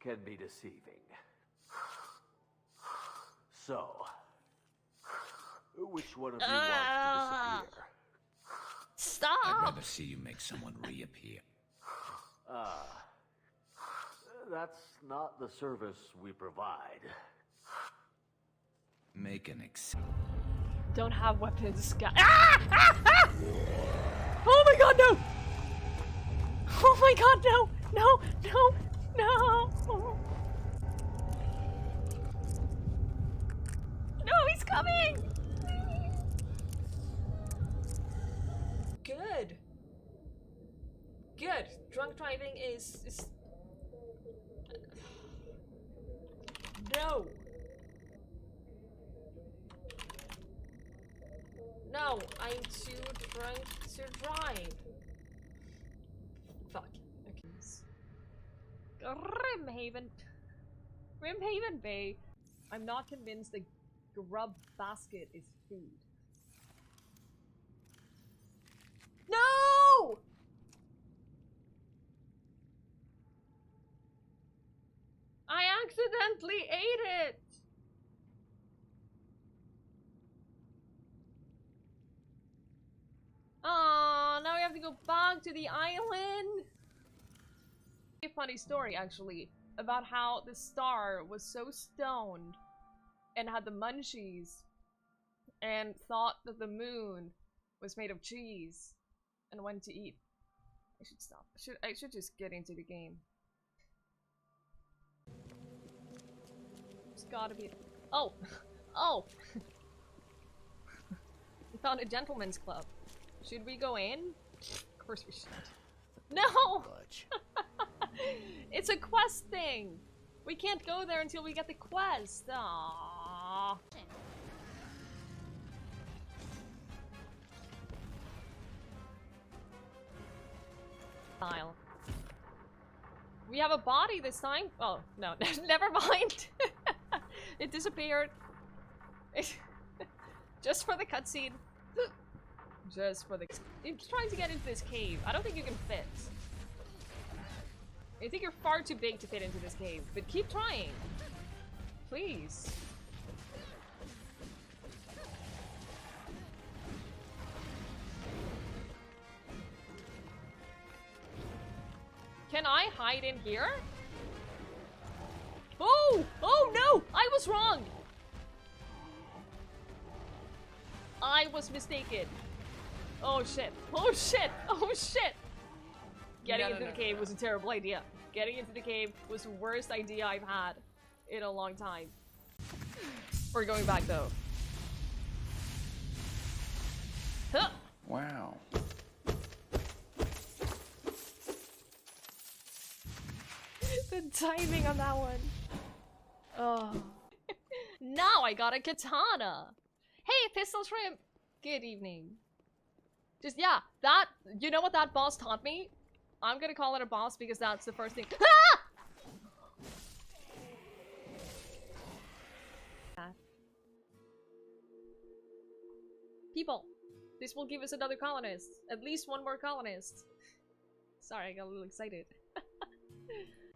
can be deceiving. So, which one of you wants to disappear? Stop! I'd rather see you make someone reappear. That's not the service we provide. Make an Don't have weapons, guys. Ah! Ah! Ah! Oh my god, no! Oh my god, no! No! No! No! No, he's coming! Good. Good. Drunk driving is... No! No, I'm too drunk to drive. Fuck. Okay. Rimhaven Bay. I'm not convinced the grub basket is food. No! I accidentally ate it! Aww, now we have to go back to the island. A funny story, actually, about how the star was so stoned and had the munchies and thought that the moon was made of cheese and went to eat. I should stop. I should just get into the game. There's gotta be. Oh! Oh! We found a gentleman's club. Should we go in? Of course we should. No! It's a quest thing! We can't go there until we get the quest! Aww. Style. We have a body this time? Oh, no. Never mind! It disappeared. Just for the cutscene. Just for the... I'm trying to get into this cave. I don't think you can fit. I think you're far too big to fit into this cave, but keep trying. Please. Can I hide in here? Oh! Oh no! I was wrong! I was mistaken. Oh shit. Oh shit. Oh shit. Getting into the cave was a terrible idea. Getting into the cave was the worst idea I've had in a long time. We're going back though. Huh. Wow. The timing on that one. Oh. Now I got a katana. Hey, Pistol Shrimp. Good evening. Just, yeah, that, you know what that boss taught me? I'm gonna call it a boss because that's the first thing. Ah! People, this will give us another colonist. At least one more colonist. Sorry, I got a little excited.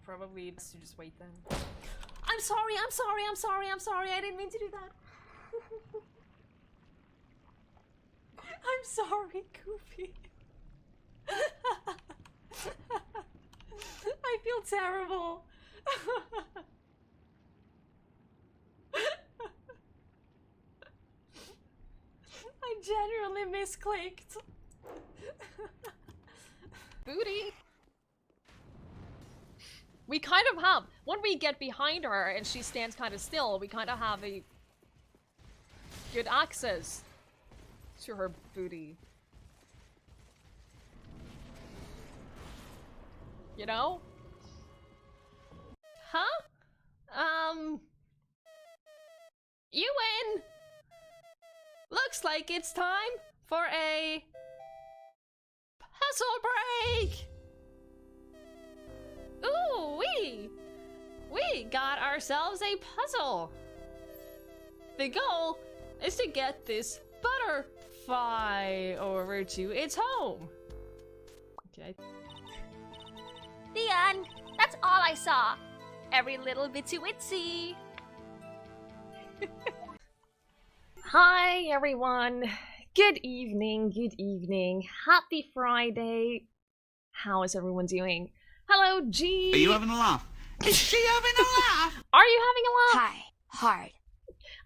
Probably best to just wait then. I'm sorry, I'm sorry, I'm sorry, I'm sorry. I didn't mean to do that. I'm sorry, Goofy. I feel terrible. I genuinely misclicked. Booty. We kind of have, when we get behind her and she stands kind of still, we kind of have a good access to her booty. You know? Huh? You win! Looks like it's time for a puzzle break! Ooh, we got ourselves a puzzle. The goal is to get this butterfly over to its home. Okay. The end. That's all I saw. Every little bitsy witsy. Hi everyone. Good evening, good evening. Happy Friday. How is everyone doing? Hello, G. Are you having a laugh? Is she having a laugh? Are you having a laugh? Hi.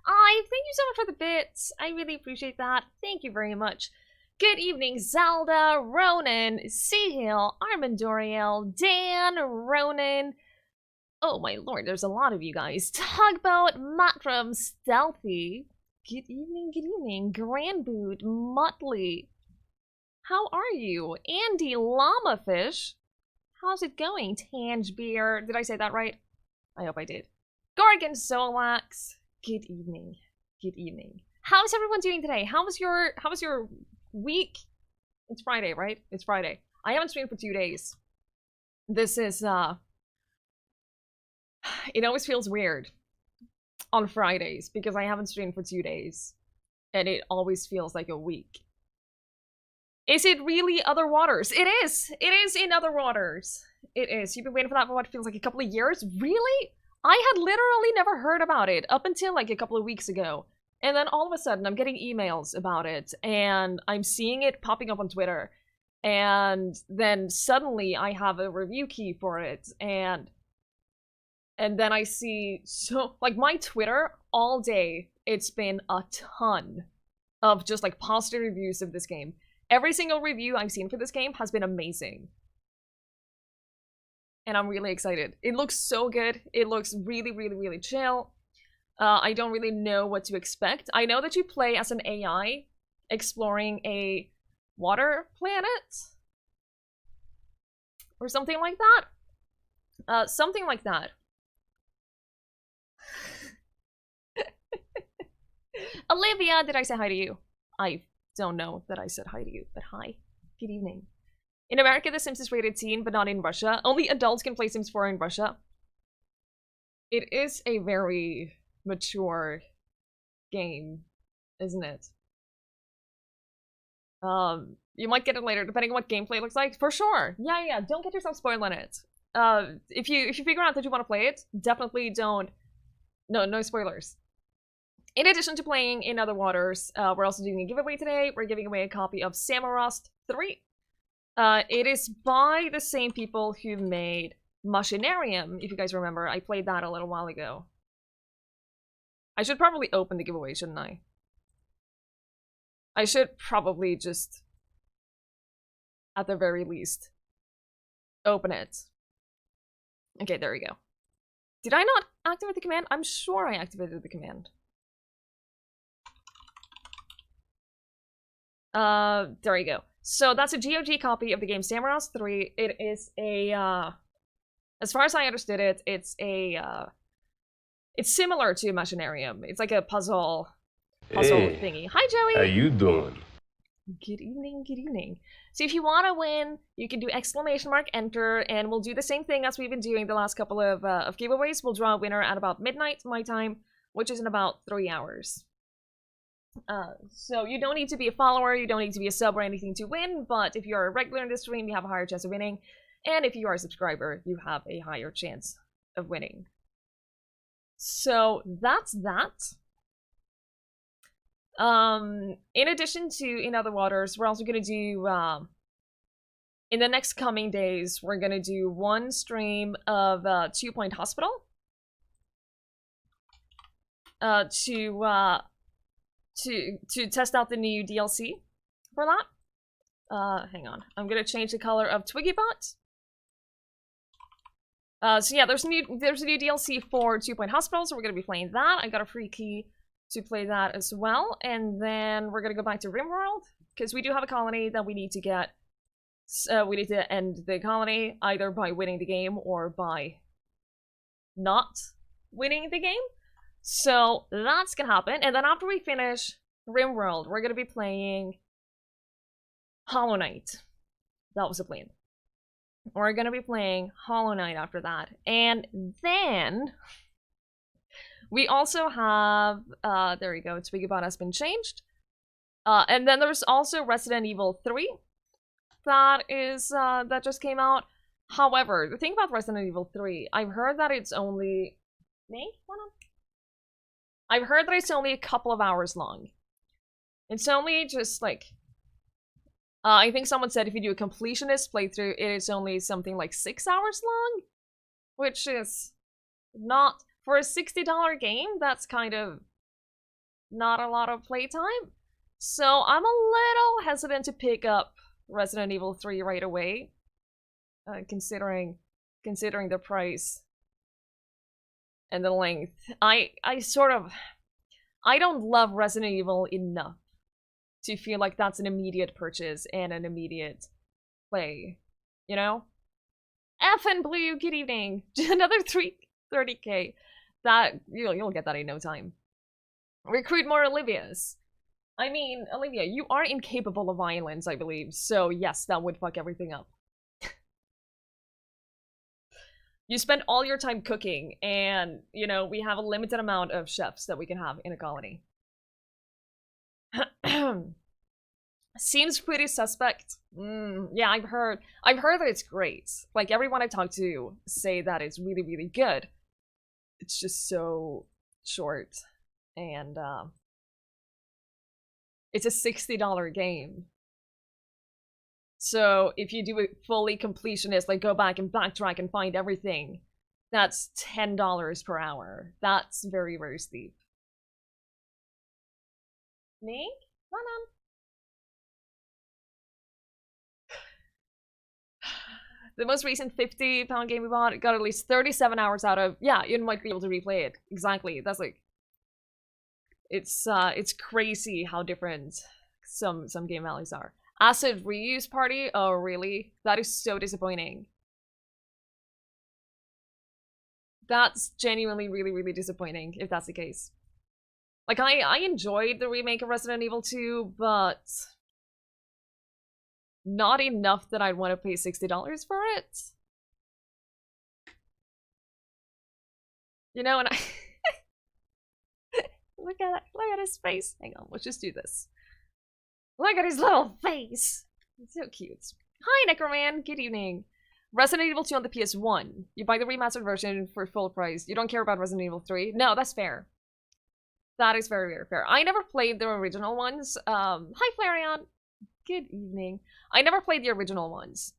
Hard. Thank you so much for the bits. I really appreciate that. Thank you very much. Good evening, Zelda, Ronan, Seahill, Armandoriel, Dan, Ronan. Oh my lord, there's a lot of you guys. Tugboat, Matram, Stealthy. Good evening, Grand Boot, Muttley. How are you? Andy, Llamafish. How's it going? Tange Beer. Did I say that right? I hope I did. Gorgon Solax. Good evening. Good evening. How's everyone doing today? How was your week? It's Friday, right? It's Friday. I haven't streamed for 2 days. This is it always feels weird on Fridays because I haven't streamed for 2 days. And it always feels like a week. Is it really Other Waters? It is! It is in Other Waters. It is. You've been waiting for that for what feels like a couple of years? Really? I had literally never heard about it up until like a couple of weeks ago. And then all of a sudden I'm getting emails about it and I'm seeing it popping up on Twitter. And then suddenly I have a review key for it and then I see like my Twitter all day, it's been a ton of just like positive reviews of this game. Every single review I've seen for this game has been amazing. And I'm really excited. It looks so good. It looks really, really, really chill. I don't really know what to expect. I know that you play as an AI exploring a water planet. Or something like that. Something like that. Olivia, did I say hi to you? I don't know that I said hi to you, but hi. Good evening. In America, The Sims is rated teen, but not in Russia. Only adults can play Sims 4 in Russia. It is a very mature game, isn't it? You might get it later, depending on what gameplay looks like. For sure. Yeah. Don't get yourself spoiled on it. If you figure out that you want to play it, definitely don't. No spoilers. In addition to playing in Other Waters, we're also doing a giveaway today. We're giving away a copy of Samorost 3. It is by the same people who made Machinarium, if you guys remember. I played that a little while ago. I should probably open the giveaway, shouldn't I? I should probably just, at the very least, open it. Okay, there we go. Did I not activate the command? I'm sure I activated the command. There you go. So that's a GOG copy of the game Samorost 3. It is a, as far as I understood it, it's a, it's similar to Machinarium. It's like a puzzle thingy. Hi, Joey! How you doing? Good evening. So if you want to win, you can do !enter, and we'll do the same thing as we've been doing the last couple of giveaways. We'll draw a winner at about midnight, my time, which is in about 3 hours. So you don't need to be a follower, you don't need to be a sub or anything to win, but if you're a regular in this stream, you have a higher chance of winning. And if you are a subscriber, you have a higher chance of winning. So that's that. In addition to In Other Waters, we're also going to do, in the next coming days, we're going to do one stream of 2 Point Hospital. To test out the new DLC for that. Hang on. I'm going to change the color of Twiggie Bot. So yeah, there's a new DLC for 2 Point Hospital, so we're going to be playing that. I got a free key to play that as well. And then we're going to go back to RimWorld, because we do have a colony that we need to get. We need to end the colony, either by winning the game or by not winning the game. So that's going to happen. And then after we finish RimWorld, we're going to be playing Hollow Knight. That was the plan. We're going to be playing Hollow Knight after that. And then we also have, there we go, TwiggyBot has been changed. And then there's also Resident Evil 3 that is, that just came out. However, the thing about Resident Evil 3, I've heard that it's only... Me? Hold on. I've heard that it's only a couple of hours long. It's only just like... I think someone said if you do a completionist playthrough, it is only something like 6 hours long? Which is not... For a $60 game, that's kind of not a lot of playtime. So I'm a little hesitant to pick up Resident Evil 3 right away. Considering the price and the length. I don't love Resident Evil enough to feel like that's an immediate purchase and an immediate play, you know? F and Blue, good evening. Another 330k. That you'll get that in no time. Recruit more Olivias. I mean, Olivia, you are incapable of violence, I believe. So yes, that would fuck everything up. You spend all your time cooking, and, you know, we have a limited amount of chefs that we can have in a colony. Seems pretty suspect. Yeah, I've heard that it's great. Like, everyone I talk to say that it's really, really good. It's just so short, and, it's a $60 game. So if you do it fully completionist, like go back and backtrack and find everything, that's $10 per hour. That's very, very steep. Me? Come on. The most recent £50 game we bought got at least 37 hours out of. Yeah, you might be able to replay it. Exactly. That's like, it's crazy how different some game values are. Acid reuse party? Oh, really? That is so disappointing. That's genuinely really, really disappointing, if that's the case. Like, I enjoyed the remake of Resident Evil 2, but... not enough that I'd want to pay $60 for it. You know, and I... look at his face. Hang on, let's just do this. Look at his little face! It's so cute. Hi, Necroman! Good evening. Resident Evil 2 on the PS1. You buy the remastered version for full price. You don't care about Resident Evil 3? No, that's fair. That is very, very fair. I never played the original ones. Hi, Flareon! Good evening. I never played the original ones.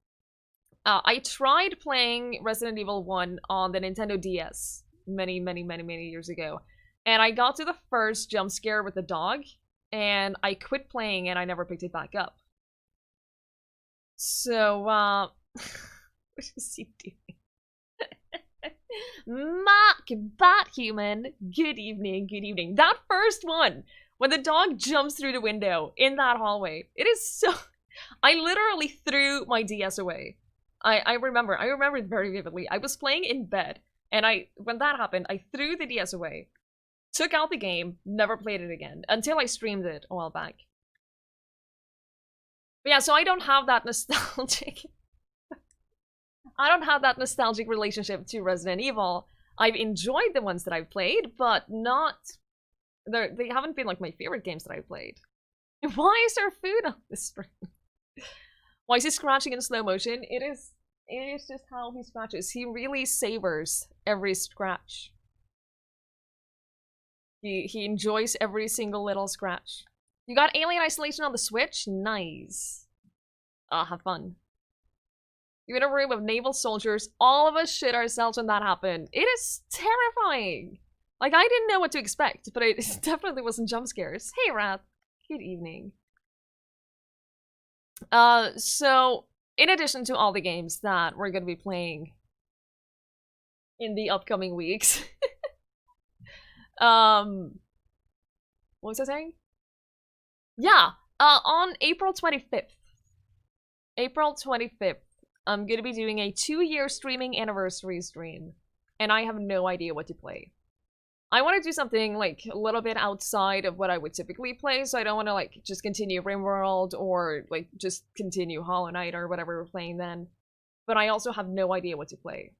I tried playing Resident Evil 1 on the Nintendo DS many, many, many, many years ago. And I got to the first jump scare with the dog, and I quit playing and I never picked it back up. So, what is he doing? Mark Bathuman, good evening, good evening. That first one, when the dog jumps through the window in that hallway, it is so... I literally threw my DS away. I remember it very vividly. I was playing in bed, and when that happened, I threw the DS away. Took out the game, never played it again, until I streamed it a while back. But yeah, so I don't have that nostalgic... I don't have that nostalgic relationship to Resident Evil. I've enjoyed the ones that I've played, but not... They haven't been like my favorite games that I've played. Why is there food on this stream? Why is he scratching in slow motion? It is just how he scratches. He really savors every scratch. He enjoys every single little scratch. You got Alien Isolation on the Switch? Nice. Have fun. You're in a room of naval soldiers. All of us shit ourselves when that happened. It is terrifying. Like, I didn't know what to expect, but it definitely wasn't jump scares. Hey, Wrath. Good evening. So, in addition to all the games that we're gonna be playing in the upcoming weeks, what was I saying? Yeah, on April 25th, I'm gonna be doing a 2-year streaming anniversary stream, and I have no idea what to play. I want to do something, like, a little bit outside of what I would typically play, so I don't want to, like, just continue RimWorld or, like, just continue Hollow Knight or whatever we're playing then. But I also have no idea what to play.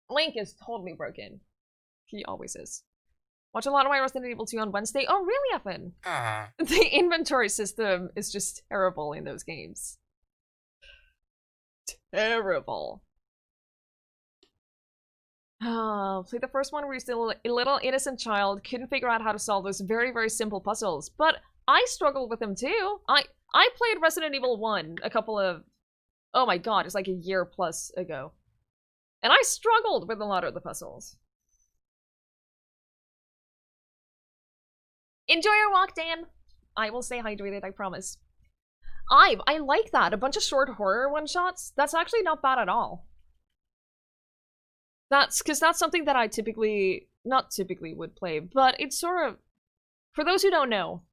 Link is totally broken. He always is. Watch a lot of my Resident Evil 2 on Wednesday. Oh, really, Evan? The inventory system is just terrible in those games. Terrible. Play the first one where you're still a little innocent child, couldn't figure out how to solve those very, very simple puzzles. But I struggled with them too. I played Resident Evil 1 a couple of... Oh my god, it's like a year plus ago. And I struggled with a lot of the puzzles. Enjoy your walk, Dan! I will stay hydrated, I promise. I like that. A bunch of short horror one-shots. That's actually not bad at all. That's something that I not typically would play, but it's sort of, for those who don't know,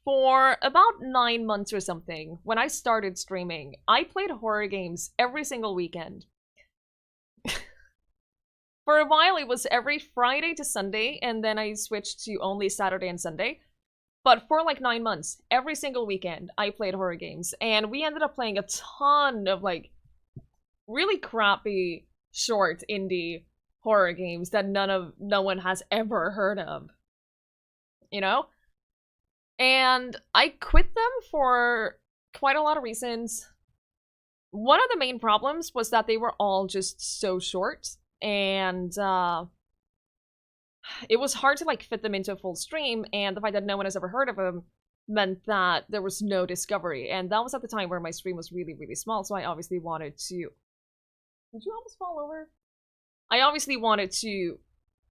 for about 9 months or something, when I started streaming, I played horror games every single weekend. For a while, it was every Friday to Sunday, and then I switched to only Saturday and Sunday. But for like 9 months, every single weekend, I played horror games, and we ended up playing a ton of like really crappy, short indie horror games that no one has ever heard of. You know? And I quit them for quite a lot of reasons. One of the main problems was that they were all just so short, and it was hard to like fit them into a full stream, and the fact that no one has ever heard of them meant that there was no discovery, and that was at the time where my stream was really, really small, so I obviously wanted to... Did you almost fall over? I obviously wanted to,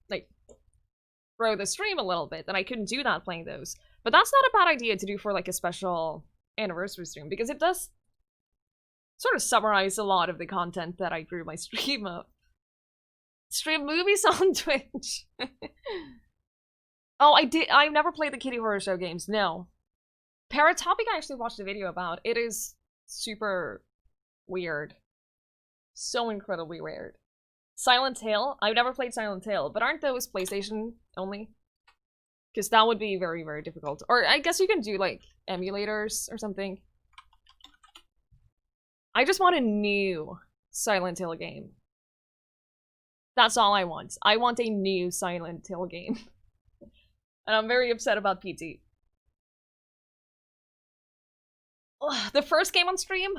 like, grow the stream a little bit, and I couldn't do that playing those. But that's not a bad idea to do for, like, a special anniversary stream, because it does sort of summarize a lot of the content that I grew my stream up. Stream movies on Twitch. Oh, I've never played the Kitty Horror Show games, no. Paratopic I actually watched a video about. It is super weird. So incredibly weird. Silent Hill? I've never played Silent Hill, but aren't those PlayStation only? Because that would be very, very difficult. Or I guess you can do, like, emulators or something. I just want a new Silent Hill game. That's all I want. I want a new Silent Hill game. And I'm very upset about PT. Ugh, the first game on stream?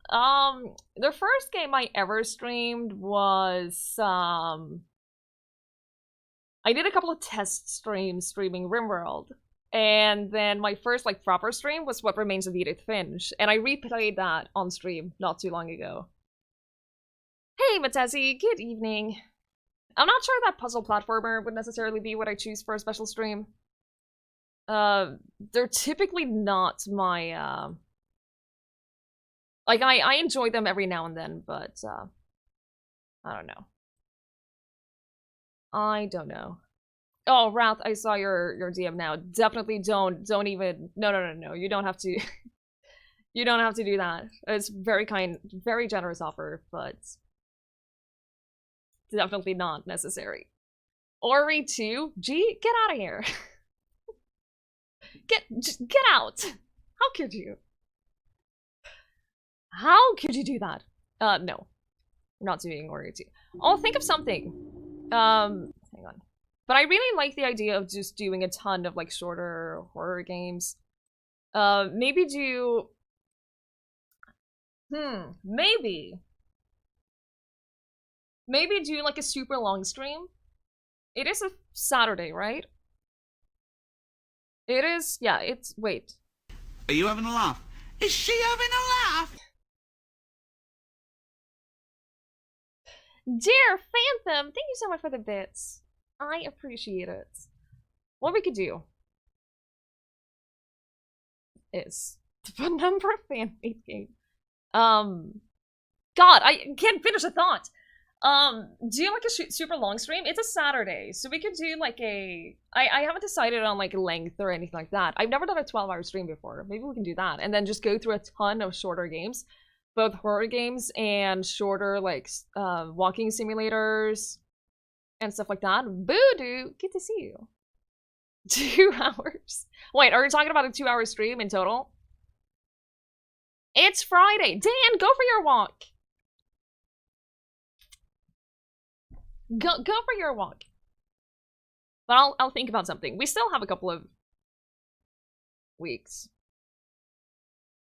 The first game I ever streamed was, I did a couple of test streams streaming RimWorld. And then my first, like, proper stream was What Remains of Edith Finch. And I replayed that on stream not too long ago. Hey, Matazzi, good evening. I'm not sure that puzzle platformer would necessarily be what I choose for a special stream. They're typically not my, like, I enjoy them every now and then, but, I don't know. I don't know. Oh, Wrath, I saw your DM now. Definitely don't even, no, you don't have to, you don't have to do that. It's very kind, very generous offer, but definitely not necessary. Ori 2? G, get out of here. Get out. How could you? How could you do that? No. I'm not doing Ori 2. I'll think of something. Hang on. But I really like the idea of just doing a ton of, like, shorter horror games. Maybe do... maybe. Maybe do, like, a super long stream. It is a Saturday, right? It is... yeah, it's... wait. Are you having a laugh? Is she having a laugh? Dear Phantom, thank you so much for the bits. I appreciate it. What we could do is to put a number of fan-made games. God, I can't finish a thought. Do like a super long stream. It's a Saturday, so we could do like a... I haven't decided on like length or anything like that. I've never done a 12-hour stream before. Maybe we can do that, and then just go through a ton of shorter games, both horror games and shorter like walking simulators and stuff like that. Voodoo, good to see you. 2 hours. Wait, are we talking about a 2-hour stream in total? It's Friday. Dan, go for your walk. Go for your walk. But I'll think about something. We still have a couple of weeks.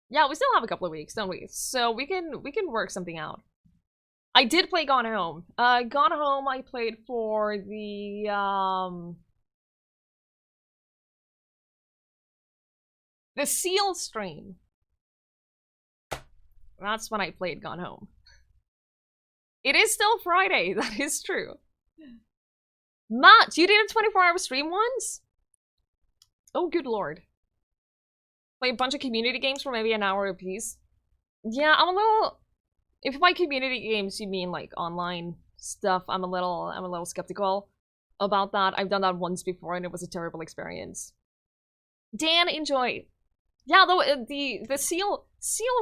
Yeah, we still have a couple of weeks, don't we? So we can work something out. I did play Gone Home. Gone Home I played for the Seal stream. That's when I played Gone Home. It is still Friday, that is true. Matt, you did a 24-hour stream once? Oh, good lord. Play a bunch of community games for maybe an hour apiece. Yeah, I'm a little... If by community games you mean like online stuff, I'm a little skeptical about that. I've done that once before and it was a terrible experience. Dan, enjoy. Yeah, the Seal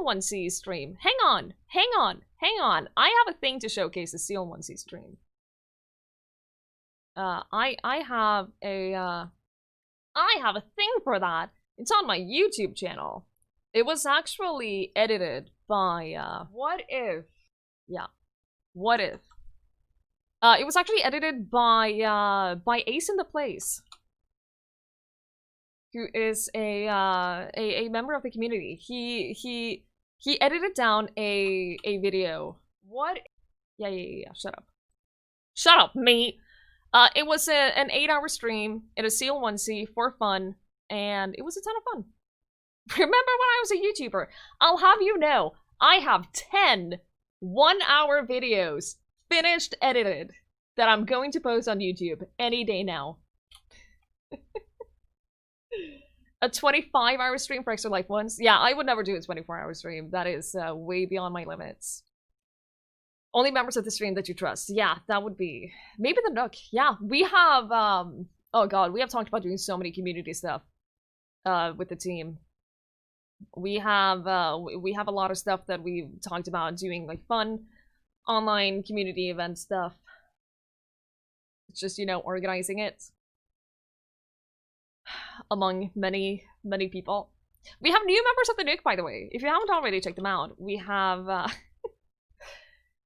1C stream. Hang on. I have a thing to showcase the Seal 1C stream. I have a thing for that. It's on my YouTube channel. It was actually edited by What If? Yeah. What If? It was actually edited by Ace in the Place, who is a member of the community. He edited down a video. What? Yeah. Shut up, mate. It was an 8-hour stream in a Seal 1C for fun, and it was a ton of fun. Remember when I was a YouTuber? I'll have you know, I have 10 one-hour videos finished edited that I'm going to post on YouTube any day now. A 25-hour stream for Extra Life once? Yeah, I would never do a 24-hour stream. That is way beyond my limits. Only members of the stream that you trust. Yeah, that would be... Maybe the Nook. Yeah, we have... Oh god, we have talked about doing so many community stuff with the team. We have a lot of stuff that we've talked about doing, like fun online community event stuff. It's just, you know, organizing it among many people. We have new members of the Nook, by the way. If you haven't already checked them out, we have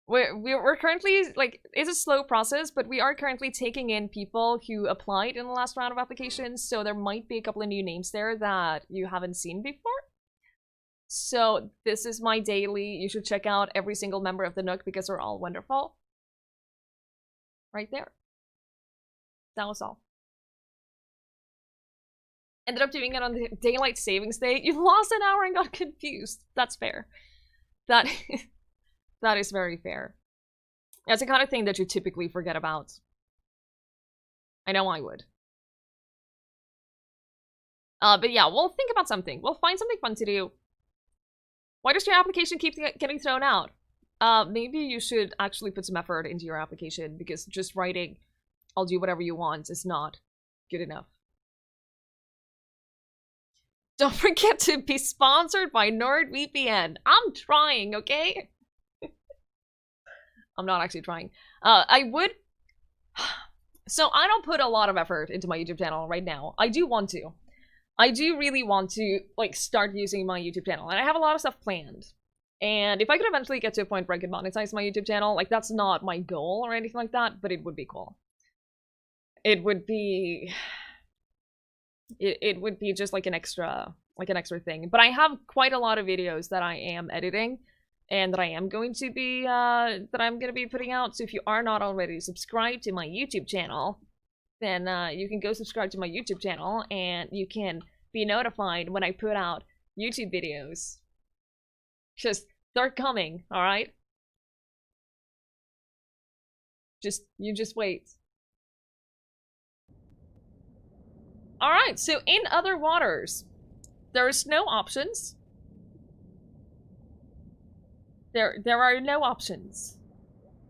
we're currently, like, it's a slow process, but we are currently taking in people who applied in the last round of applications, so there might be a couple of new names there that you haven't seen before. So this is my daily. You should check out every single member of the Nook because they're all wonderful. Right there. That was all. Ended up doing it on the daylight savings day. You lost an hour and got confused. That's fair. That is very fair. That's the kind of thing that you typically forget about. I know I would. But yeah, we'll think about something. We'll find something fun to do. Why does your application keep getting thrown out? Maybe you should actually put some effort into your application, because just writing, I'll do whatever you want, is not good enough. Don't forget to be sponsored by NordVPN. I'm trying, okay? I'm not actually trying. I would... So I don't put a lot of effort into my YouTube channel right now. I do want to. I do really want to, like, start using my YouTube channel. And I have a lot of stuff planned. And if I could eventually get to a point where I could monetize my YouTube channel, like, that's not my goal or anything like that, but it would be cool. It would be... It would be just like an extra thing. But I have quite a lot of videos that I am editing and that I am going to be putting out. So if you are not already subscribed to my YouTube channel, then you can go subscribe to my YouTube channel and you can be notified when I put out YouTube videos. Just they're coming, all right? You just wait. Alright, so in other waters, there's no options. There are no options.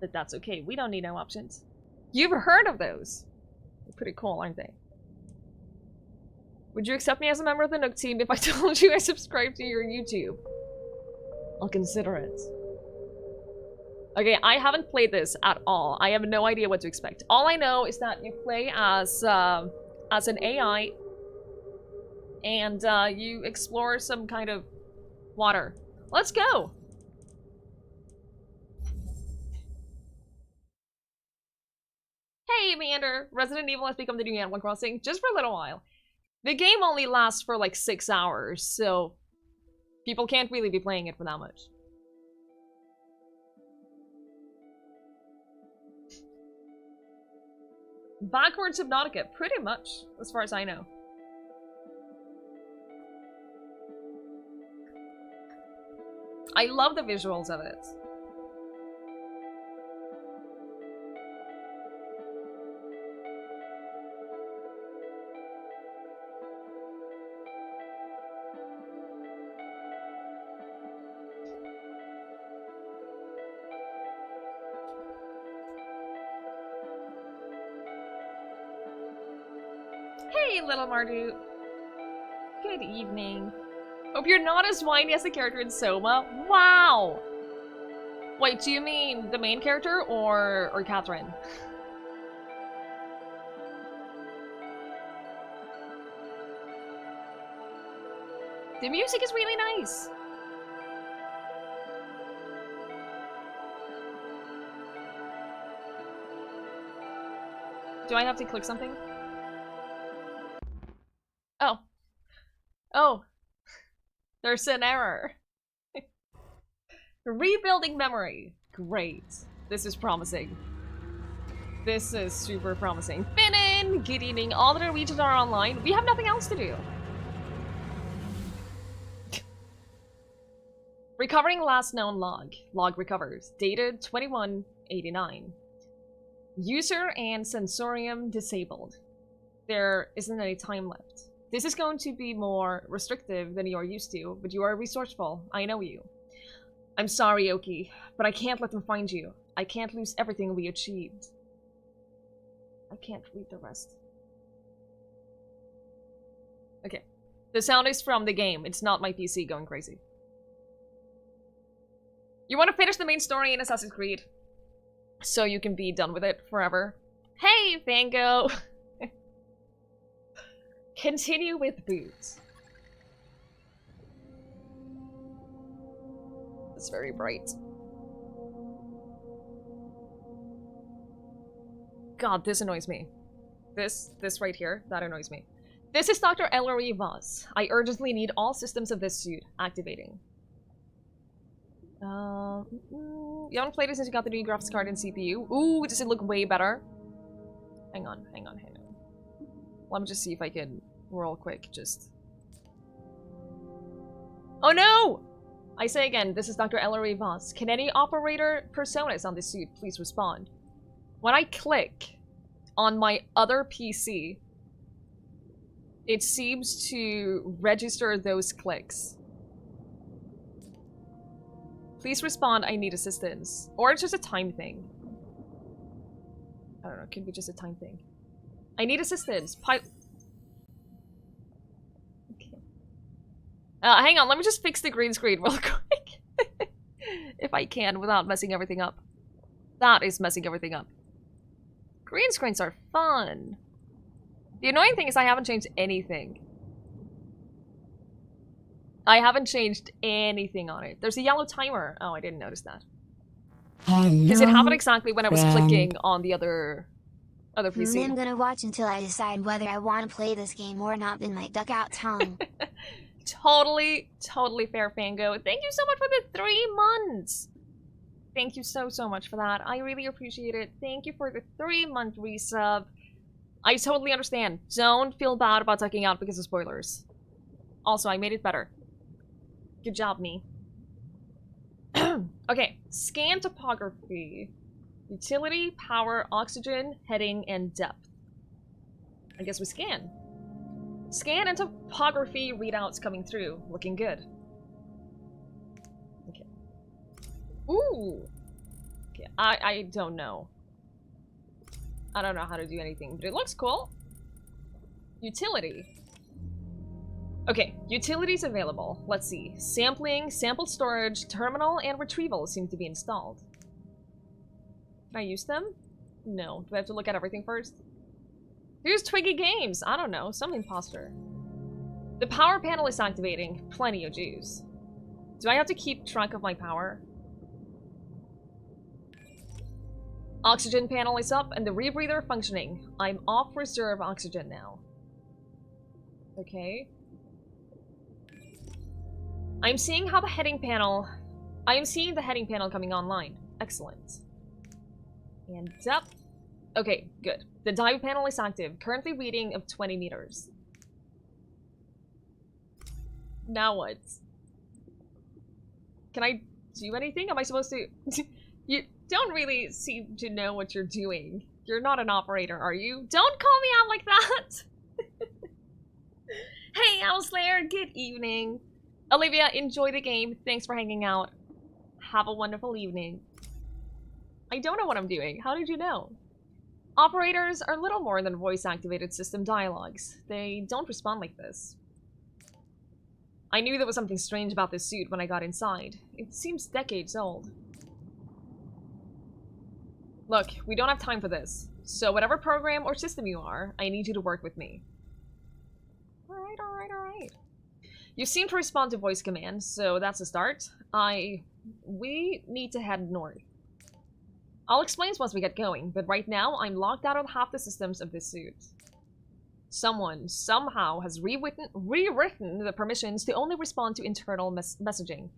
But that's okay, we don't need no options. You've heard of those. They're pretty cool, aren't they? Would you accept me as a member of the Nook team if I told you I subscribed to your YouTube? I'll consider it. Okay, I haven't played this at all. I have no idea what to expect. All I know is that you play as an AI, and you explore some kind of water. Let's go! Hey, Meander! Resident Evil has become the new Animal Crossing, just for a little while. The game only lasts for like 6 hours, so people can't really be playing it for that much. Backwards Subnautica, pretty much, as far as I know. I love the visuals of it. Hey, little Marduk. Good evening. Hope you're not as whiny as the character in Soma. Wow! Wait, do you mean the main character or Catherine? The music is really nice. Do I have to click something? Oh. Oh. There's an error. Rebuilding memory. Great. This is promising. This is super promising. Finnan! Good evening. All the Norwegians are online. We have nothing else to do. Recovering last known log. Log recovers. Dated 2189. User and sensorium disabled. There isn't any time left. This is going to be more restrictive than you are used to, but you are resourceful. I know you. I'm sorry, Oki, but I can't let them find you. I can't lose everything we achieved. I can't read the rest. Okay. The sound is from the game. It's not my PC going crazy. You want to finish the main story in Assassin's Creed, so you can be done with it forever. Hey, Fango! Continue with boots. It's very bright. God, this annoys me. This right here, that annoys me. This is Dr. Ellery Voss. I urgently need all systems of this suit activating. You haven't played it since you got the new graphics card and CPU. Ooh, does it look way better? Hang on. Let me just see if I can real quick, just... Oh no! I say again, this is Dr. Ellery Voss. Can any operator personas on this suit please respond? When I click on my other PC, it seems to register those clicks. Please respond, I need assistance. Or it's just a time thing. I don't know, it could be just a time thing. I need assistance. Okay. Hang on, let me just fix the green screen real quick. If I can, without messing everything up. That is messing everything up. Green screens are fun. The annoying thing is I haven't changed anything. I haven't changed anything on it. There's a yellow timer. Oh, I didn't notice that. Because it happened exactly when I was clicking on the other PC. I'm gonna watch until I decide whether I want to play this game or not in my duck-out tongue. Totally fair, Fango. Thank you so much for the 3 months. Thank you so much for that. I really appreciate it. Thank you for the 3-month resub. I totally understand. Don't feel bad about ducking out because of spoilers. Also, I made it better. Good job, me. Okay, scan topography. Utility, power, oxygen, heading, and depth. I guess we scan. Scan and topography readouts coming through. Looking good. Okay. Ooh! Okay, I don't know. I don't know how to do anything, but it looks cool. Utility. Okay, utilities available. Let's see. Sampling, sample storage, terminal, and retrieval seem to be installed. Can I use them? No. Do I have to look at everything first? Here's Twiggie Games. I don't know. Some imposter. The power panel is activating. Plenty of juice. Do I have to keep track of my power? Oxygen panel is up and the rebreather functioning. I'm off reserve oxygen now. Okay. I'm seeing the heading panel coming online. Excellent. And depth. Okay, good. The dive panel is active. Currently reading of 20 meters. Now what? Can I do anything? Am I supposed to... You don't really seem to know what you're doing. You're not an operator, are you? Don't call me out like that! Hey, Owlslayer, good evening. Olivia, enjoy the game. Thanks for hanging out. Have a wonderful evening. I don't know what I'm doing. How did you know? Operators are little more than voice-activated system dialogues. They don't respond like this. I knew there was something strange about this suit when I got inside. It seems decades old. Look, we don't have time for this. So whatever program or system you are, I need you to work with me. Alright, alright, alright. You seem to respond to voice commands, so that's a start. We need to head north. I'll explain once we get going, but right now I'm locked out of half the systems of this suit. Someone, somehow, has rewritten the permissions to only respond to internal messaging.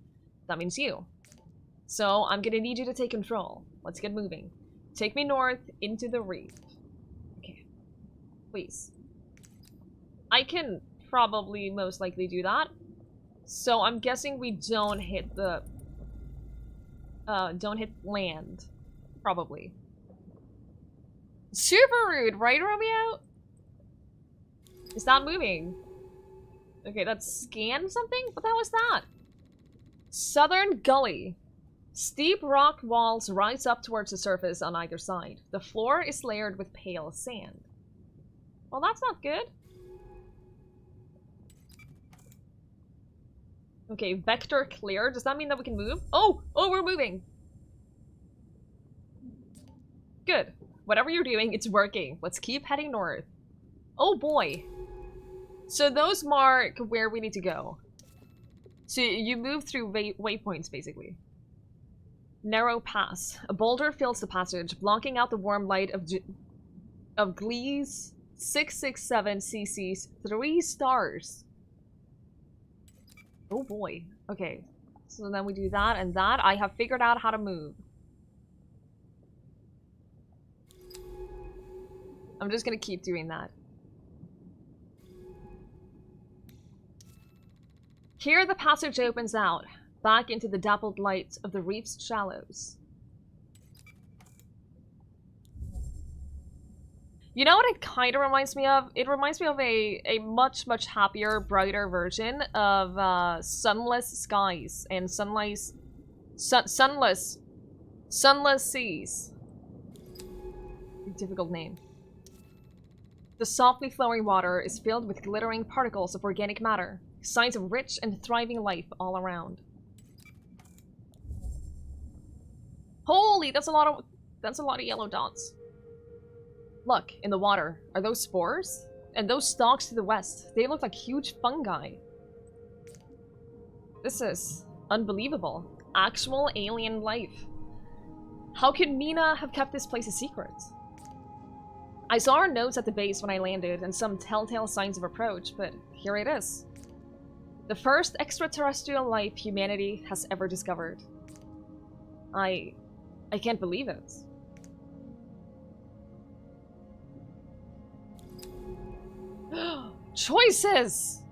That means you. So I'm gonna need you to take control. Let's get moving. Take me north into the reef. Okay. Please. I can probably most likely do that. So I'm guessing we don't hit the... don't hit land. Probably. Super rude, right, Romeo? It's not moving. Okay, that's scan something? What the hell is that? Southern Gully. Steep rock walls rise up towards the surface on either side. The floor is layered with pale sand. Well, that's not good. Okay, vector clear. Does that mean that we can move? Oh! Oh, we're moving! Good. Whatever you're doing, it's working. Let's keep heading north. Oh boy. So those mark where we need to go. So you move through waypoints, basically. Narrow pass. A boulder fills the passage, blocking out the warm light of Glee's 667 cc's 3 stars. Oh boy. Okay. So then we do that and that. I have figured out how to move. I'm just gonna keep doing that. Here the passage opens out, back into the dappled light of the reef's shallows. You know what it kind of reminds me of? It reminds me of a much, much happier, brighter version of sunless skies and sunless seas. Difficult name. The softly flowing water is filled with glittering particles of organic matter, signs of rich and thriving life all around. Holy, that's a lot of yellow dots. Look, in the water. Are those spores? And those stalks to the west, they look like huge fungi. This is unbelievable. Actual alien life. How could Mina have kept this place a secret? I saw our notes at the base when I landed and some telltale signs of approach, but here it is. The first extraterrestrial life humanity has ever discovered. I can't believe it. Choices!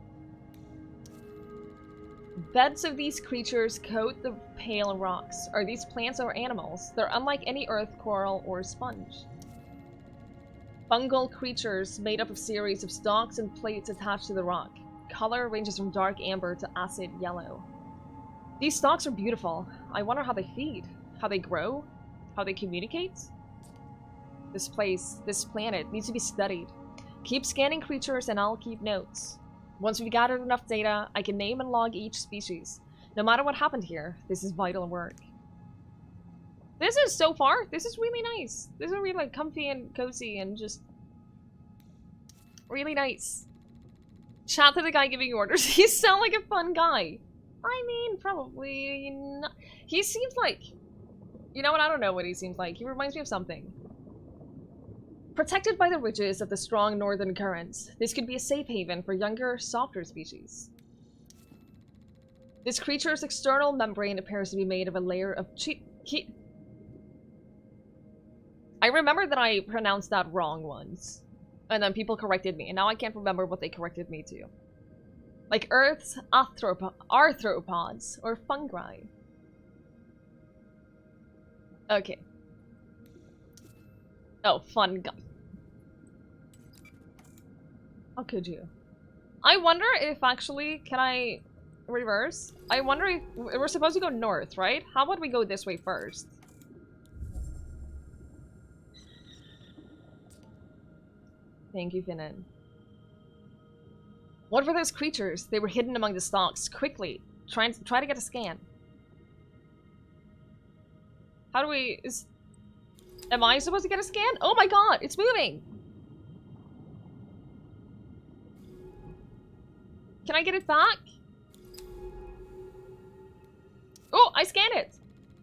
Beds of these creatures coat the pale rocks. Are these plants or animals? They're unlike any earth, coral, or sponge. Fungal creatures made up of series of stalks and plates attached to the rock. Color ranges from dark amber to acid yellow. These stalks are beautiful. I wonder how they feed, how they grow, how they communicate. This place, this planet, needs to be studied. Keep scanning creatures and I'll keep notes. Once we've gathered enough data, I can name and log each species. No matter what happened here, this is vital work. This is, so far, this is really nice. This is really like comfy and cozy and just really nice. Chat to the guy giving orders. He sounds like a fun guy. I mean, probably not. He seems like, you know what? I don't know what he seems like. He reminds me of something. Protected by the ridges of the strong northern currents, this could be a safe haven for younger, softer species. This creature's external membrane appears to be made of a layer of I remember that I pronounced that wrong once. And then people corrected me, and now I can't remember what they corrected me to. Like Earth's arthropods, or fungi. Okay. Oh, fungi. How could you? I wonder if actually, can I reverse? I wonder if, we're supposed to go north, right? How about we go this way first? Thank you, Finnan. What were those creatures? They were hidden among the stalks. Quickly, try to get a scan. How do we... Am I supposed to get a scan? Oh my god, it's moving! Can I get it back? Oh, I scanned it!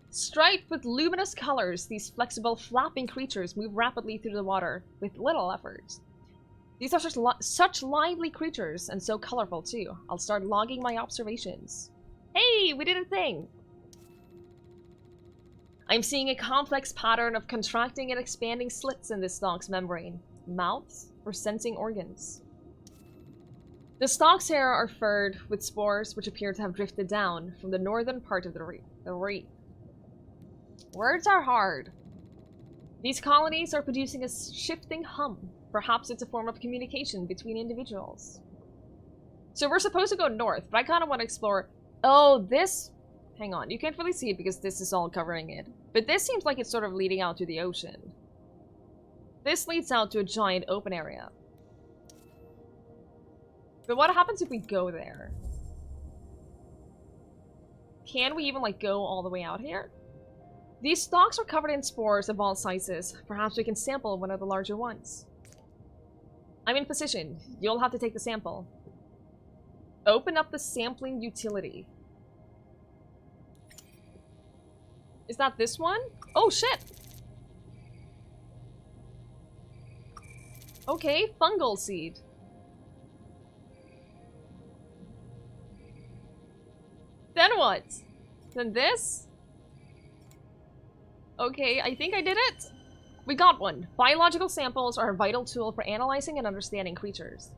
Striped with luminous colors, these flexible, flapping creatures move rapidly through the water with little effort. These are such lively creatures, and so colorful too. I'll start logging my observations. Hey, we did a thing! I'm seeing a complex pattern of contracting and expanding slits in this stalk's membrane. Mouths or sensing organs. The stalks here are furred with spores which appear to have drifted down from the northern part of the reef. Words are hard. These colonies are producing a shifting hum. Perhaps it's a form of communication between individuals. So we're supposed to go north, but I kind of want to explore... Oh, this... Hang on, you can't really see it because this is all covering it. But this seems like it's sort of leading out to the ocean. This leads out to a giant open area. But what happens if we go there? Can we even, like, go all the way out here? These stalks are covered in spores of all sizes. Perhaps we can sample one of the larger ones. I'm in position. You'll have to take the sample. Open up the sampling utility. Is that this one? Oh, shit! Okay, fungal seed. Then what? Then this? Okay, I think I did it. We got one. Biological samples are a vital tool for analyzing and understanding creatures.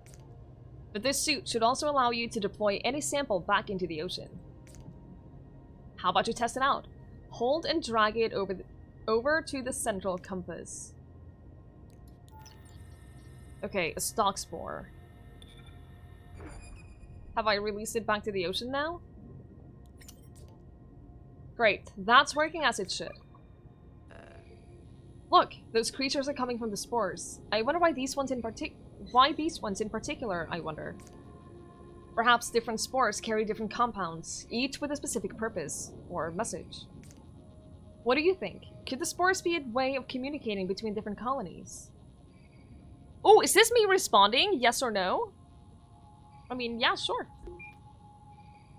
But this suit should also allow you to deploy any sample back into the ocean. How about you test it out? Hold and drag it over to the central compass. Okay, a stalk spore. Have I released it back to the ocean now? Great, that's working as it should. Look, those creatures are coming from the spores. I wonder why these ones in particular, I wonder. Perhaps different spores carry different compounds, each with a specific purpose or message. What do you think? Could the spores be a way of communicating between different colonies? Oh, is this me responding? Yes or no? I mean, yeah, sure.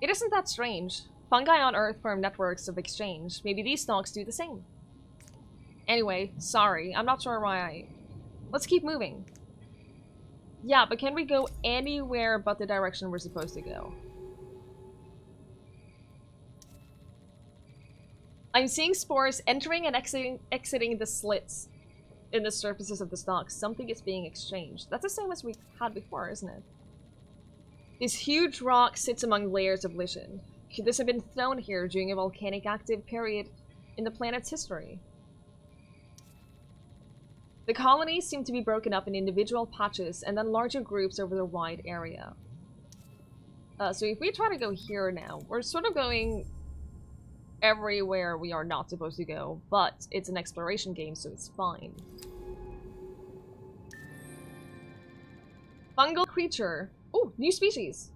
It isn't that strange. Fungi on Earth form networks of exchange. Maybe these stalks do the same. Anyway, sorry. I'm not sure why Let's keep moving. Yeah, but can we go anywhere but the direction we're supposed to go? I'm seeing spores entering and exiting the slits in the surfaces of the stalks. Something is being exchanged. That's the same as we had before, isn't it? This huge rock sits among layers of lichen. Could this have been thrown here during a volcanic active period in the planet's history? The colonies seem to be broken up in individual patches and then larger groups over the wide area. So if we try to go here now, we're sort of going everywhere we are not supposed to go, but it's an exploration game, so it's fine. Fungal creature. Oh, new species.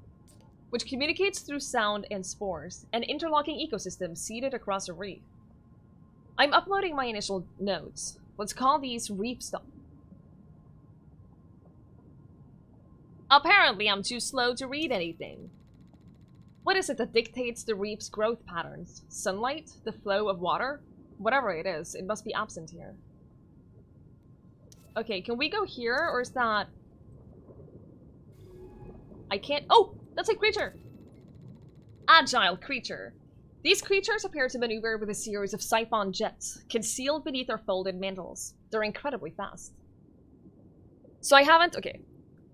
Which communicates through sound and spores. An interlocking ecosystem seeded across a reef. I'm uploading my initial notes. Let's call these reef stuff. Apparently I'm too slow to read anything. What is it that dictates the reef's growth patterns? Sunlight? The flow of water? Whatever it is, it must be absent here. Okay, can we go here, or is that... I can't... Oh! That's a creature! Agile creature. These creatures appear to maneuver with a series of siphon jets, concealed beneath their folded mantles. They're incredibly fast. So I haven't... Okay.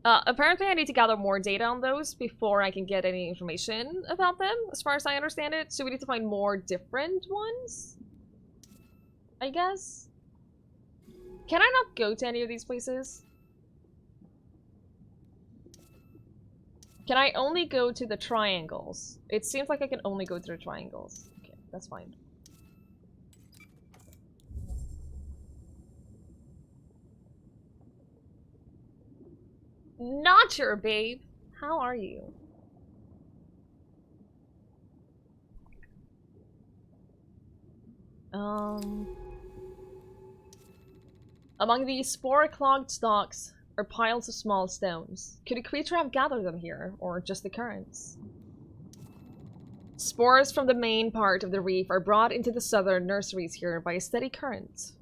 Apparently I need to gather more data on those before I can get any information about them, as far as I understand it. So we need to find more different ones, I guess. Can I not go to any of these places? Can I only go to the triangles? It seems like I can only go to the triangles. Okay, that's fine. Not your babe. How are you? Among these spore-clogged stalks are piles of small stones. Could a creature have gathered them here, or just the currents? Spores from the main part of the reef are brought into the southern nurseries here by a steady current.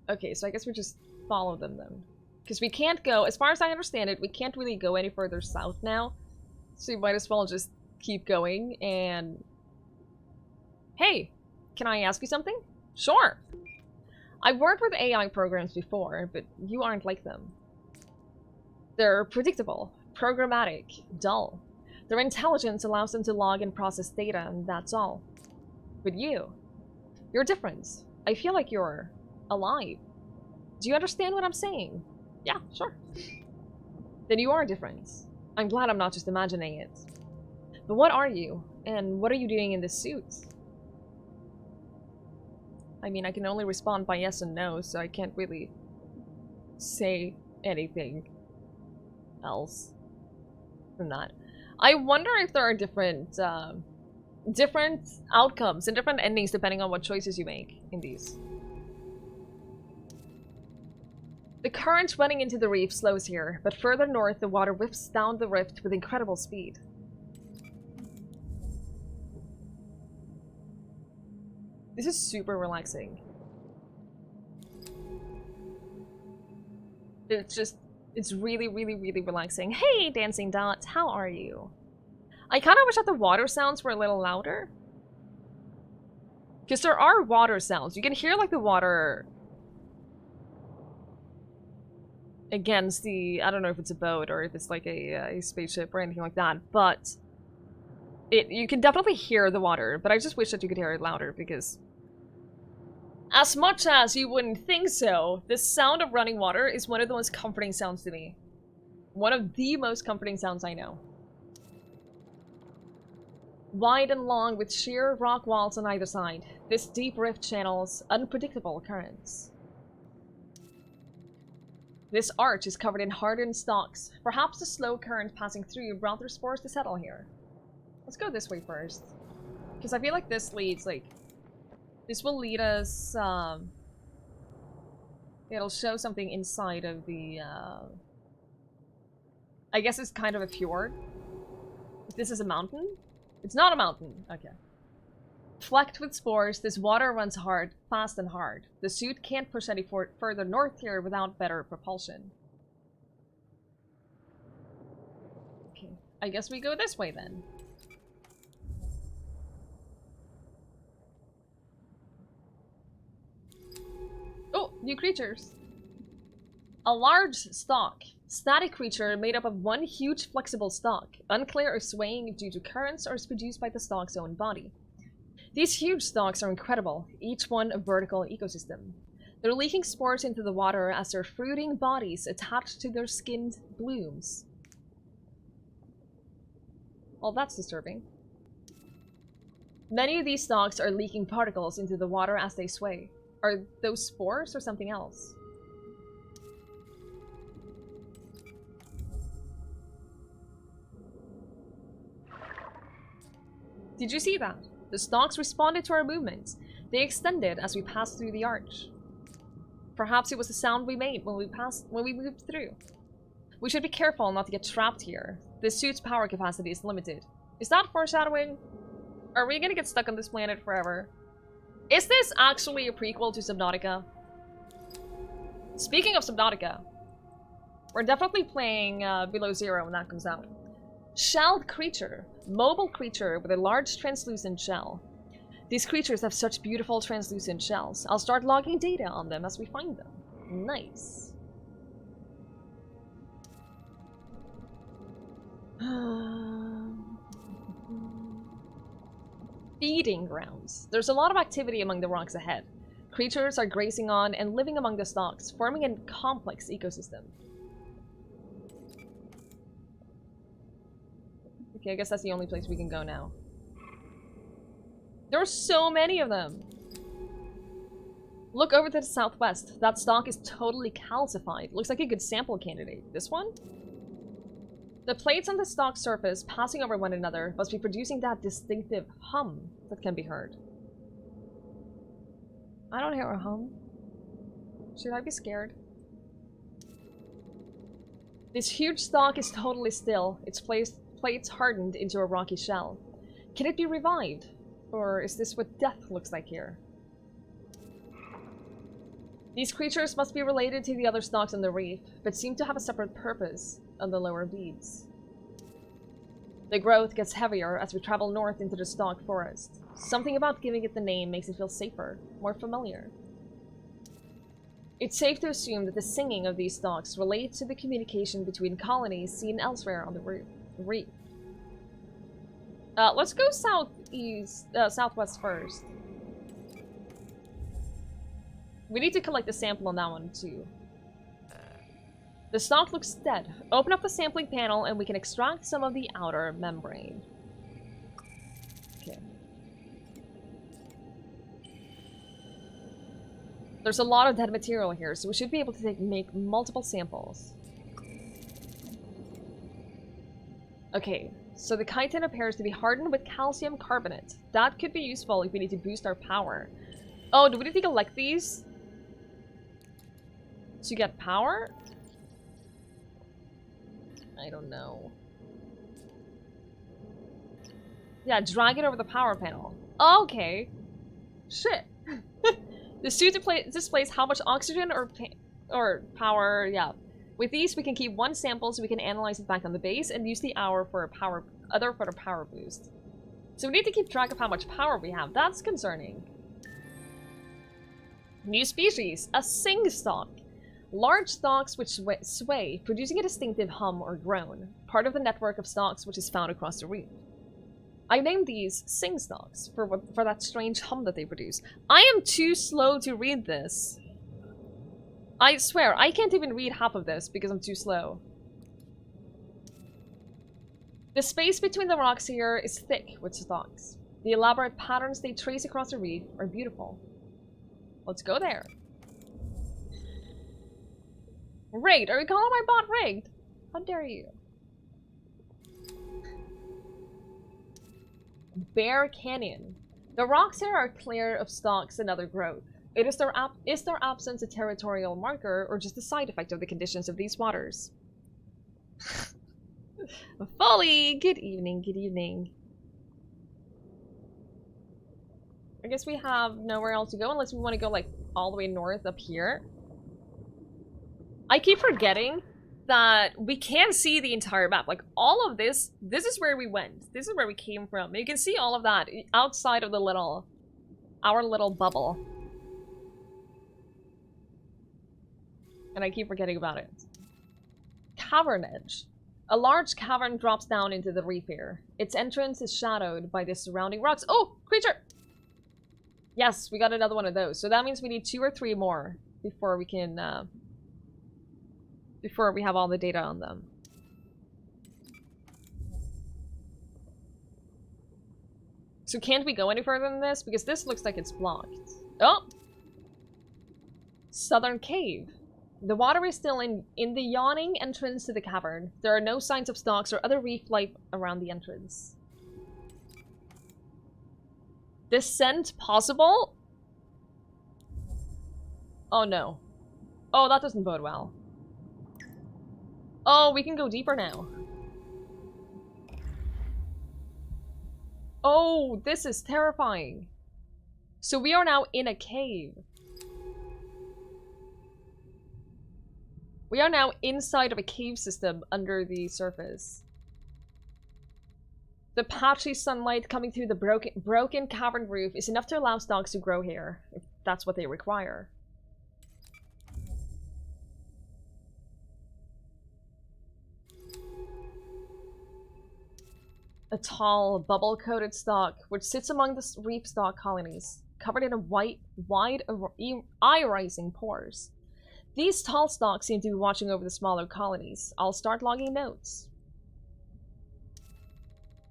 Okay, so I guess we just follow them then. Because we can't go, as far as I understand it, we can't really go any further south now. So we might as well just keep going and... Hey, can I ask you something? Sure! I've worked with AI programs before, but you aren't like them. They're predictable, programmatic, dull. Their intelligence allows them to log and process data, and that's all. But you're different. I feel like you're alive. Do you understand what I'm saying? Yeah, sure. Then you are different. I'm glad I'm not just imagining it. But what are you? And what are you doing in this suit? I mean, I can only respond by yes and no, so I can't really say anything else than that. I wonder if there are different outcomes and different endings depending on what choices you make in these. The current running into the reef slows here, but further north the water whips down the rift with incredible speed. This is super relaxing. It's really, really, really relaxing. Hey, Dancing Dots, how are you? I kind of wish that the water sounds were a little louder. Because there are water sounds. You can hear, like, the water against the... I don't know if it's a boat or if it's, like, a spaceship or anything like that, but... you can definitely hear the water, but I just wish that you could hear it louder, because... as much as you wouldn't think so, the sound of running water is one of the most comforting sounds to me. One of the most comforting sounds I know. Wide and long with sheer rock walls on either side, this deep rift channels unpredictable currents. This arch is covered in hardened stalks. Perhaps the slow current passing through brought their spores to settle here. Let's go this way first. Because I feel like this leads, like... this will lead us, it'll show something inside of the, I guess it's kind of a fjord. This is a mountain? It's not a mountain. Okay. Flecked with spores, this water runs hard, fast and hard. The suit can't push any further north here without better propulsion. Okay, I guess we go this way then. Oh, new creatures. A large stalk. Static creature made up of one huge flexible stalk. Unclear if swaying due to currents or is produced by the stalk's own body. These huge stalks are incredible, each one a vertical ecosystem. They're leaking spores into the water as their fruiting bodies attach to their skinned blooms. Well, that's disturbing. Many of these stalks are leaking particles into the water as they sway. Are those spores or something else? Did you see that? The stalks responded to our movements. They extended as we passed through the arch. Perhaps it was the sound we made when we moved through. We should be careful not to get trapped here. The suit's power capacity is limited. Is that foreshadowing? Are we gonna get stuck on this planet forever? Is this actually a prequel to Subnautica? Speaking of Subnautica, we're definitely playing Below Zero when that comes out. Shelled creature. Mobile creature with a large translucent shell. These creatures have such beautiful translucent shells. I'll start logging data on them as we find them. Nice. Feeding grounds. There's a lot of activity among the rocks ahead. Creatures are grazing on and living among the stalks, forming a complex ecosystem. Okay, I guess that's the only place we can go now. There are so many of them! Look over to the southwest. That stalk is totally calcified. Looks like a good sample candidate. This one? The plates on the stalk surface, passing over one another, must be producing that distinctive hum that can be heard. I don't hear a hum. Should I be scared? This huge stalk is totally still, its plates hardened into a rocky shell. Can it be revived? Or is this what death looks like here? These creatures must be related to the other stalks on the reef, but seem to have a separate purpose on the lower beads. The growth gets heavier as we travel north into the stalk forest. Something about giving it the name makes it feel safer, more familiar. It's safe to assume that the singing of these stalks relates to the communication between colonies seen elsewhere on the reef. Let's go southwest first. We need to collect a sample on that one too. The stalk looks dead. Open up the sampling panel and we can extract some of the outer membrane. Okay. There's a lot of dead material here, so we should be able to make multiple samples. Okay, so the chitin appears to be hardened with calcium carbonate. That could be useful if we need to boost our power. Oh, do we need to collect these to get power? I don't know. Yeah, drag it over the power panel. Okay. Shit. The suit displays how much oxygen or power, yeah. With these, we can keep one sample so we can analyze it back on the base and use the other for a power boost. So we need to keep track of how much power we have. That's concerning. New species, a sing stalk. Large stalks which sway, producing a distinctive hum or groan, part of the network of stalks which is found across the reef. I named these sing stalks for that strange hum that they produce. I am too slow to read this. I swear, I can't even read half of this because I'm too slow. The space between the rocks here is thick with stalks. The elaborate patterns they trace across the reef are beautiful. Let's go there. Rigged! Are you calling my bot rigged? How dare you? Bear Canyon. The rocks here are clear of stalks and other growth. Is their absence a territorial marker or just a side effect of the conditions of these waters? Folly! Good evening, good evening. I guess we have nowhere else to go unless we want to go like all the way north up here. I keep forgetting that we can see the entire map. Like, all of this is where we went. This is where we came from. You can see all of that outside of the our little bubble. And I keep forgetting about it. Cavern edge. A large cavern drops down into the reef here. Its entrance is shadowed by the surrounding rocks. Oh, creature! Yes, we got another one of those. So that means we need 2 or 3 more before we can, before we have all the data on them. So can't we go any further than this? Because this looks like it's blocked. Oh! Southern Cave. The water is still in the yawning entrance to the cavern. There are no signs of stalks or other reef life around the entrance. Descent possible? Oh no. Oh, that doesn't bode well. Oh, we can go deeper now. Oh, this is terrifying. So we are now in a cave. We are now inside of a cave system under the surface. The patchy sunlight coming through the broken cavern roof is enough to allow stalks to grow here, if that's what they require. A tall, bubble-coated stalk, which sits among the reef stalk colonies, covered in a wide, eye-rising pores. These tall stalks seem to be watching over the smaller colonies. I'll start logging notes.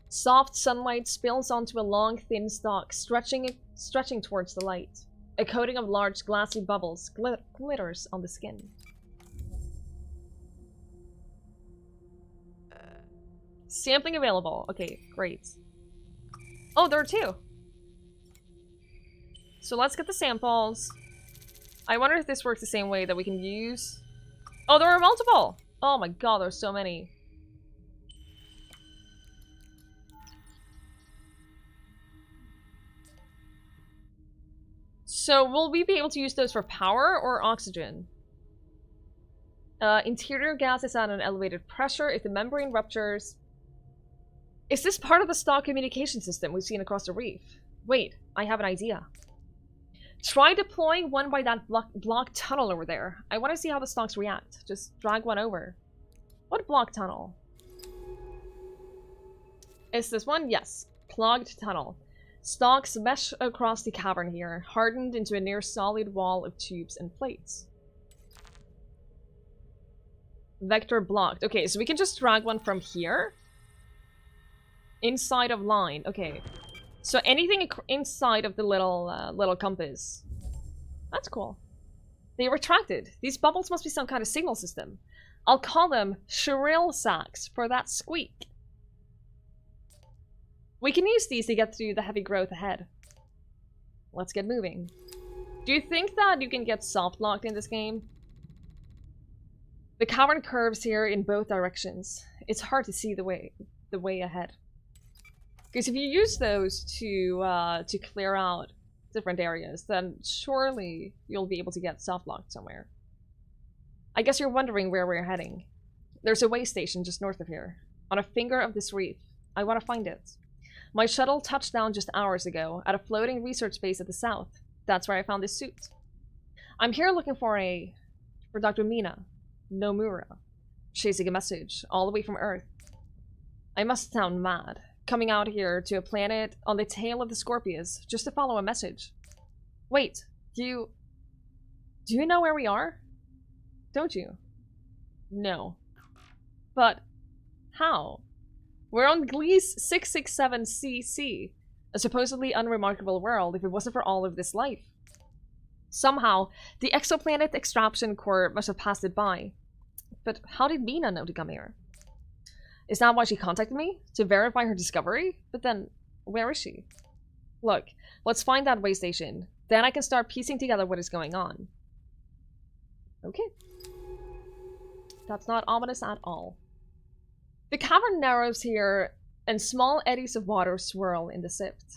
Soft sunlight spills onto a long, thin stalk, stretching towards the light. A coating of large, glassy bubbles glitters on the skin. Sampling available. Okay, great. Oh, there are two. So let's get the samples. I wonder if this works the same way that we can use... Oh, there are multiple! Oh my god, there's so many. So will we be able to use those for power or oxygen? Interior gas is at an elevated pressure. If the membrane ruptures... Is this part of the stock communication system we've seen across the reef? Wait, I have an idea. Try deploying one by that block tunnel over there. I want to see how the stocks react. Just drag one over. What block tunnel? Is this one? Yes. Clogged tunnel. Stalks mesh across the cavern here, hardened into a near solid wall of tubes and plates. Vector blocked. Okay, so we can just drag one from here. Inside of line. Okay. So anything inside of the little compass. That's cool. They retracted. These bubbles must be some kind of signal system. I'll call them shrill sacs for that squeak. We can use these to get through the heavy growth ahead. Let's get moving. Do you think that you can get soft locked in this game? The cavern curves here in both directions. It's hard to see the way ahead. Because if you use those to clear out different areas, then surely you'll be able to get soft locked somewhere. I guess you're wondering where we're heading. There's a way station just north of here, on a finger of this reef. I want to find it. My shuttle touched down just hours ago at a floating research base at the south. That's where I found this suit. I'm here looking for Dr. Mina Nomura, chasing a message all the way from Earth. I must sound mad, coming out here to a planet on the tail of the Scorpius just to follow a message. Wait, do you know where we are? Don't you? No. But how? We're on Gliese 667cc, a supposedly unremarkable world if it wasn't for all of this life. Somehow, the exoplanet extraction corps must have passed it by. But how did Mina know to come here? Is that why she contacted me? To verify her discovery? But then, where is she? Look, let's find that way station. Then I can start piecing together what is going on. Okay. That's not ominous at all. The cavern narrows here, and small eddies of water swirl in the sift.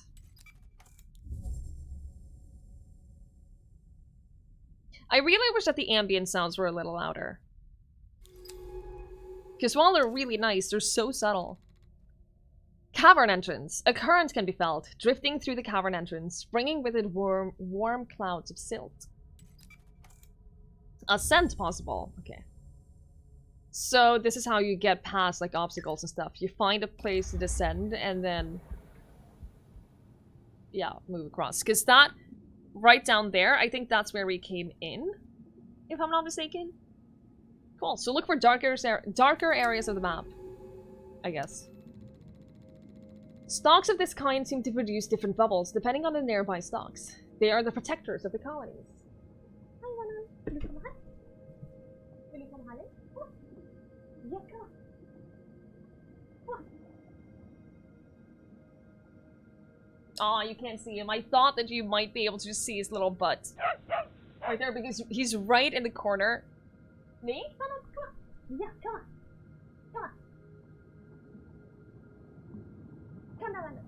I really wish that the ambient sounds were a little louder. Because while they're really nice, they're so subtle. Cavern entrance. A current can be felt, drifting through the cavern entrance, bringing with it warm clouds of silt. Ascent possible. Okay. So this is how you get past like obstacles and stuff. You find a place to descend and then... yeah, move across. Because that, right down there, I think that's where we came in, if I'm not mistaken. Cool, so look for darker areas of the map, I guess. Stalks of this kind seem to produce different bubbles depending on the nearby stalks. They are the protectors of the colonies. Hi, Wana. Will you come on? Will you come on? Yeah, come on. Come on. Aw, you can't see him. I thought that you might be able to just see his little butt. Right there, because he's right in the corner. Me? Come on, come on. Yeah, come on. Come on. Come on.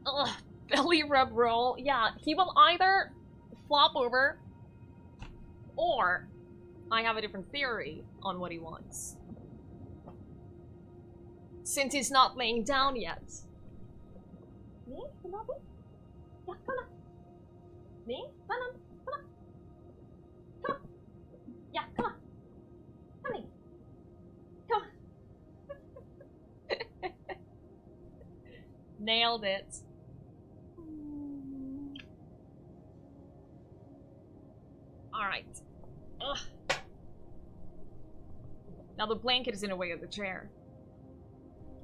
Ugh, belly rub roll. Yeah, he will either flop over, or I have a different theory on what he wants. Since he's not laying down yet. Me? Come on. Yeah, come on. Me? Come on. Come on. Come on. Yeah, come on. Come on. Come on. Nailed it. Alright. Ugh. Now the blanket is in the way of the chair.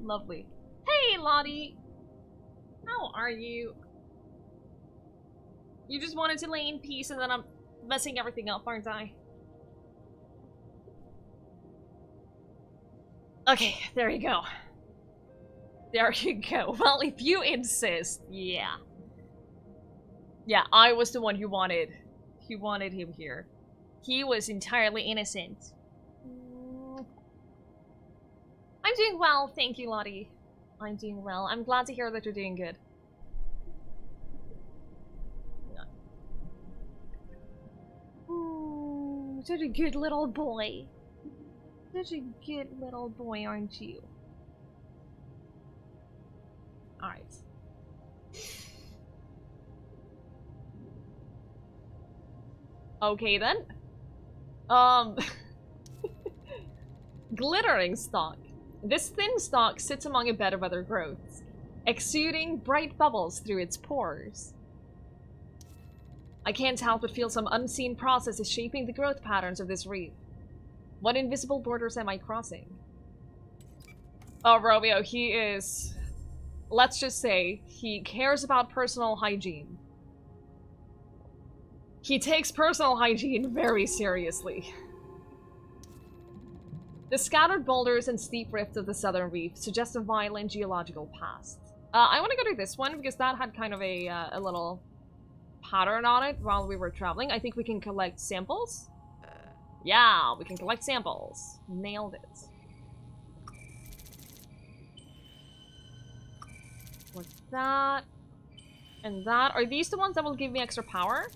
Lovely. Hey, Lottie! How are you? You just wanted to lay in peace and then I'm messing everything up, aren't I? Okay, there you go. There you go. Well, if you insist, yeah. Yeah, I was the one who wanted him here. He was entirely innocent. I'm doing well, thank you, Lottie. I'm doing well. I'm glad to hear that you're doing good. Ooh, such a good little boy. Such a good little boy, aren't you? Alright. Okay then. Glittering stalk. This thin stalk sits among a bed of other growths, exuding bright bubbles through its pores. I can't help but feel some unseen process is shaping the growth patterns of this reef. What invisible borders am I crossing? Oh, Romeo, he is... Let's just say, he cares about personal hygiene. He takes personal hygiene very seriously. The scattered boulders and steep rifts of the southern reef suggest a violent geological past. I want to go to this one because that had kind of a little pattern on it while we were traveling. I think we can collect samples. Yeah, we can collect samples. Nailed it. What's that? And that. Are these the ones that will give me extra power?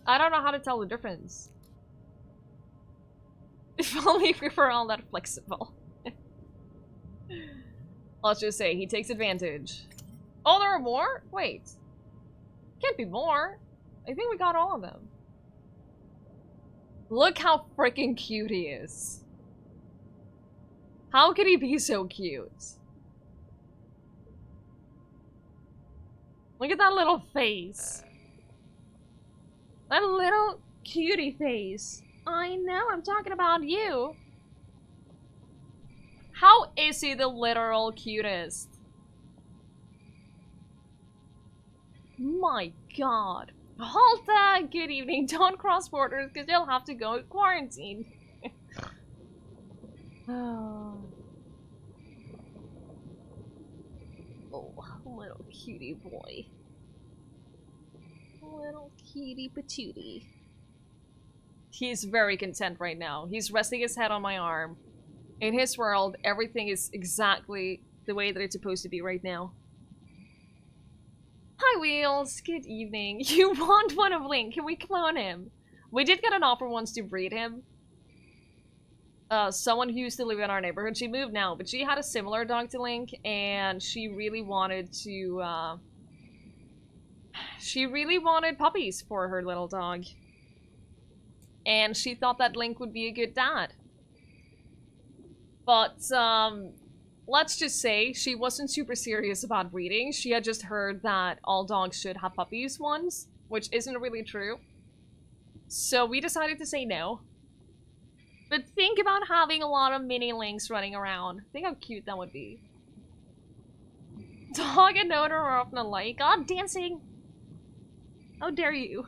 I don't know how to tell the difference. If only we were all that flexible. Let's just say he takes advantage. Oh, there are more? Wait. Can't be more. I think we got all of them. Look how freaking cute he is. How could he be so cute? Look at that little face. That little cutie face. I know, I'm talking about you. How is he the literal cutest? My god. Halta, good evening. Don't cross borders because you'll have to go quarantine. Oh, little cutie boy. Little cutie patootie. He's very content right now. He's resting his head on my arm. In his world, everything is exactly the way that it's supposed to be right now. Hi, Wheels. Good evening. You want one of Link? Can we clone him? We did get an offer once to breed him. Someone who used to live in our neighborhood. She moved now, but she had a similar dog to Link, and she really wanted to, she really wanted puppies for her little dog. And she thought that Link would be a good dad. But, let's just say she wasn't super serious about breeding. She had just heard that all dogs should have puppies once, which isn't really true. So we decided to say no. But think about having a lot of mini Links running around. Think how cute that would be. Dog and owner are often alike. God, dancing! How dare you?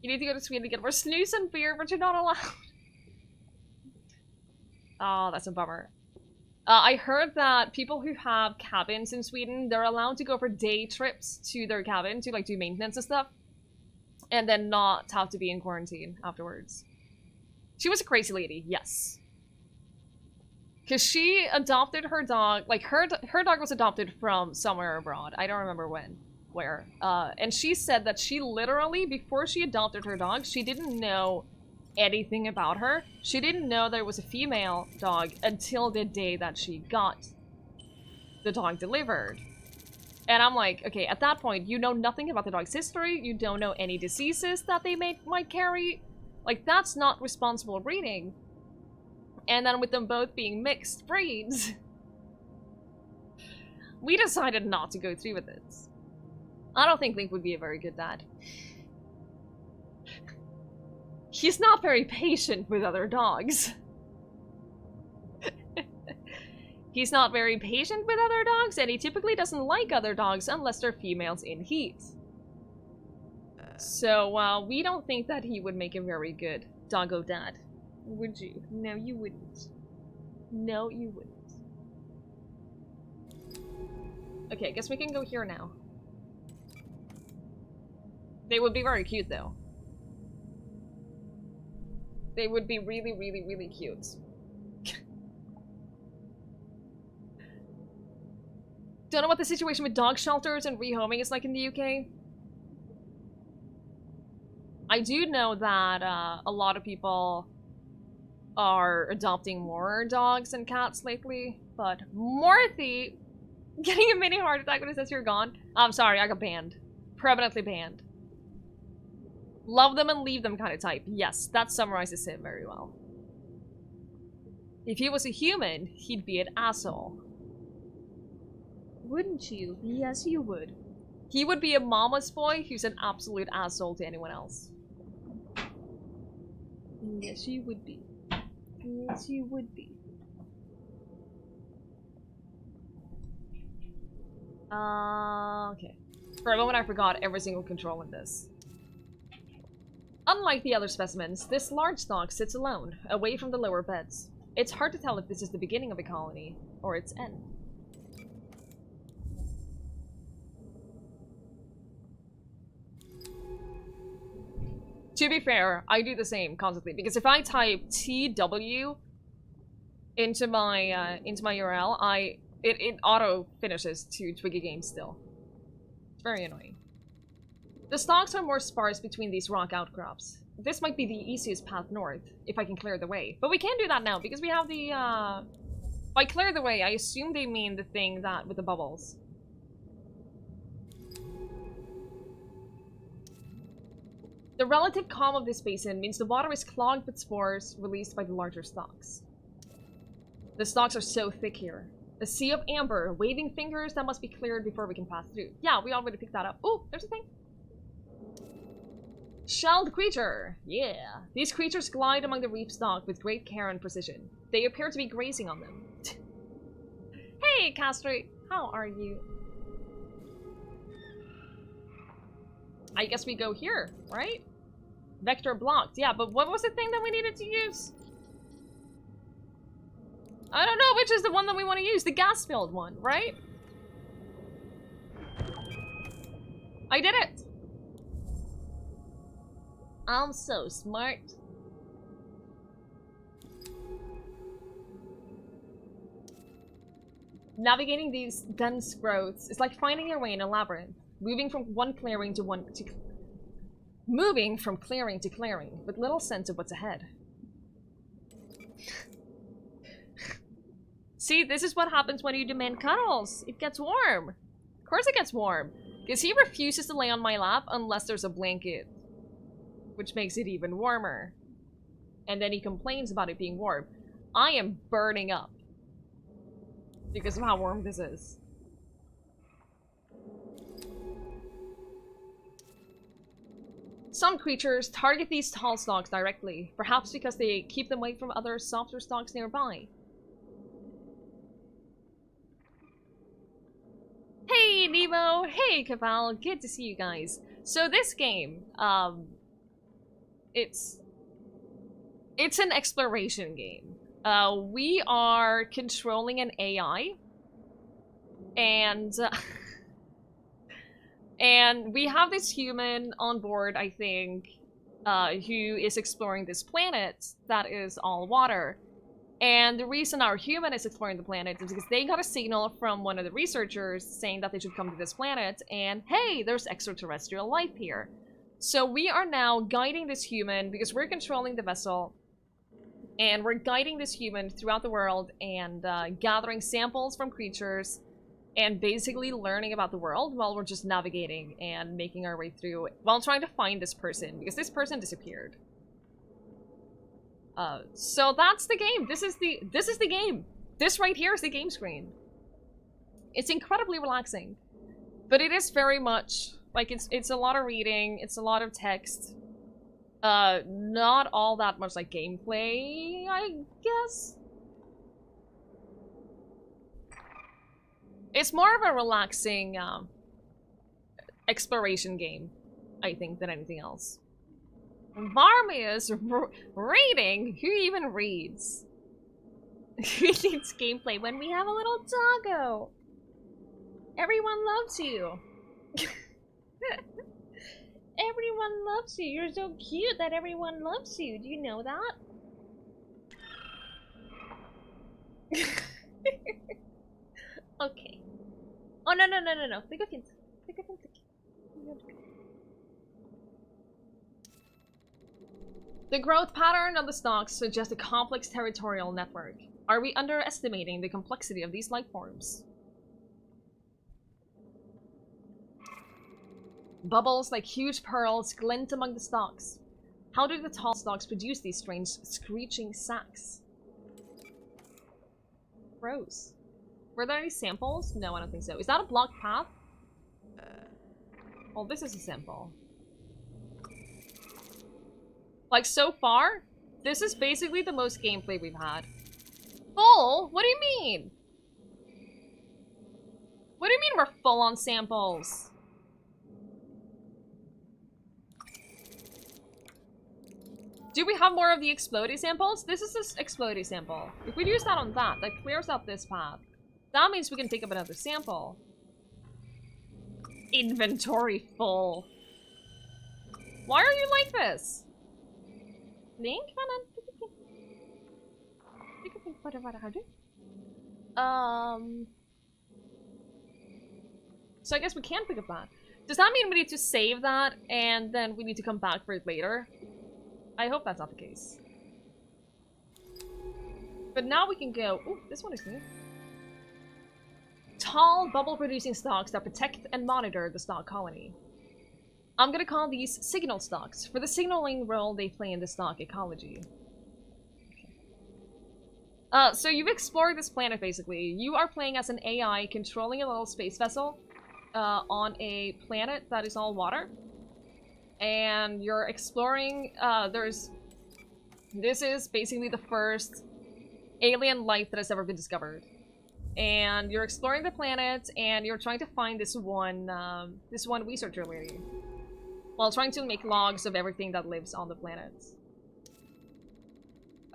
You need to go to Sweden to get more snooze and beer, but you're not allowed. Oh, that's a bummer. I heard that people who have cabins in Sweden, they're allowed to go for day trips to their cabin to like do maintenance and stuff, and then not have to be in quarantine afterwards. She was a crazy lady, yes. Because she adopted her dog, like her dog was adopted from somewhere abroad. I don't remember where. And she said that she literally, before she adopted her dog, she didn't know anything about her. She didn't know that it was a female dog until the day that she got the dog delivered. And I'm like, okay, at that point, you know nothing about the dog's history, you don't know any diseases that they might carry. Like, that's not responsible breeding. And then with them both being mixed breeds, we decided not to go through with it. I don't think Link would be a very good dad. He's not very patient with other dogs. He's not very patient with other dogs, and he typically doesn't like other dogs unless they're females in heat. So, we don't think that he would make a very good doggo dad. Would you? No, you wouldn't. No, you wouldn't. Okay, I guess we can go here now. They would be very cute, though. They would be really, really, really cute. Don't know what the situation with dog shelters and rehoming is like in the UK. I do know that a lot of people are adopting more dogs and cats lately, but Morthy getting a mini heart attack when it says you're gone. I'm sorry, I got banned. Permanently banned. Love them and leave them kind of type. Yes, that summarizes it very well. If he was a human, he'd be an asshole. Wouldn't you? Yes, you would. He would be a mama's boy who's an absolute asshole to anyone else. Yes, you would be. Yes, you would be. Okay. For a moment I forgot every single control in this. Unlike the other specimens, this large dog sits alone, away from the lower beds. It's hard to tell if this is the beginning of a colony, or its end. To be fair, I do the same constantly, because if I type TW into my URL, it auto finishes to Twiggie games still. It's very annoying. The stalks are more sparse between these rock outcrops. This might be the easiest path north, if I can clear the way. But we can't do that now, because we have the, by clear the way, I assume they mean the thing that with the bubbles. The relative calm of this basin means the water is clogged with spores released by the larger stalks. The stalks are so thick here. A sea of amber, waving fingers that must be cleared before we can pass through. Yeah, we already picked that up. Oh, there's a thing. Shelled creature! Yeah. These creatures glide among the reef stalk with great care and precision. They appear to be grazing on them. Hey, Castrate! How are you? I guess we go here, right? Vector blocked. Yeah, but what was the thing that we needed to use? I don't know which is the one that we want to use. The gas-filled one, right? I did it! I'm so smart. Navigating these dense growths is like finding your way in a labyrinth, moving from clearing to clearing, with little sense of what's ahead. See, this is what happens when you demand cuddles. It gets warm. Of course it gets warm. Because he refuses to lay on my lap unless there's a blanket, which makes it even warmer. And then he complains about it being warm. I am burning up because of how warm this is. Some creatures target these tall stalks directly, perhaps because they keep them away from other softer stalks nearby. Hey Nemo! Hey Kaval! Good to see you guys. So this game, it's an exploration game. We are controlling an AI. And... and we have this human on board, I think, who is exploring this planet that is all water. And the reason our human is exploring the planet is because they got a signal from one of the researchers saying that they should come to this planet, and hey, there's extraterrestrial life here. So we are now guiding this human, because we're controlling the vessel, and we're guiding this human throughout the world and gathering samples from creatures and basically learning about the world while we're just navigating and making our way through while trying to find this person, because this person disappeared. So that's the game. This is the game. This right here is the game screen. It's incredibly relaxing, but it is very much like it's a lot of reading. It's a lot of text. Not all that much like gameplay, I guess. It's more of a relaxing exploration game, I think, than anything else. Varmia's reading? Who even reads? Who needs gameplay when we have a little doggo? Everyone loves you. Everyone loves you. You're so cute that everyone loves you. Do you know that? Okay. Oh, no. Take a hint. The growth pattern of the stocks suggests a complex territorial network. Are we underestimating the complexity of these life forms? Bubbles like huge pearls glint among the stalks. How do the tall stalks produce these strange screeching sacs? Gross. Were there any samples? No, I don't think so. Is that a blocked path? Oh, this is a sample. Like, so far, this is basically the most gameplay we've had. Full? What do you mean? What do you mean we're full on samples? Do we have more of the explodey samples? This is this explodey sample. If we use that on that clears out this path. That means we can pick up another sample. Inventory full. Why are you like this? Link? So I guess we can pick up that. Does that mean we need to save that and then we need to come back for it later? I hope that's not the case. But now we can go... Ooh, this one is new. Tall, bubble-producing stalks that protect and monitor the stalk colony. I'm gonna call these signal stalks, for the signaling role they play in the stalk ecology. So you've explored this planet, basically. You are playing as an AI controlling a little space vessel on a planet that is all water. And you're exploring, this is basically the first alien life that has ever been discovered. And you're exploring the planet, and you're trying to find this one researcher lady, while trying to make logs of everything that lives on the planet.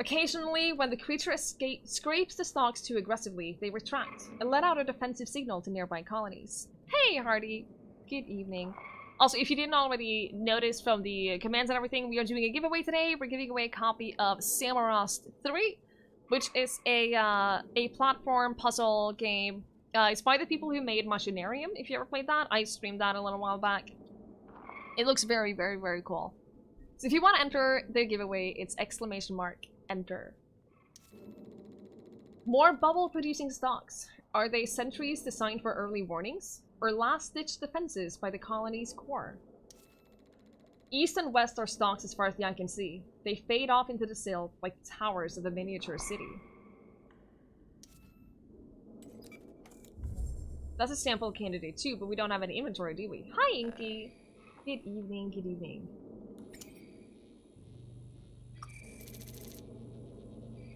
Occasionally, when the creature scrapes the stalks too aggressively, they retract and let out a defensive signal to nearby colonies. Hey, Hardy! Good evening. Also, if you didn't already notice from the commands and everything, we are doing a giveaway today. We're giving away a copy of Samorost 3, which is a platform puzzle game. It's by the people who made Machinarium, if you ever played that. I streamed that a little while back. It looks very, very, very cool. So if you want to enter the giveaway, it's !enter. More bubble-producing stocks. Are they sentries designed for early warnings? Or last-ditch defenses by the colony's core? East and west are stalks as far as the eye can see. They fade off into the sill like the towers of a miniature city. That's a sample candidate too, but we don't have any inventory, do we? Hi, Inky! Good evening, good evening.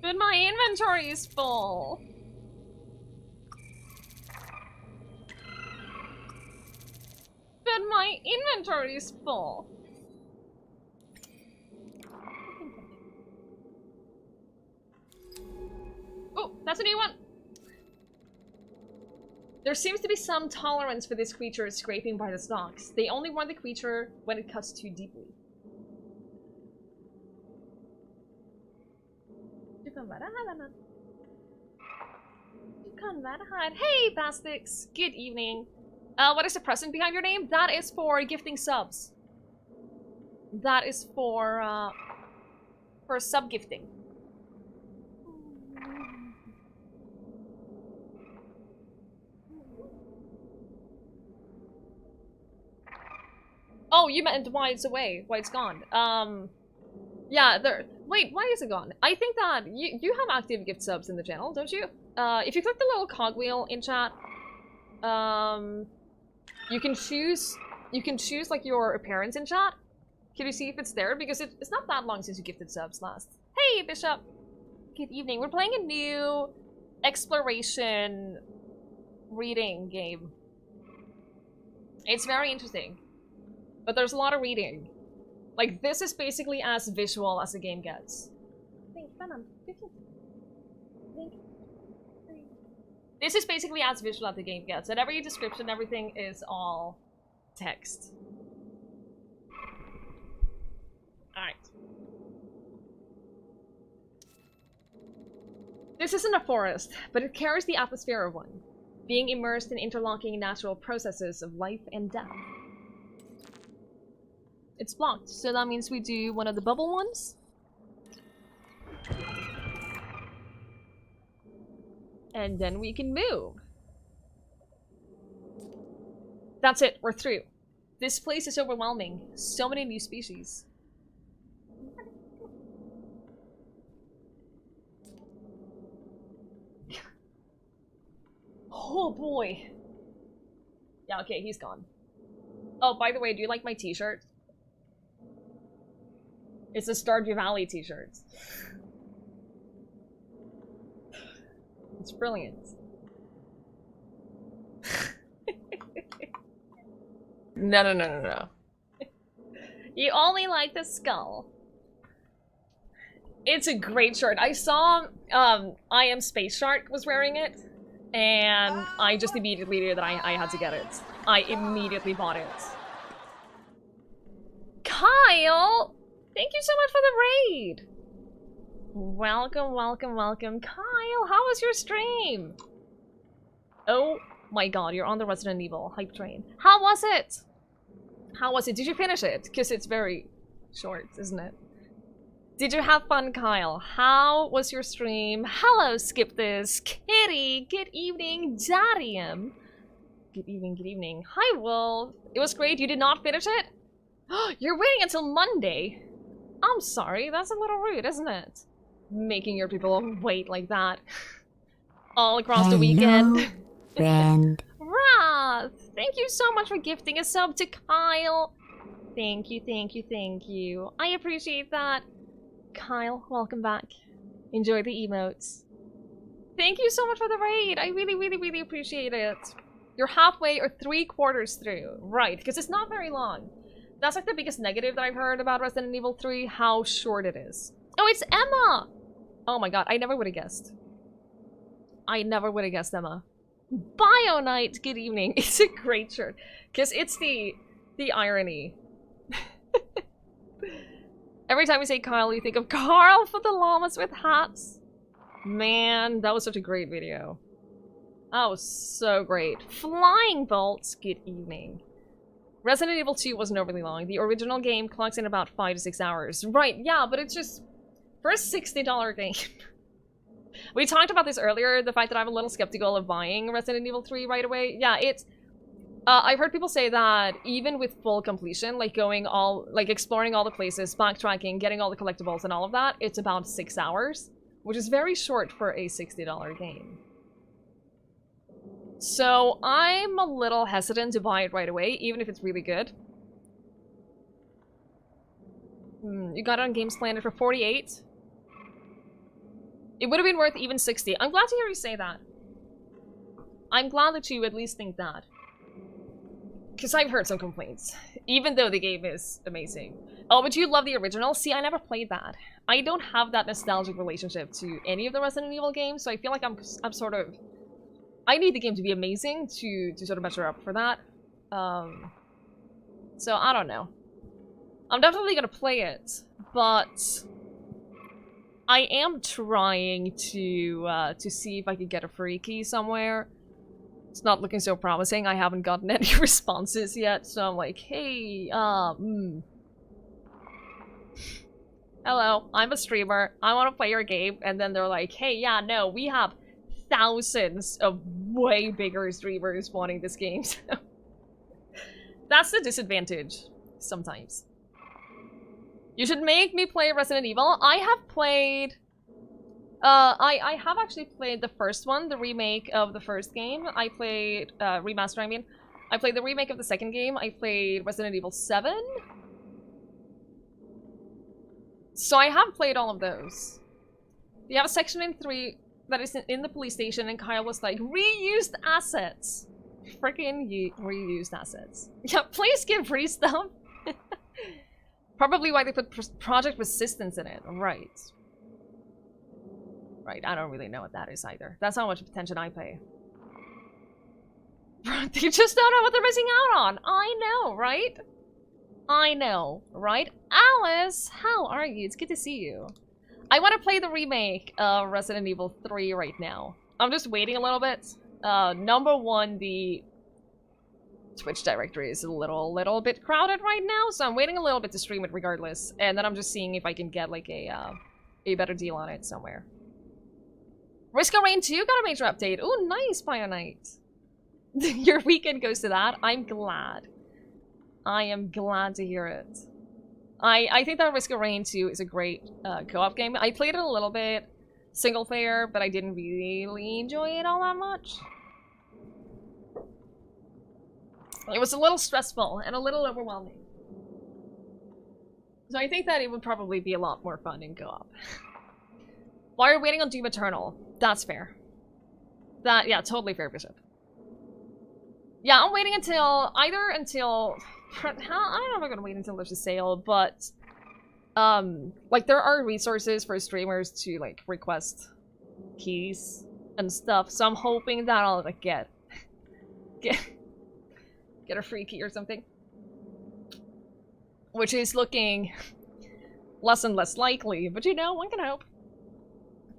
But my inventory is full! But my inventory is full! That's a new one. There seems to be some tolerance for this creature scraping by the stalks. They only warn the creature when it cuts too deeply. Hey, Bastix. Good evening. What is the present behind your name? That is for gifting subs. That is for sub gifting. Oh, you meant why it's away, why it's gone. Yeah, there. Wait, why is it gone? I think that you have active gift subs in the channel, don't you? If you click the little cogwheel in chat, you can choose like your appearance in chat. Can you see if it's there? Because it's not that long since you gifted subs last. Hey, Bishop. Good evening. We're playing a new exploration reading game. It's very interesting. But there's a lot of reading. Like, this is basically as visual as the game gets. This is basically as visual as the game gets. And every description, everything is all text. Alright. This isn't a forest, but it carries the atmosphere of one, being immersed in interlocking natural processes of life and death. It's blocked, so that means we do one of the bubble ones. And then we can move. That's it, we're through. This place is overwhelming. So many new species. Oh boy. Yeah, okay, he's gone. Oh, by the way, do you like my t-shirt? It's a Stardew Valley t-shirt. It's brilliant. No. You only like the skull. It's a great shirt. I saw I Am Space Shark was wearing it, and I just immediately knew that I had to get it. I immediately bought it. Kyle! Thank you so much for the raid! Welcome. Kyle, how was your stream? Oh my god, you're on the Resident Evil hype train. How was it? Did you finish it? Because it's very short, isn't it? Did you have fun, Kyle? How was your stream? Hello, Skip This. Kitty, good evening. Darium. Good evening. Hi, Wolf. It was great. You did not finish it? You're waiting until Monday. I'm sorry, that's a little rude, isn't it? Making your people wait like that. All across the weekend. Friend. Wrath! Thank you so much for gifting a sub to Kyle. Thank you. I appreciate that. Kyle, welcome back. Enjoy the emotes. Thank you so much for the raid. I really appreciate it. You're halfway or 3/4 through. Right, because it's not very long. That's like the biggest negative that I've heard about Resident Evil 3, how short it is. Oh, it's Emma! Oh my god, I never would have guessed. Emma. Bio-Night, good evening. It's a great shirt. Because it's the irony. Every time we say Kyle, you think of Carl for the llamas with hats. Man, that was such a great video. That was so great. Flying Bolts, good evening. Resident Evil 2 wasn't overly long. The original game clocks in about 5 to 6 hours. Right, yeah, but it's just... For a $60 game. We talked about this earlier, the fact that I'm a little skeptical of buying Resident Evil 3 right away. Yeah, it's... I've heard people say that even with full completion, like exploring all the places, backtracking, getting all the collectibles and all of that, it's about 6 hours. Which is very short for a $60 game. So I'm a little hesitant to buy it right away, even if it's really good. You got it on Games Planet for 48? It would have been worth even 60. I'm glad to hear you say that. I'm glad that you at least think that. Because I've heard some complaints, even though the game is amazing. Oh, but you love the original? See, I never played that. I don't have that nostalgic relationship to any of the Resident Evil games, so I feel like I'm sort of... I need the game to be amazing to sort of measure up for that. So I don't know. I'm definitely gonna play it, but I am trying to see if I can get a free key somewhere. It's not looking so promising. I haven't gotten any responses yet, so I'm like, hey, hello, I'm a streamer. I want to play your game, and then they're like, hey, yeah, no, we have thousands of way bigger streamers wanting this game. That's the disadvantage, sometimes. You should make me play Resident Evil. I have played... I have actually played the first one, the remake of the first game. I played... remaster, I mean. I played the remake of the second game. I played Resident Evil 7. So I have played all of those. You have a section in 3 that is in the police station, and Kyle was like, reused assets. Freaking reused assets. Yeah, please give free stuff. Probably why they put Project Resistance in it. Right. Right, I don't really know what that is either. That's how much attention I pay. They just don't know what they're missing out on. I know, right? I know, right? Alice, how are you? It's good to see you. I want to play the remake of Resident Evil 3 right now. I'm just waiting a little bit. Number one, the Twitch directory is a little bit crowded right now, so I'm waiting a little bit to stream it regardless. And then I'm just seeing if I can get like a better deal on it somewhere. Risk of Rain 2 got a major update. Oh, nice, Bionite. Your weekend goes to that. I'm glad. I am glad to hear it. I think that Risk of Rain 2 is a great co-op game. I played it a little bit single player, but I didn't really enjoy it all that much. It was a little stressful and a little overwhelming. So I think that it would probably be a lot more fun in co-op. Why are you waiting on Doom Eternal? That's fair. Yeah, totally fair, Bishop. Yeah, I'm waiting until... I don't know if I'm gonna wait until there's a sale, but... like, there are resources for streamers to, like, request keys and stuff, so I'm hoping that I'll, like, get a free key or something. Which is looking less and less likely, but you know, one can hope.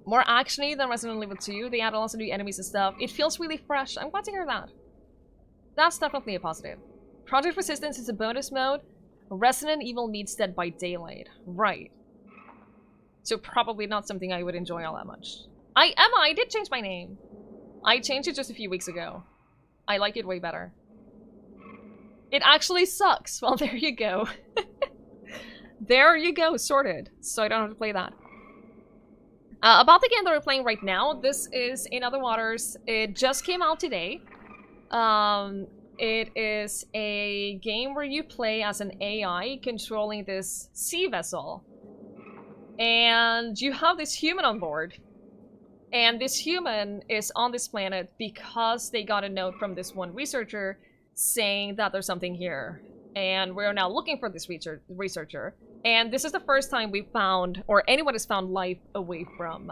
More actiony than Resident Evil 2. They add lots of new enemies and stuff. It feels really fresh. I'm glad to hear that. That's definitely a positive. Project Resistance is a bonus mode. Resident Evil meets Dead by Daylight. Right. So probably not something I would enjoy all that much. Emma, I did change my name. I changed it just a few weeks ago. I like it way better. It actually sucks. Well, there you go. There you go, sorted. So I don't have to play that. About the game that we're playing right now, this is In Other Waters. It just came out today. It is a game where you play as an AI controlling this sea vessel. And you have this human on board. And this human is on this planet because they got a note from this one researcher saying that there's something here. And we're now looking for this researcher. And this is the first time we've found, or anyone has found life away from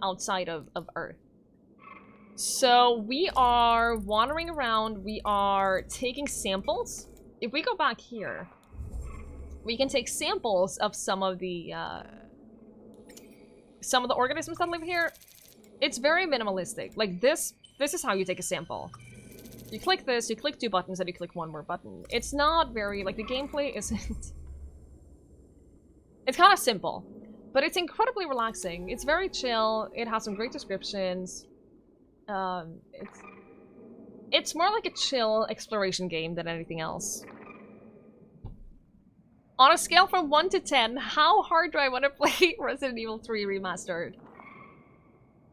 outside of Earth. So we are wandering around, we are taking samples. If we go back here, we can take samples of some of the organisms that live here. It's very minimalistic. Like this is how you take a sample. You click this, you click 2 buttons, and you click 1 more button. It's not very, like, the gameplay isn't... It's kind of simple, but it's incredibly relaxing. It's very chill, it has some great descriptions. It's more like a chill exploration game than anything else. On a scale from 1 to 10, how hard do I want to play Resident Evil 3 Remastered?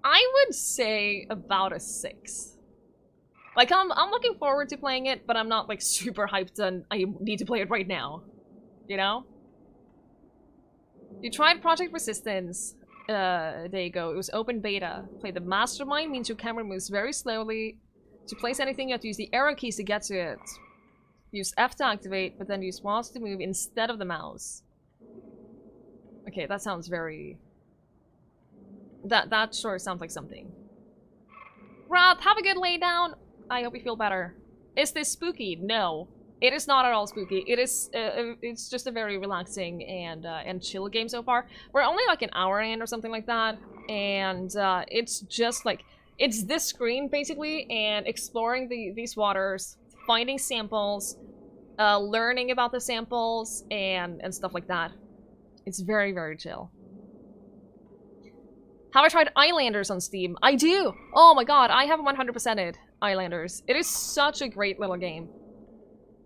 I would say about a 6. Like, I'm looking forward to playing it, but I'm not, like, super hyped and I need to play it right now. You know? You tried Project Resistance. There you go. It was open beta. Play the Mastermind means your camera moves very slowly. To place anything, you have to use the arrow keys to get to it. Use F to activate, but then use mouse to move instead of the mouse. Okay, that sounds very... That sure sounds like something. Wrath, have a good lay down. I hope you feel better. Is this spooky? No. It is not at all spooky. It is, it's just a very relaxing and chill game so far. We're only like an hour in or something like that. And it's just like, it's this screen basically, and exploring these waters, finding samples, learning about the samples, and stuff like that. It's very, very chill. Have I tried Islanders on Steam? I do! Oh my god, I have 100%ed Islanders. It is such a great little game.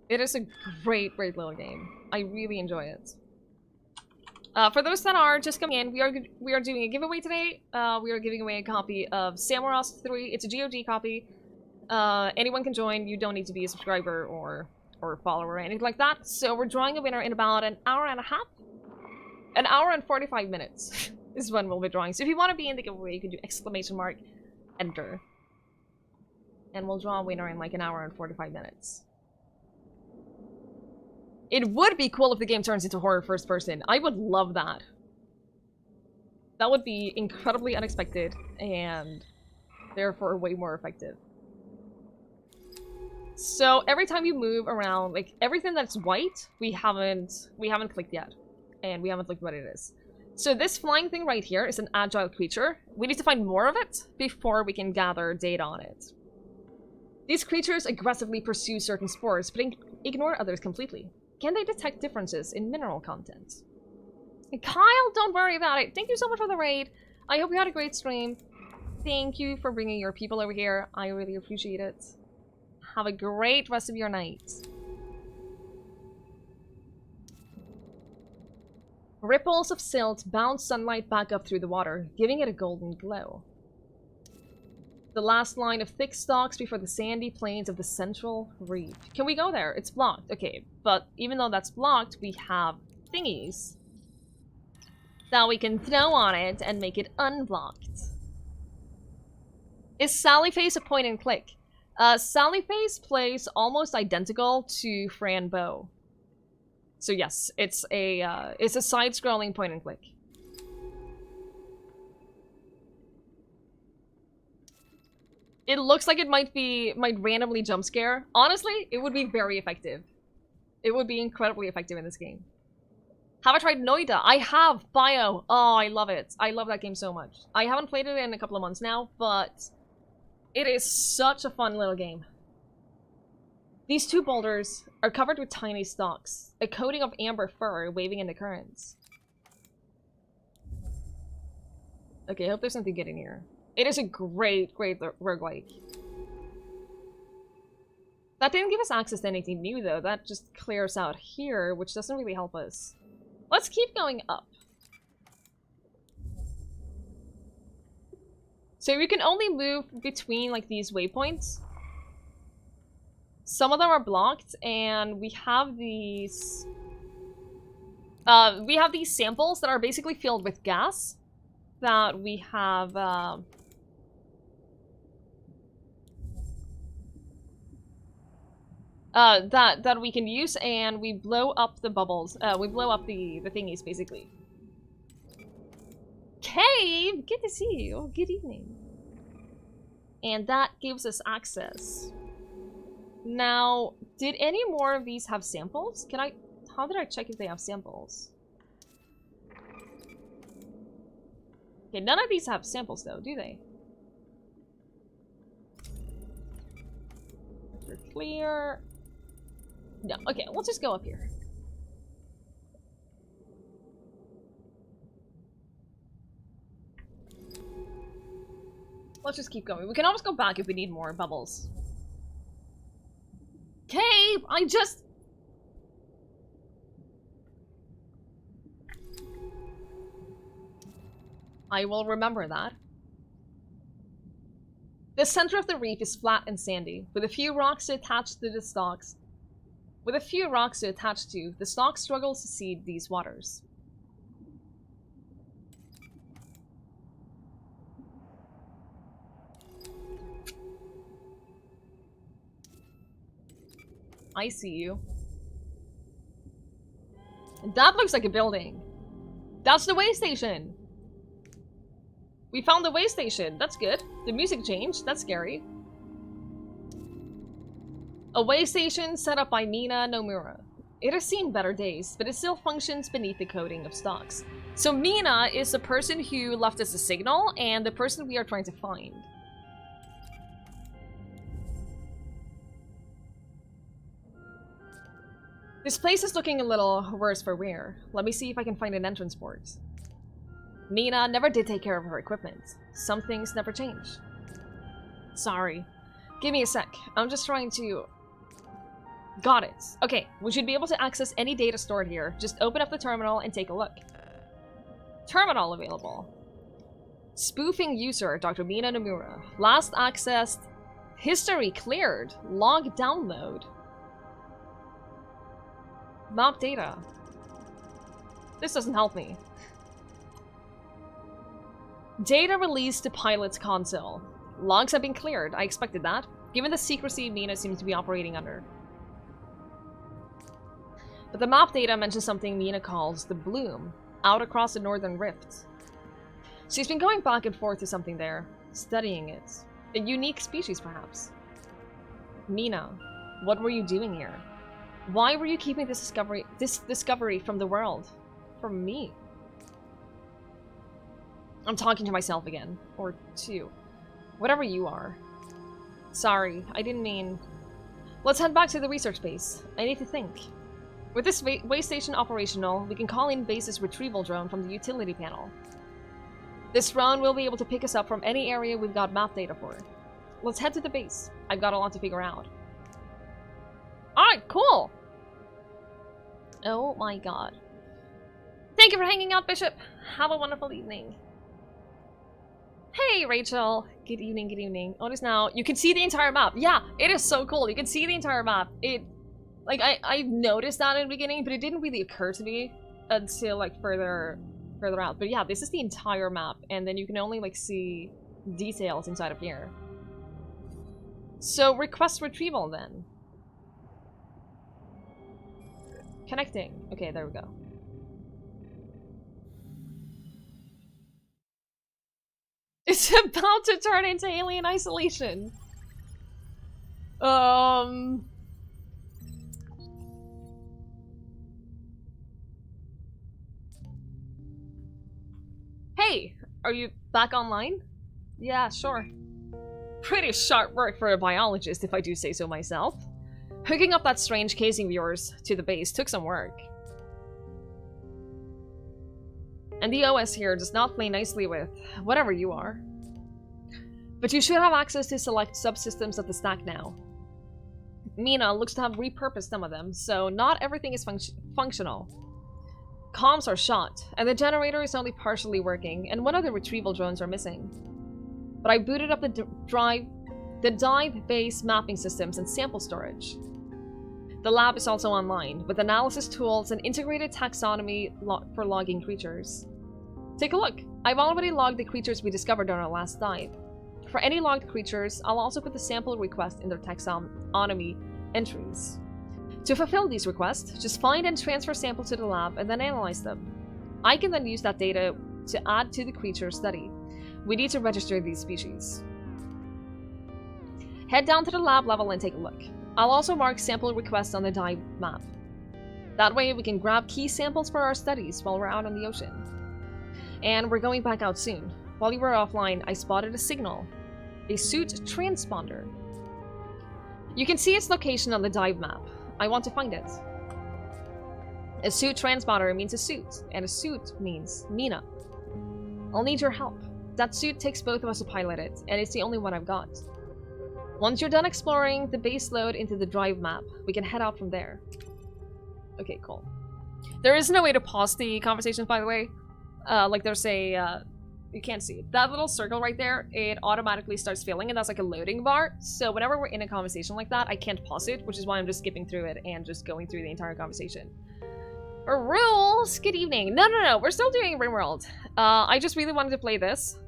It is a great, great little game. I really enjoy it. For those that are just coming in, we are doing a giveaway today. We are giving away a copy of Samorost 3. It's a GOG copy. Anyone can join. You don't need to be a subscriber or follower or anything like that. So we're drawing a winner in about an hour and a half. An hour and 45 minutes is when we'll be drawing. So if you want to be in the giveaway, you can do !enter. And we'll draw a winner in like an hour and 45 minutes. It would be cool if the game turns into horror first person. I would love that. That would be incredibly unexpected and therefore way more effective. So every time you move around, like everything that's white, we haven't clicked yet. And we haven't looked what it is. So this flying thing right here is an agile creature. We need to find more of it before we can gather data on it. These creatures aggressively pursue certain spores, but ignore others completely. Can they detect differences in mineral content? And Kyle, don't worry about it. Thank you so much for the raid. I hope you had a great stream. Thank you for bringing your people over here. I really appreciate it. Have a great rest of your night. Ripples of silt bounce sunlight back up through the water, giving it a golden glow. The last line of thick stalks before the sandy plains of the central reef. Can we go there? It's blocked. Okay, but even though that's blocked, we have thingies that we can throw on it and make it unblocked. Is Sallyface a point and click? Sallyface plays almost identical to Fran Bow. So yes, it's a side-scrolling point and click. It looks like it might randomly jump scare. Honestly, it would be very effective. It would be incredibly effective in this game. Have I tried Noida? I have! Bio! Oh, I love it. I love that game so much. I haven't played it in a couple of months now, but it is such a fun little game. These two boulders are covered with tiny stalks, a coating of amber fur waving in the currents. Okay, I hope there's something good in here. It is a great, great roguelike. That didn't give us access to anything new, though. That just clears out here, which doesn't really help us. Let's keep going up. So we can only move between, like, these waypoints. Some of them are blocked, and we have these... samples that are basically filled with gas that we have... that we can use, and we blow up the bubbles. We blow up the thingies, basically. Cave! Good to see you. Good evening. And that gives us access. Now, did any more of these have samples? How did I check if they have samples? Okay, none of these have samples, though, do they? They're clear. No, okay, we'll just go up here. Let's just keep going. We can always go back if we need more bubbles. Cave! I will remember that. The center of the reef is flat and sandy, with a few rocks attached to the stalks. The stalk struggles to seed these waters. I see you. That looks like a building. That's the way station. We found the way station. That's good. The music changed. That's scary. A way station set up by Mina Nomura. It has seen better days, but it still functions beneath the coating of stocks. So Mina is the person who left us a signal and the person we are trying to find. This place is looking a little worse for wear. Let me see if I can find an entrance port. Mina never did take care of her equipment. Some things never change. Sorry. Give me a sec. I'm just trying to... Got it. Okay, we should be able to access any data stored here. Just open up the terminal and take a look. Terminal available. Spoofing user, Dr. Mina Nomura. Last accessed. History cleared. Log download. Map data. This doesn't help me. Data released to pilot's console. Logs have been cleared. I expected that, given the secrecy Mina seems to be operating under. But the map data mentions something Mina calls the Bloom, out across the Northern Rift. She's been going back and forth to something there, studying it. A unique species, perhaps. Mina, what were you doing here? Why were you keeping this discovery from the world? From me? I'm talking to myself again. Or to. Whatever you are. Sorry, I didn't mean... Let's head back to the research base. I need to think. With this way station operational, we can call in base's retrieval drone from the utility panel. This drone will be able to pick us up from any area we've got map data for. Let's head to the base. I've got a lot to figure out. Alright, cool! Oh my god. Thank you for hanging out, Bishop! Have a wonderful evening. Hey, Rachel! Good evening, good evening. Notice now, you can see the entire map. Yeah, it is so cool. You can see the entire map. Like, I noticed that in the beginning, but it didn't really occur to me until, like, further out. But yeah, this is the entire map, and then you can only, like, see details inside of here. So, request retrieval, then. Connecting. Okay, there we go. It's about to turn into alien isolation. Hey, are you back online? Yeah, sure. Pretty sharp work for a biologist, if I do say so myself. Hooking up that strange casing of yours to the base took some work. And the OS here does not play nicely with whatever you are. But you should have access to select subsystems of the stack now. Mina looks to have repurposed some of them, so not everything is functional. Comms are shot, and the generator is only partially working, and one of the retrieval drones are missing. But I booted up the dive-based mapping systems and sample storage. The lab is also online, with analysis tools and integrated taxonomy for logging creatures. Take a look. I've already logged the creatures we discovered on our last dive. For any logged creatures, I'll also put the sample request in their taxonomy entries. To fulfill these requests, just find and transfer samples to the lab and then analyze them. I can then use that data to add to the creature study. We need to register these species. Head down to the lab level and take a look. I'll also mark sample requests on the dive map. That way we can grab key samples for our studies while we're out on the ocean. And we're going back out soon. While you were offline, I spotted a signal. A suit transponder. You can see its location on the dive map. I want to find it. A suit transponder means a suit, and a suit means Mina. I'll need your help. That suit takes both of us to pilot it, and it's the only one I've got. Once you're done exploring the base load into the drive map, we can head out from there. Okay, cool. There is no way to pause the conversation, by the way. Like there's a, you can't see it. That little circle right there, it automatically starts filling, and that's like a loading bar. So whenever we're in a conversation like that, I can't pause it, which is why I'm just skipping through it and just going through the entire conversation. Rules! Good evening. No, we're still doing RimWorld. I just really wanted to play this.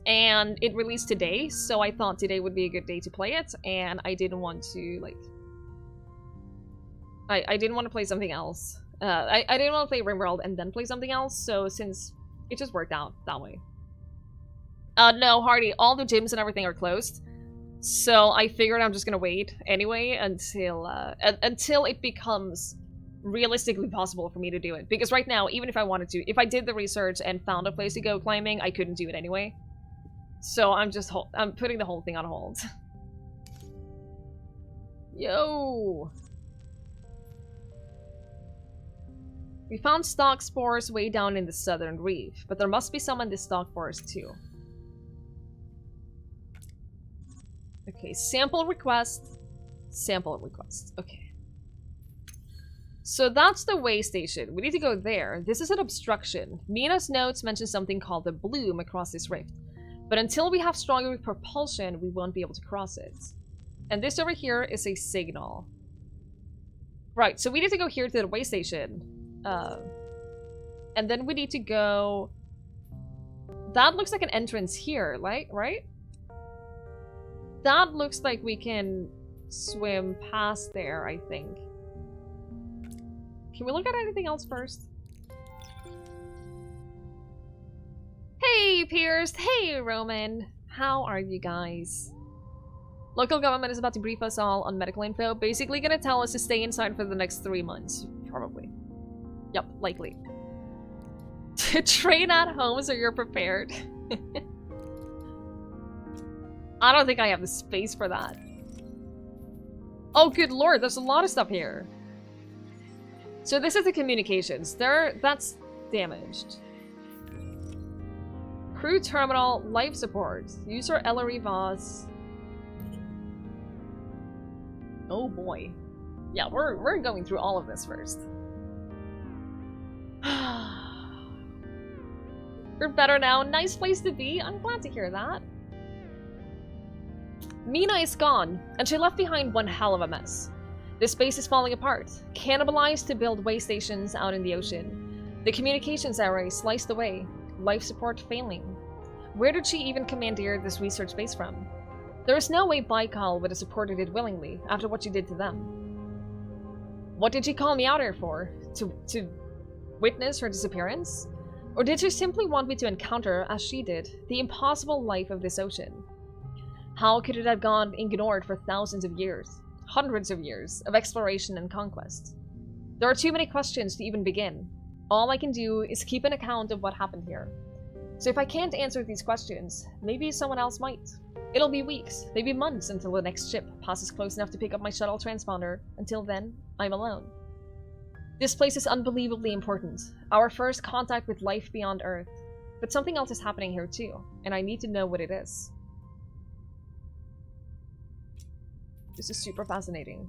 And it released today, so I thought today would be a good day to play it, and I didn't want to, like... I didn't want to play something else. I didn't want to play RimWorld and then play something else, so since it just worked out that way. No, Hardy, all the gyms and everything are closed. So I figured I'm just gonna wait anyway until it becomes realistically possible for me to do it. Because right now, even if I wanted to, if I did the research and found a place to go climbing, I couldn't do it anyway. So I'm putting the whole thing on hold. Yo! We found stalk spores way down in the southern reef, but there must be some in the stalk forest too. Okay, sample request. Sample request. Okay. So that's the way station. We need to go there. This is an obstruction. Mina's notes mention something called a bloom across this rift. But until we have stronger propulsion, we won't be able to cross it. And this over here is a signal. Right, so we need to go here to the way station. And then we need to go... That looks like an entrance here, right? That looks like we can swim past there, I think. Can we look at anything else first? Hey, Pierce! Hey, Roman! How are you guys? Local government is about to brief us all on medical info. Basically gonna tell us to stay inside for the next 3 months. Probably. Yep, likely. To train at home so you're prepared. I don't think I have the space for that. Oh, good lord, there's a lot of stuff here. So this is the communications. That's damaged. Crew terminal, life support. User Ellery Voss. Oh boy. Yeah, we're going through all of this first. We're better now. Nice place to be. I'm glad to hear that. Mina is gone, and she left behind one hell of a mess. This base is falling apart, cannibalized to build way stations out in the ocean. The communications array sliced away, life support failing. Where did she even commandeer this research base from? There is no way Baikal would have supported it willingly after what she did to them. What did she call me out here for? To witness her disappearance? Or did she simply want me to encounter, as she did, the impossible life of this ocean? How could it have gone ignored for thousands of years, hundreds of years, of exploration and conquest? There are too many questions to even begin. All I can do is keep an account of what happened here. So if I can't answer these questions, maybe someone else might. It'll be weeks, maybe months until the next ship passes close enough to pick up my shuttle transponder. Until then, I'm alone. This place is unbelievably important. Our first contact with life beyond Earth. But something else is happening here too, and I need to know what it is. This is super fascinating.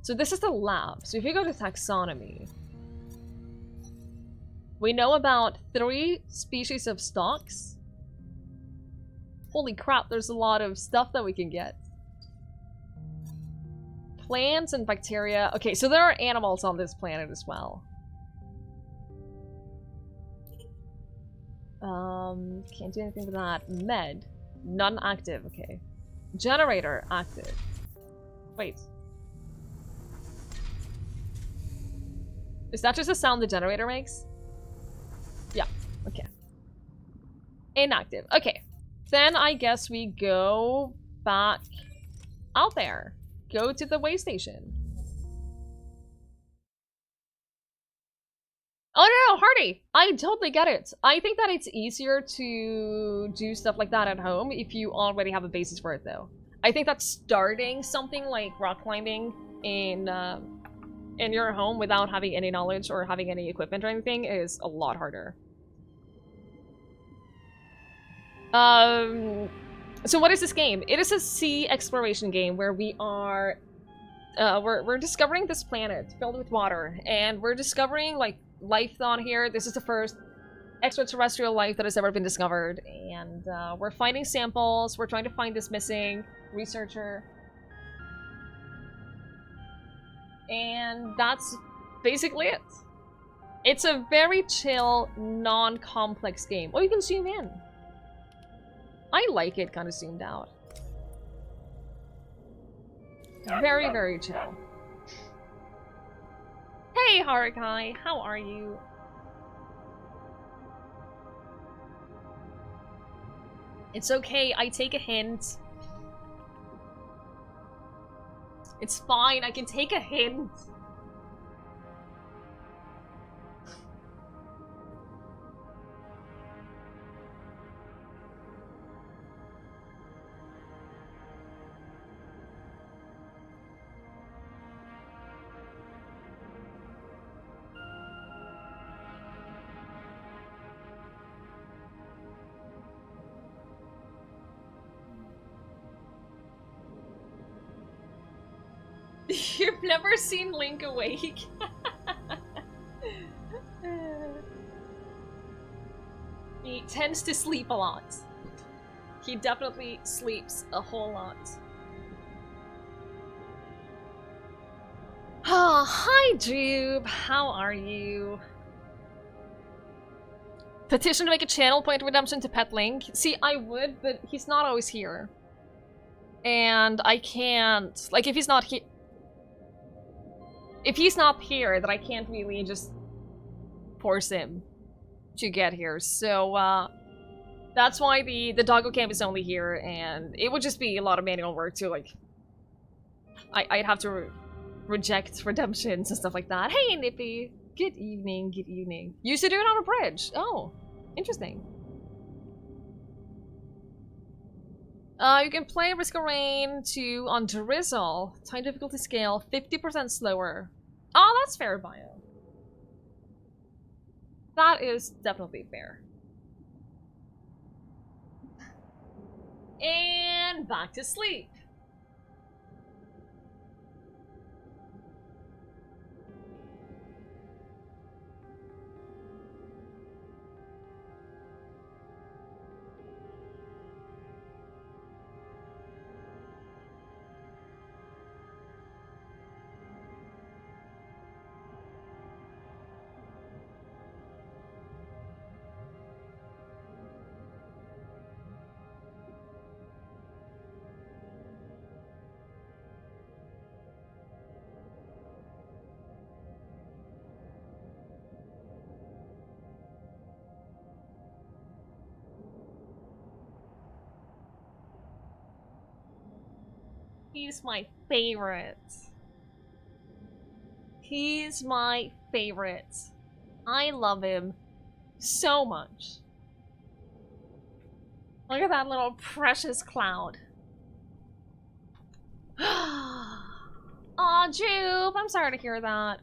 So this is the lab. So if you go to taxonomy, we know about 3 species of stalks. Holy crap, there's a lot of stuff that we can get. Plants and bacteria. Okay, so there are animals on this planet as well. Can't do anything with that. Med. None active, okay. Generator active. Wait. Is that just a sound the generator makes? Yeah, okay. Inactive. Okay. Then I guess we go back out there. Go to the way station. Oh no, Hardy! I totally get it. I think that it's easier to do stuff like that at home if you already have a basis for it, though. I think that starting something like rock climbing in your home without having any knowledge or having any equipment or anything is a lot harder. So what is this game? It is a sea exploration game where we are, we're discovering this planet filled with water, and we're discovering, like, life on here. This is the first extraterrestrial life that has ever been discovered, and we're finding samples. We're trying to find this missing researcher, and that's basically it. It's a very chill, non-complex game. Oh, you can zoom in. I like it kind of zoomed out. Very, very chill. Hey, Harukai, how are you? It's okay, I take a hint. It's fine, I can take a hint. You've never seen Link awake? He tends to sleep a lot. He definitely sleeps a whole lot. Oh, hi Jube, how are you? Petition to make a channel point redemption to Pet Link. See, I would, but he's not always here. And I can't, like, if he's not here, then I can't really just force him to get here. So, that's why the doggo camp is only here, and it would just be a lot of manual work to, like, I'd have to reject redemptions and stuff like that. Hey, Nippy! Good evening, good evening. You used to do it on a bridge. Oh, interesting. You can play Risk of Rain 2 on Drizzle. Time difficulty scale 50% slower. Oh, that's fair, Bio. That is definitely fair. And back to sleep. He's my favorite. He's my favorite. I love him so much. Look at that little precious cloud. Aw, Jube, I'm sorry to hear that.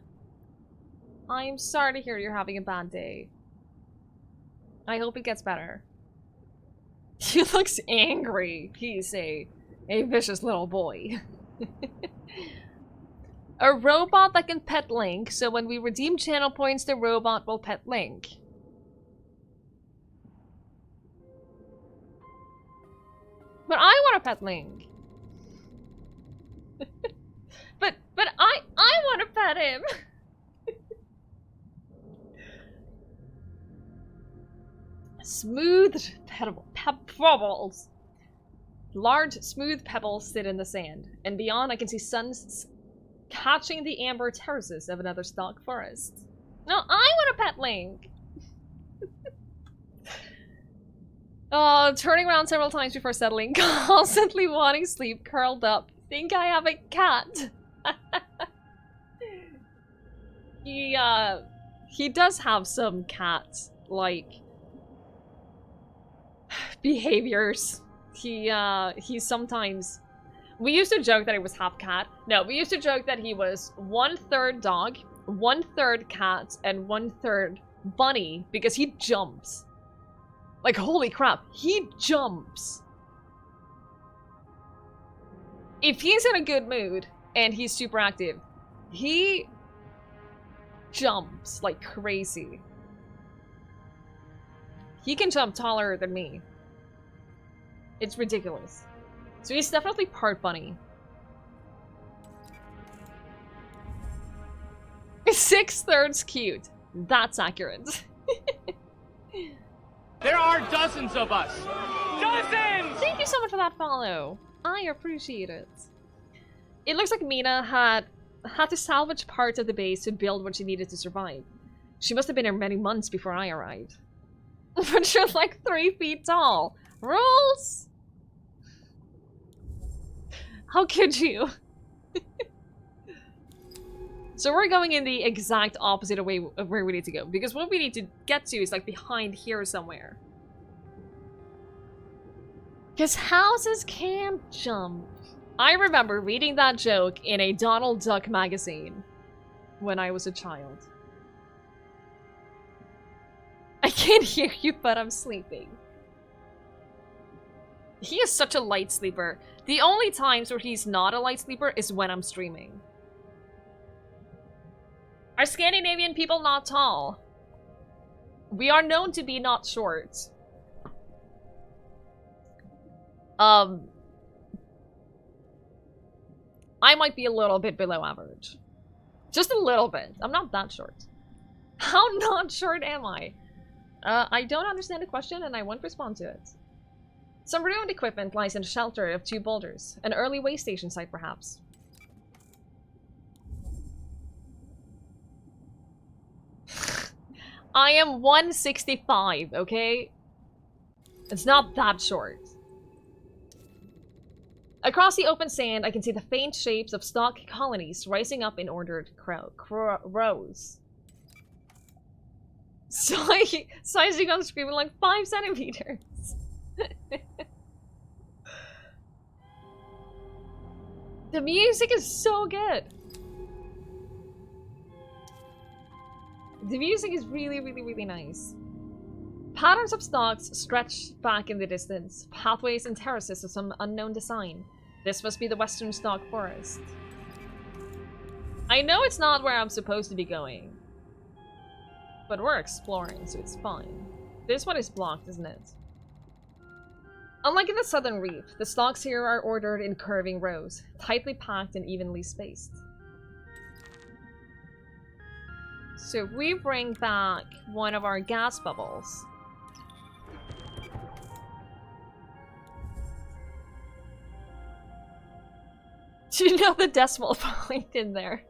I'm sorry to hear you're having a bad day. I hope it gets better. He looks angry. He's a vicious little boy. A robot that can pet Link, so when we redeem channel points, the robot will pet Link. But I want to pet Link. but I want to pet him. Smooth pebbles. Large, smooth pebbles sit in the sand, and beyond I can see suns catching the amber terraces of another stalk forest. No, I want to pet Link! Turning around several times before settling, constantly wanting sleep, curled up. Think I have a cat. He does have some cat-like behaviors. He sometimes... We used to joke that he was half cat. No, we used to joke that he was 1/3 dog, 1/3 cat, and 1/3 bunny, because he jumps. Like, holy crap, he jumps. If he's in a good mood, and he's super active, he jumps like crazy. He can jump taller than me. It's ridiculous. So he's definitely part bunny. 6/3 cute. That's accurate. There are dozens of us. Dozens! Thank you so much for that follow. I appreciate it. It looks like Mina had had to salvage parts of the base to build what she needed to survive. She must have been here many months before I arrived. But you're like 3 feet tall. Rules? How could you? So we're going in the exact opposite of where we need to go. Because what we need to get to is like behind here somewhere. Because houses can't jump. I remember reading that joke in a Donald Duck magazine when I was a child. I can't hear you, but I'm sleeping. He is such a light sleeper. The only times where he's not a light sleeper is when I'm streaming. Are Scandinavian people not tall? We are known to be not short. I might be a little bit below average. Just a little bit. I'm not that short. How not short am I? I don't understand the question and I won't respond to it. Some ruined equipment lies in a shelter of 2 boulders. An early way station site, perhaps. I am 165, okay? It's not that short. Across the open sand, I can see the faint shapes of stock colonies rising up in ordered rows. Sizing on screen like 5 centimeters. The music is so good. The music is really, really, really nice. Patterns of stalks stretch back in the distance, pathways and terraces of some unknown design. This must be the western stalk forest. I know it's not where I'm supposed to be going, but we're exploring, so it's fine. This one is blocked, isn't it? Unlike in the southern reef, the stalks here are ordered in curving rows, tightly packed and evenly spaced. So if we bring back one of our gas bubbles. Do you know the decimal point in there?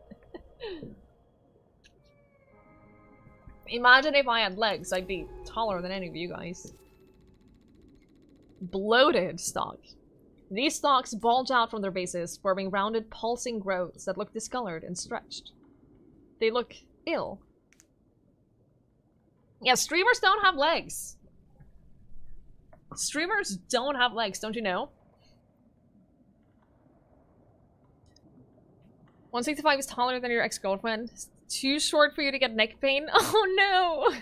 Imagine if I had legs, I'd be taller than any of you guys. Bloated stalk. These stalks bulge out from their bases, forming rounded, pulsing growths that look discolored and stretched. They look ill. Yeah, streamers don't have legs. Streamers don't have legs, don't you know? 165 is taller than your ex-girlfriend. Too short for you to get neck pain? Oh no!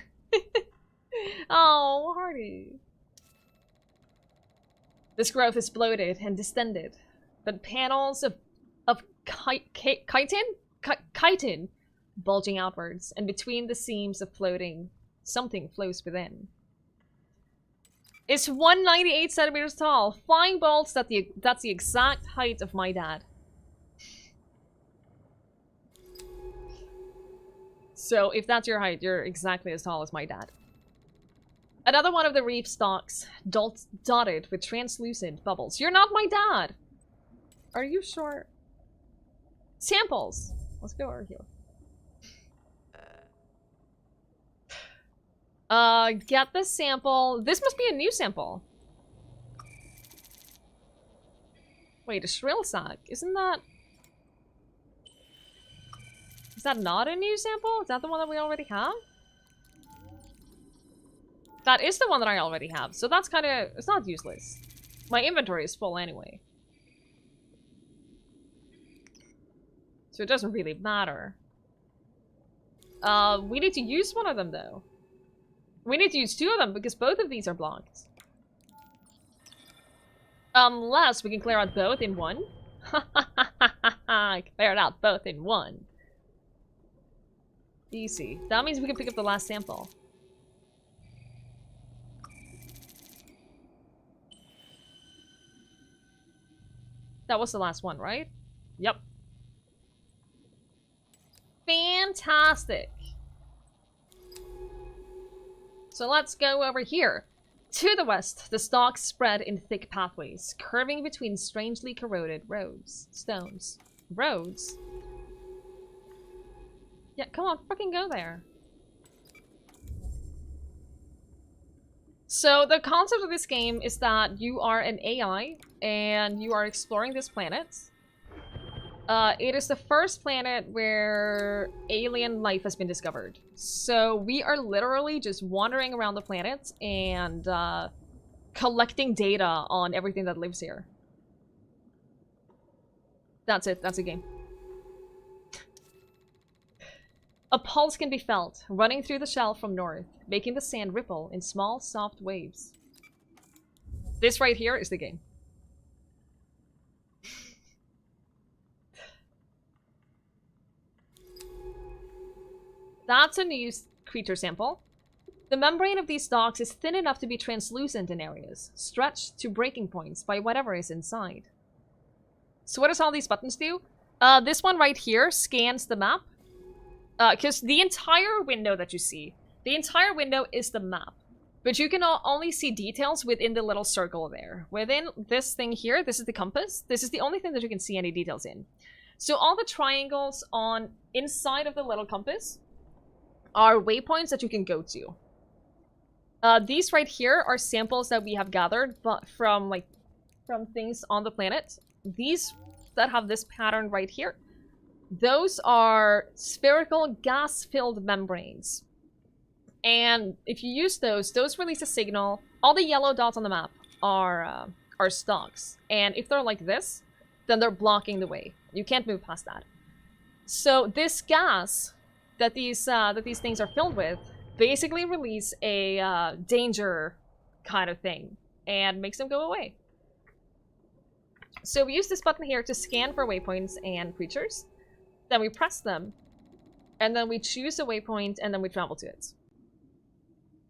Oh, Hardy. This growth is bloated and distended, but panels of chitin bulging outwards, and between the seams of floating, something flows within. It's 198 centimeters tall. Flying bolts, that's the exact height of my dad. So if that's your height, you're exactly as tall as my dad. Another one of the reef stalks, dotted with translucent bubbles. You're not my dad! Are you sure? Samples! Let's go over here. Get the sample. This must be a new sample. Wait, a shrill sack. Isn't that... Is that not a new sample? Is that the one that we already have? That is the one that I already have, so that's kind of... It's not useless. My inventory is full anyway. So it doesn't really matter. We need to use one of them, though. We need to use 2 of them, because both of these are blocked. Unless we can clear out both in one. Clear it out both in one. Easy. That means we can pick up the last sample. That was the last one, right? Yep. Fantastic. So let's go over here. To the west, the stalks spread in thick pathways, curving between strangely corroded roads. Stones. Roads? Yeah, come on, fucking go there. So the concept of this game is that you are an AI and you are exploring this planet. It is the first planet where alien life has been discovered. So we are literally just wandering around the planet and collecting data on everything that lives here. That's it. That's a game. A pulse can be felt, running through the shell from north, making the sand ripple in small, soft waves. This right here is the game. That's a new creature sample. The membrane of these stalks is thin enough to be translucent in areas, stretched to breaking points by whatever is inside. So what does all these buttons do? This one right here scans the map. Because the entire window that you see, the entire window is the map. But you can only see details within the little circle there. Within this thing here, this is the compass. This is the only thing that you can see any details in. So all the triangles on inside of the little compass are waypoints that you can go to. These right here are samples that we have gathered from things on the planet. These that have this pattern right here, those are spherical gas-filled membranes. And if you use those release a signal. All the yellow dots on the map are stalks. And if they're like this, then they're blocking the way. You can't move past that. So this gas that these things are filled with basically release a danger kind of thing and makes them go away. So we use this button here to scan for waypoints and creatures. Then we press them, and then we choose a waypoint, and then we travel to it.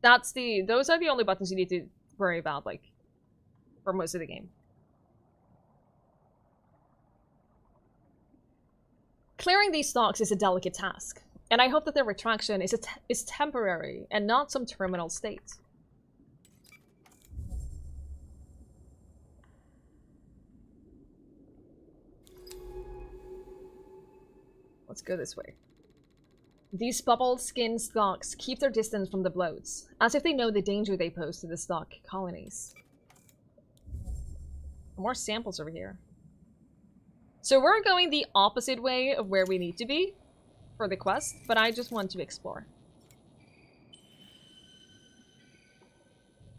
Those are the only buttons you need to worry about, like, for most of the game. Clearing these stalks is a delicate task, and I hope that their retraction is temporary and not some terminal state. Let's go this way. These bubbled skin stalks keep their distance from the bloats, as if they know the danger they pose to the stalk colonies. More samples over here. So we're going the opposite way of where we need to be for the quest, but I just want to explore.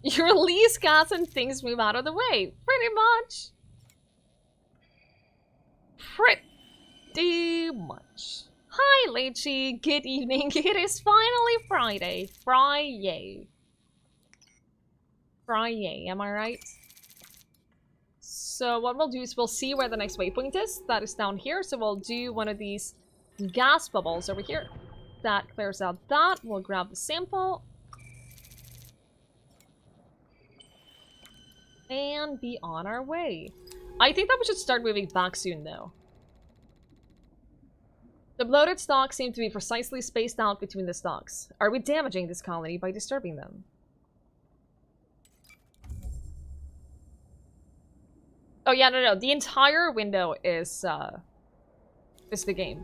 You release gas and things move out of the way, pretty much. Pretty much. Hi, Lechi. Good evening. It is finally Friday. Friday. Am I right? So what we'll do is we'll see where the next waypoint is. That is down here. So we'll do one of these gas bubbles over here. That clears out that. We'll grab the sample. And be on our way. I think that we should start moving back soon, though. The bloated stalks seem to be precisely spaced out between the stalks. Are we damaging this colony by disturbing them? Oh yeah, no. The entire window is the game.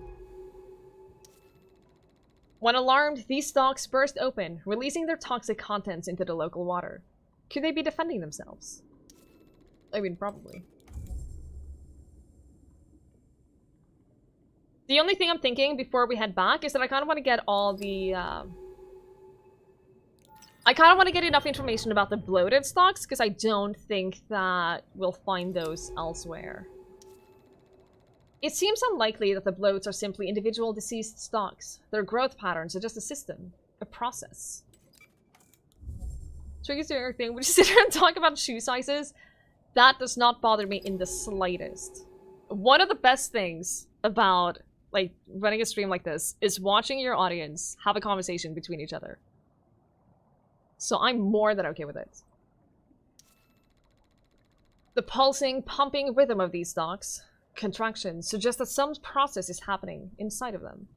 When alarmed, these stalks burst open, releasing their toxic contents into the local water. Could they be defending themselves? I mean, probably. The only thing I'm thinking before we head back is that I kind of want to get all the, I kind of want to get enough information about the bloated stalks, because I don't think that we'll find those elsewhere. It seems unlikely that the bloats are simply individual deceased stalks. Their growth patterns are just a system, a process. Triggers doing everything. We just sit here and talk about shoe sizes. That does not bother me in the slightest. One of the best things about like running a stream like this is watching your audience have a conversation between each other. So I'm more than okay with it. The pulsing, pumping rhythm of these stalks, contractions, suggest that some process is happening inside of them.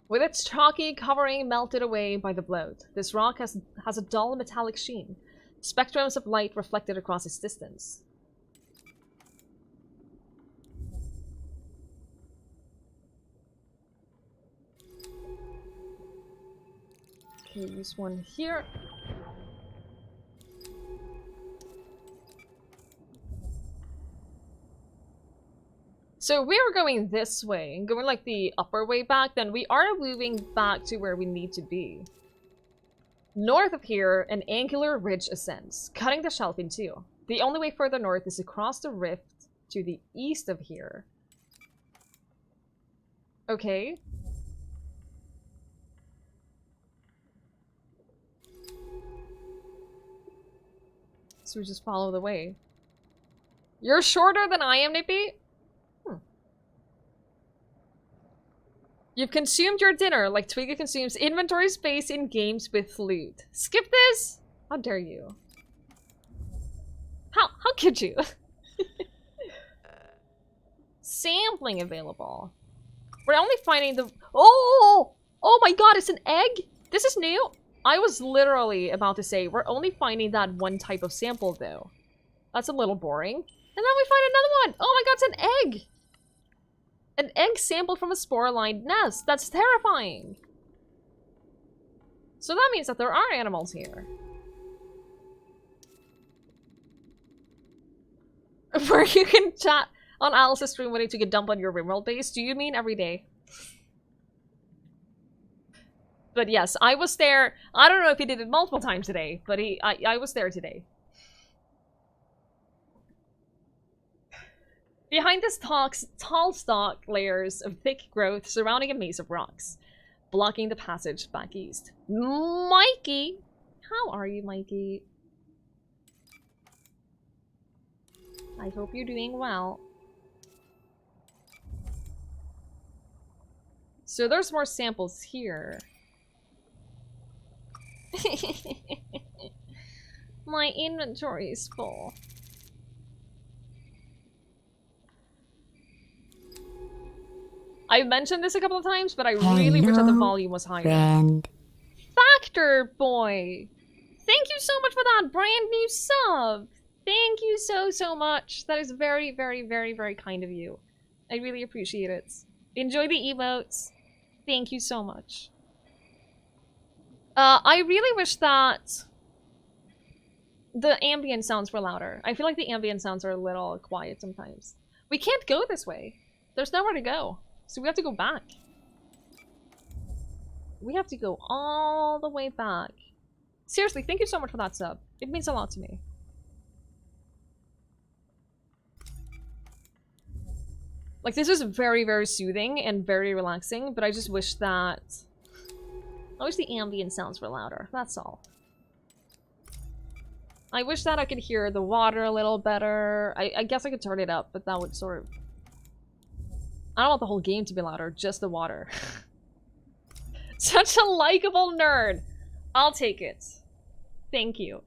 With its chalky covering melted away by the bloat, this rock has a dull metallic sheen, spectrums of light reflected across its distance. Okay, use one here. So we are going this way, going like the upper way back, then we are moving back to where we need to be. North of here, an angular ridge ascends, cutting the shelf in two. The only way further north is across the rift to the east of here. Okay. So we just follow the way. You're shorter than I am, Nippy? You've consumed your dinner like Twiggie consumes inventory space in games with loot. Skip this? How dare you? How could you? Sampling available. We're only finding the... Oh! Oh my god, it's an egg? This is new? I was literally about to say, we're only finding that one type of sample though. That's a little boring. And then we find another one! Oh my god, it's an egg! An egg sampled from a spore-lined nest. That's terrifying. So that means that there are animals here. Where you can chat on Alice's stream when you took a dump on your Rimworld base. Do you mean every day? But yes, I was there. I don't know if he did it multiple times today, but I was there today. Behind this tall stalk layers of thick growth surrounding a maze of rocks, blocking the passage back east. Mikey! How are you, Mikey? I hope you're doing well. So there's more samples here. My inventory is full. I mentioned this a couple of times, but I really wish that the volume was higher. Friend. Factor Boy! Thank you so much for that brand new sub! Thank you so much. That is very, very, very, very kind of you. I really appreciate it. Enjoy the emotes. Thank you so much. I really wish that the ambient sounds were louder. I feel like the ambient sounds are a little quiet sometimes. We can't go this way. There's nowhere to go. So we have to go back. We have to go all the way back. Seriously, thank you so much for that sub. It means a lot to me. Like, this is very, very soothing and very relaxing, but I just wish that... I wish the ambient sounds were louder. That's all. I wish that I could hear the water a little better. I guess I could turn it up, but that would sort of... I don't want the whole game to be louder, just the water. Such a likable nerd. I'll take it. Thank you.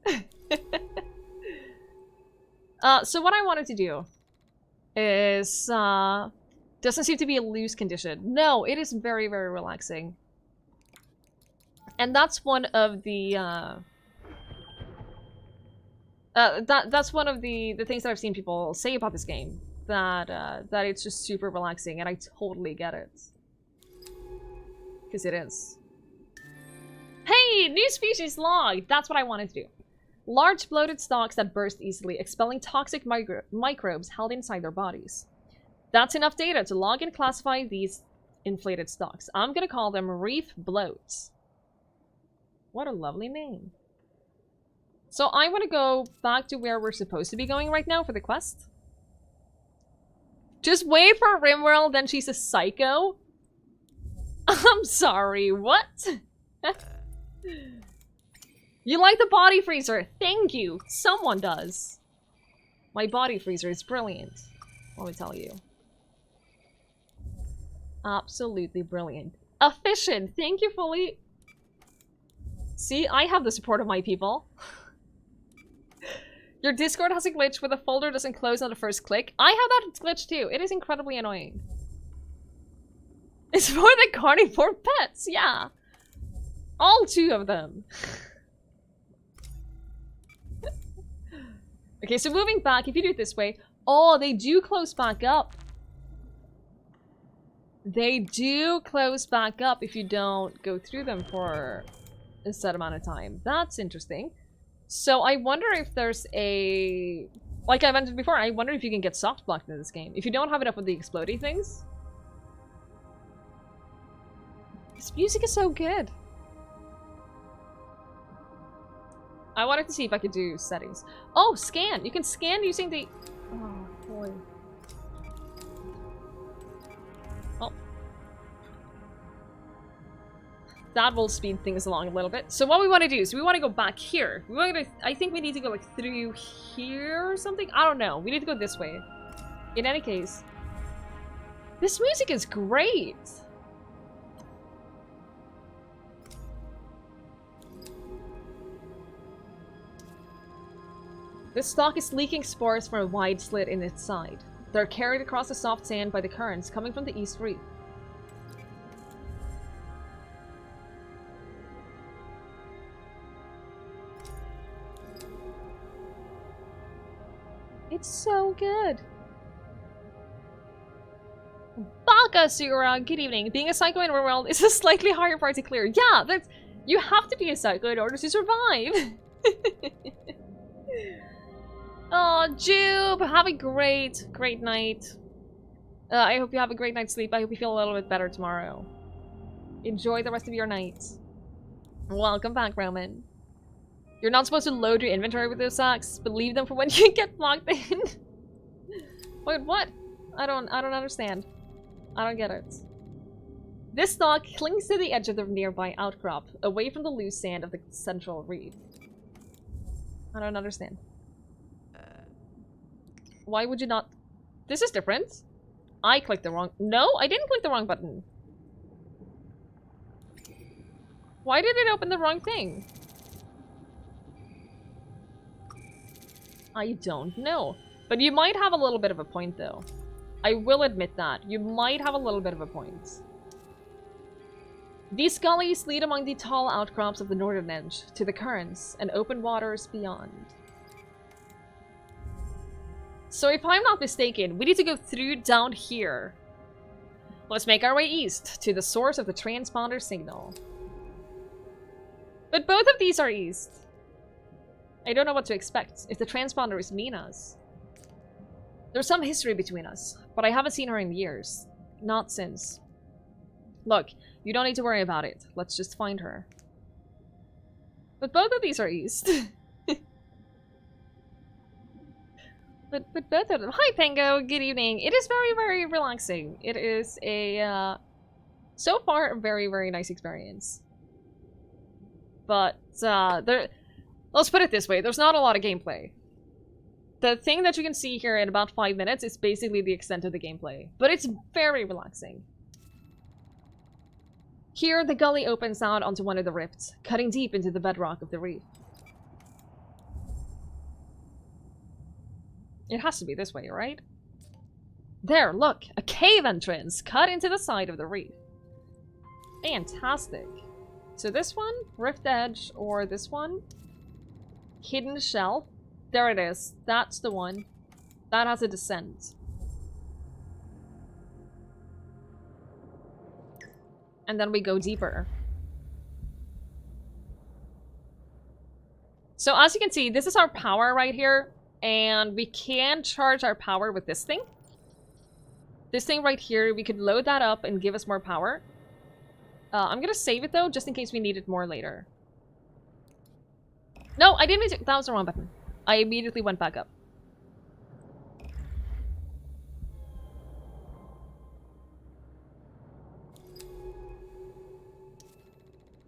So what I wanted to do is, doesn't seem to be a loose condition. No, it is very, very relaxing. And that's one of the, that's one of the things that I've seen people say about this game. That it's just super relaxing, and I totally get it. Because it is. Hey! New species log! That's what I wanted to do. Large bloated stalks that burst easily, expelling toxic microbes held inside their bodies. That's enough data to log and classify these inflated stalks. I'm gonna call them reef bloats. What a lovely name. So I want to go back to where we're supposed to be going right now for the quest. Just wait for Rimworld, then she's a psycho? I'm sorry, what? You like the body freezer? Thank you. Someone does. My body freezer is brilliant. Let me tell you. Absolutely brilliant. Efficient. Thank you, Fully. See, I have the support of my people. Your Discord has a glitch where the folder doesn't close on the first click. I have that glitch too. It is incredibly annoying. It's for the carnivore pets, yeah. All 2 of them. Okay, so moving back, if you do it this way... Oh, they do close back up. They do close back up if you don't go through them for a set amount of time. That's interesting. So I wonder if there's a... Like I mentioned before, I wonder if you can get soft blocked in this game. If you don't have it up with the explodey things. This music is so good. I wanted to see if I could do settings. Oh, scan! You can scan using the... Oh, boy. Oh. That will speed things along a little bit. So what we want to do is we want to go back here. We want to... I think we need to go like through here or something. I don't know. We need to go this way. In any case. This music is great! This stalk is leaking spores from a wide slit in its side. They're carried across the soft sand by the currents coming from the east reef. It's so good. Bakasura, good evening. Being a psycho in our world is a slightly harder part to clear. Yeah, that's... You have to be a psycho in order to survive. Oh, Jube, have a great night. I hope you have a great night's sleep. I hope you feel a little bit better tomorrow. Enjoy the rest of your night. Welcome back, Roman. You're not supposed to load your inventory with those sacks, but leave them for when you get locked in. Wait, what? I don't understand. I don't get it. This stalk clings to the edge of the nearby outcrop, away from the loose sand of the central reef. I don't understand. Why would you not... This is different. I clicked the wrong... No, I didn't click the wrong button. Why did it open the wrong thing? I don't know. But you might have a little bit of a point, though. I will admit that. You might have a little bit of a point. These gullies lead among the tall outcrops of the northern edge, to the currents and open waters beyond. So if I'm not mistaken, we need to go through down here. Let's make our way east, to the source of the transponder signal. But both of these are east. I don't know what to expect, if the transponder is Mina's. There's some history between us, but I haven't seen her in years. Not since. Look, you don't need to worry about it. Let's just find her. But both of these are east. But both of them. Hi, Pango. Good evening. It is very, very relaxing. It is a, so far, a very, very nice experience. But, let's put it this way. There's not a lot of gameplay. The thing that you can see here in about 5 minutes is basically the extent of the gameplay. But it's very relaxing. Here, the gully opens out onto one of the rifts, cutting deep into the bedrock of the reef. It has to be this way, right? There, look! A cave entrance cut into the side of the reef. Fantastic. So this one, Rift Edge, or this one? Hidden Shelf. There it is. That's the one. That has a descent. And then we go deeper. So as you can see, this is our power right here. And we can charge our power with this thing. This thing right here, we could load that up and give us more power. I'm gonna save it though, just in case we need it more later. No, I didn't mean to. That was the wrong button. I immediately went back up.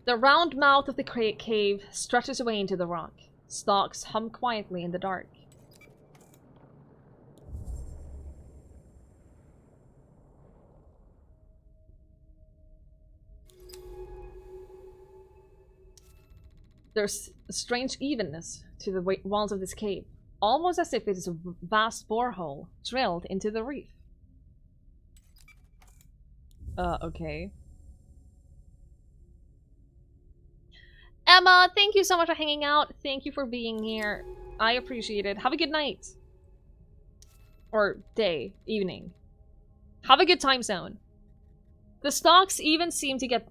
The round mouth of the cave stretches away into the rock. Stalks hum quietly in the dark. There's a strange evenness to the walls of this cave, almost as if it is a vast borehole drilled into the reef. Okay. Emma, thank you so much for hanging out. Thank you for being here. I appreciate it. Have a good night. Or day, evening. Have a good time zone. The stalks even seem to get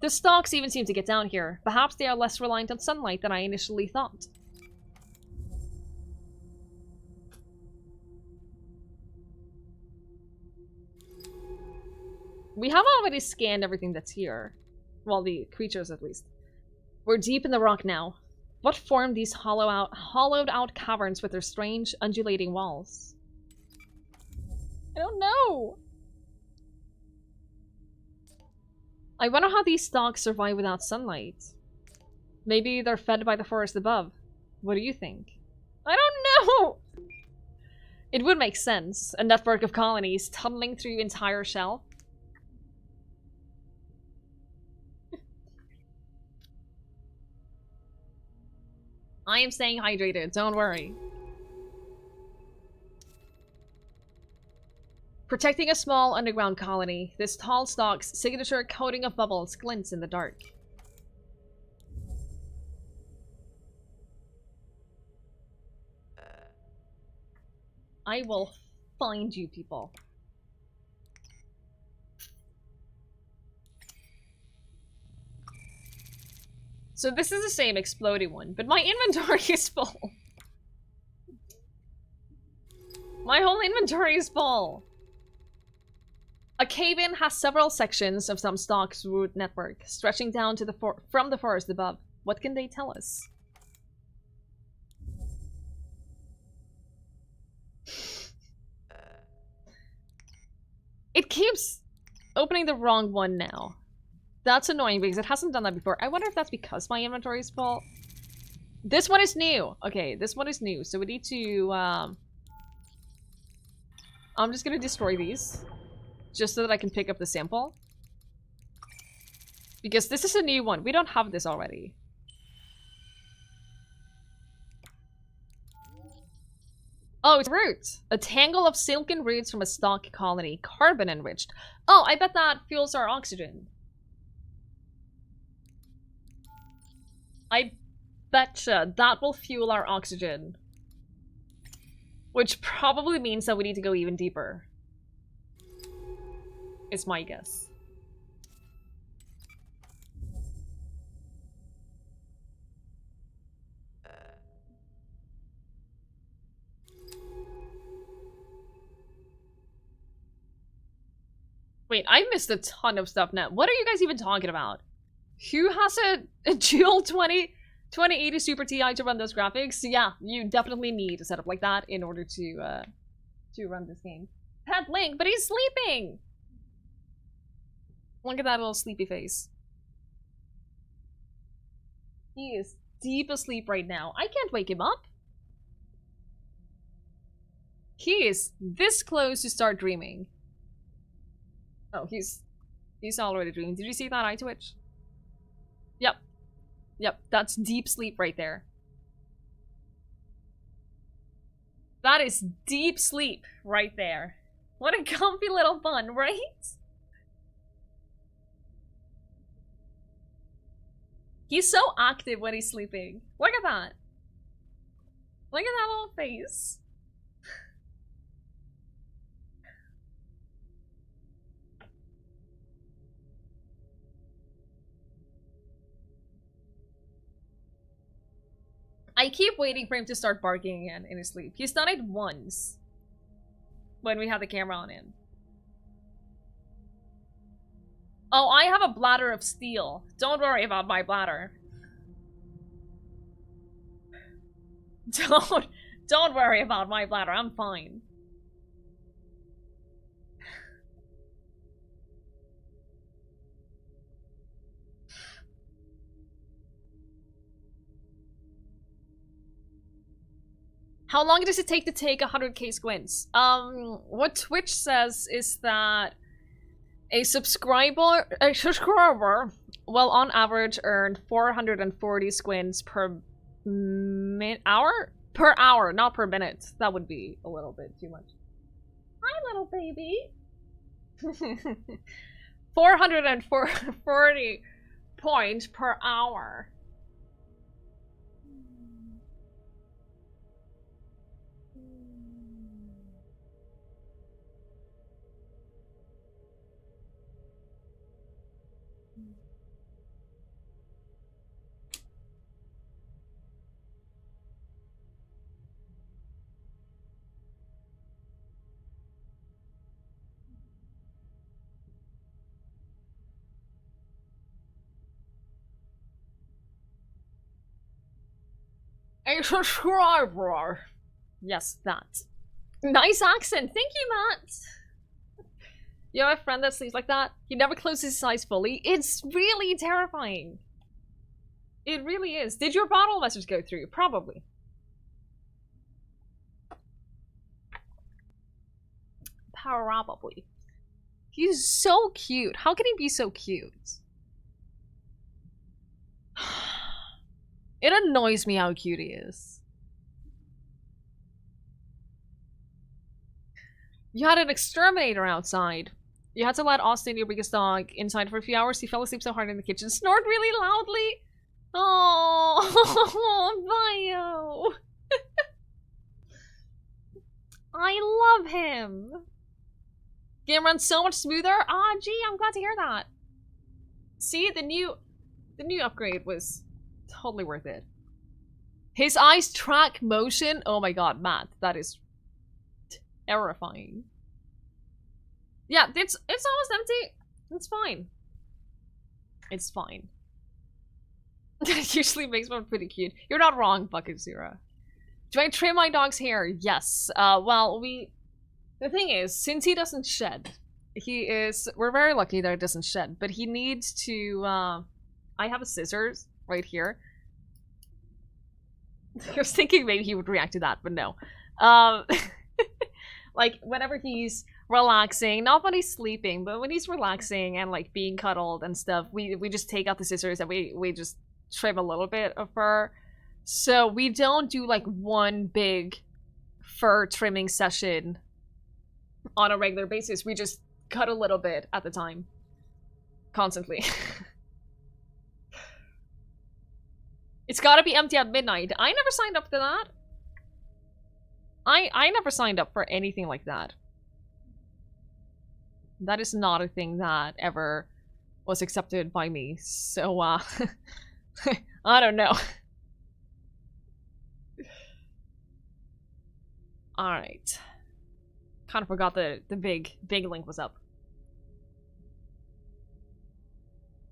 The stalks even seem to get down here. Perhaps they are less reliant on sunlight than I initially thought. We have already scanned everything that's here. Well, the creatures at least. We're deep in the rock now. What formed these hollowed out caverns with their strange, undulating walls? I don't know. I wonder how these stalks survive without sunlight. Maybe they're fed by the forest above. What do you think? I don't know! It would make sense. A network of colonies tunneling through entire shell. I am staying hydrated, don't worry. Protecting a small underground colony, this tall stalk's signature coating of bubbles glints in the dark. I will find you people. So this is the same exploding one, but my inventory is full. My whole inventory is full. A cave-in has several sections of some stalk's root network, stretching down to from the forest above. What can they tell us? It keeps opening the wrong one now. That's annoying because it hasn't done that before. I wonder if that's because my inventory is full. This one is new. Okay, this one is new. So we need to... I'm just gonna destroy these. Just so that I can pick up the sample. Because this is a new one. We don't have this already. Oh, it's root. A tangle of silken roots from a stalk colony. Carbon enriched. Oh, I bet that fuels our oxygen. I betcha that will fuel our oxygen. Which probably means that we need to go even deeper. Is my guess. Wait, I missed a ton of stuff now. What are you guys even talking about? Who has a dual 2080 Super Ti to run those graphics? Yeah, you definitely need a setup like that in order to run this game. Pet Link, but he's sleeping! Look at that little sleepy face. He is deep asleep right now. I can't wake him up. He is this close to start dreaming. Oh, he's already dreaming. Did you see that eye twitch? Yep. Yep, that's deep sleep right there. That is deep sleep right there. What a comfy little bun, right? He's so active when he's sleeping. Look at that. Look at that little face. I keep waiting for him to start barking again in his sleep. He's done it once. When we had the camera on him. Oh, I have a bladder of steel. Don't worry about my bladder. Don't worry about my bladder. I'm fine. How long does it take to take 100k squints? What Twitch says is that a subscriber will on average earn 440 squints per hour? Per hour, not per minute. That would be a little bit too much. Hi, little baby. 440 points per hour. A subscriber. Yes, that. Nice accent. Thank you, Matt. You have a friend that sleeps like that? He never closes his eyes fully. It's really terrifying. It really is. Did your bottle message go through? Probably. Probably. He's so cute. How can he be so cute? It annoys me how cute he is. You had an exterminator outside. You had to let Austin, your biggest dog, inside for a few hours. He fell asleep so hard in the kitchen. Snored really loudly. Oh, Bio. I love him. Game runs so much smoother. Ah, gee, I'm glad to hear that. See, the new upgrade was totally worth it. His eyes track motion. Oh my god, Matt, that is terrifying. Yeah, it's almost empty. It's fine. It's fine. That usually makes one pretty cute. You're not wrong, Bucket Zero. Do I trim my dog's hair? Yes. Well, the thing is, since he doesn't shed, we're very lucky that it doesn't shed, but he needs to, I have a scissors right here. I was thinking maybe he would react to that, but no. Like, whenever he's relaxing, not when he's sleeping, but when he's relaxing and, like, being cuddled and stuff, we just take out the scissors and we just trim a little bit of fur. So we don't do, like, one big fur trimming session on a regular basis. We just cut a little bit at the time. Constantly. It's gotta be empty at midnight. I never signed up for that. I never signed up for anything like that. That is not a thing that ever was accepted by me. So, I don't know. Alright. Kind of forgot the big link was up.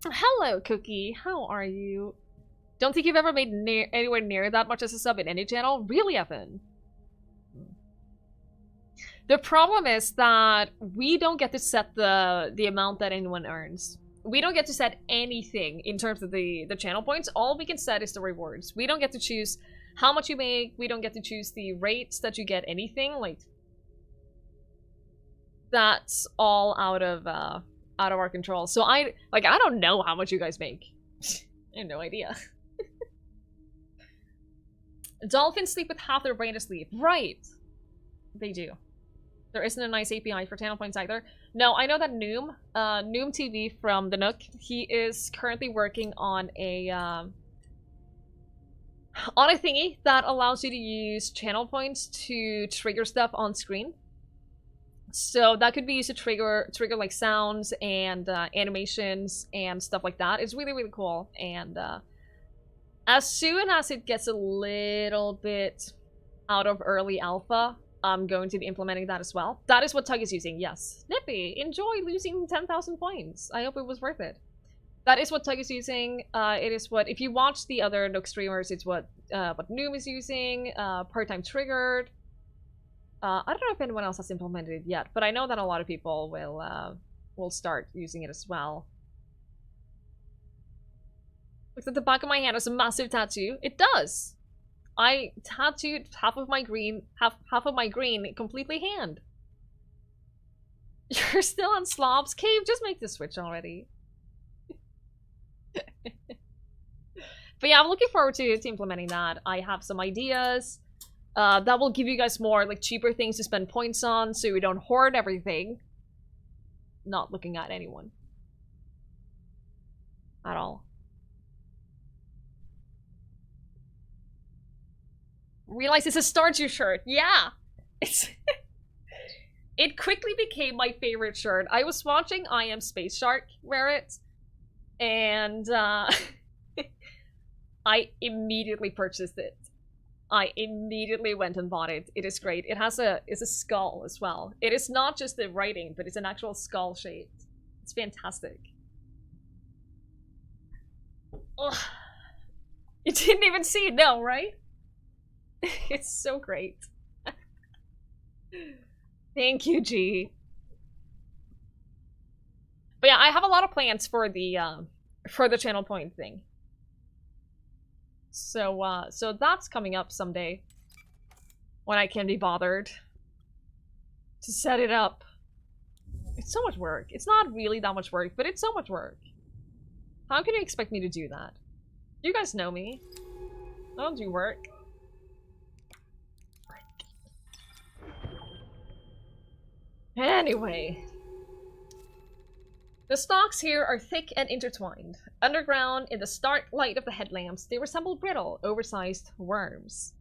Hello, Cookie. How are you? Don't think you've ever made anywhere near that much as a sub in any channel? Really, Evan? The problem is that we don't get to set the amount that anyone earns. We don't get to set anything in terms of the channel points. All we can set is the rewards. We don't get to choose how much you make. We don't get to choose the rates that you get anything. Like, that's all out of our control. So I don't know how much you guys make. I have no idea. Dolphins sleep with half their brain asleep. Right. They do. There isn't a nice API for channel points either. No, I know that Noom TV from the Nook, he is currently working on a thingy that allows you to use channel points to trigger stuff on screen. So that could be used to trigger like sounds and animations and stuff like that. It's really, really cool. And as soon as it gets a little bit out of early alpha, I'm going to be implementing that as well. That is what Tug is using, yes. Snippy, enjoy losing 10,000 points. I hope it was worth it. That is what Tug is using. It is what, if you watch the other Nook streamers, it's what Noom is using, Part-Time Triggered. I don't know if anyone else has implemented it yet, but I know that a lot of people will start using it as well. Looks at the back of my hand has a massive tattoo. It does! I tattooed half of my green completely hand. You're still on slobs? Cave, just make the switch already. But yeah, I'm looking forward to implementing that. I have some ideas. That will give you guys more, like, cheaper things to spend points on so we don't hoard everything. Not looking at anyone. At all. Realize it's a Stardew shirt. Yeah! It's it quickly became my favorite shirt. I was watching I Am Space Shark wear it, and I immediately purchased it. I immediately went and bought it. It is great. It has it's a skull as well. It is not just the writing, but it's an actual skull shape. It's fantastic. Ugh. You didn't even see it, no, right? It's so great. Thank you, G. But yeah, I have a lot of plans for the channel point thing. So so that's coming up someday when I can be bothered to set it up. It's so much work. It's not really that much work, but it's so much work. How can you expect me to do that? You guys know me. I don't do work. Anyway. The stalks here are thick and intertwined. Underground, in the stark light of the headlamps, they resemble brittle, oversized worms.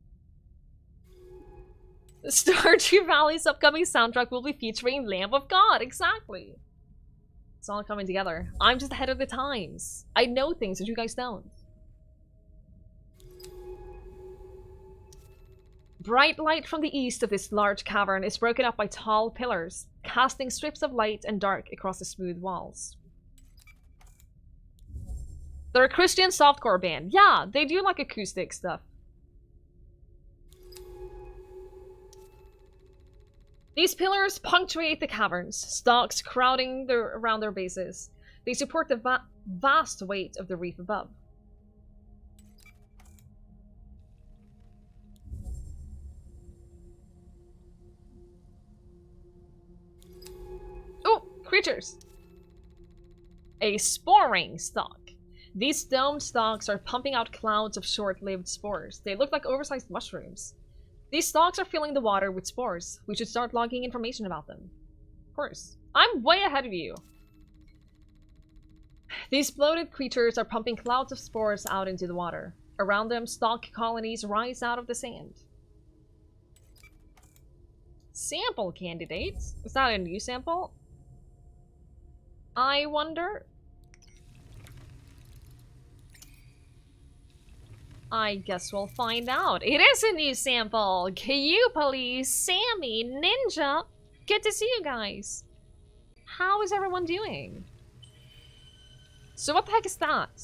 The Stardew Valley's upcoming soundtrack will be featuring Lamb of God, exactly. It's all coming together. I'm just ahead of the times. I know things that you guys don't. Bright light from the east of this large cavern is broken up by tall pillars, casting strips of light and dark across the smooth walls. They're a Christian softcore band. Yeah, they do like acoustic stuff. These pillars punctuate the caverns, stalks crowding around their bases. They support the vast weight of the reef above. Oh, creatures! A sporing stalk. These domed stalks are pumping out clouds of short-lived spores. They look like oversized mushrooms. These stalks are filling the water with spores. We should start logging information about them. Of course. I'm way ahead of you. These bloated creatures are pumping clouds of spores out into the water. Around them, stalk colonies rise out of the sand. Sample candidates? Is that a new sample? I wonder. I guess we'll find out. It is a new sample! Caillou Police, Sammy, Ninja! Good to see you guys! How is everyone doing? So what the heck is that?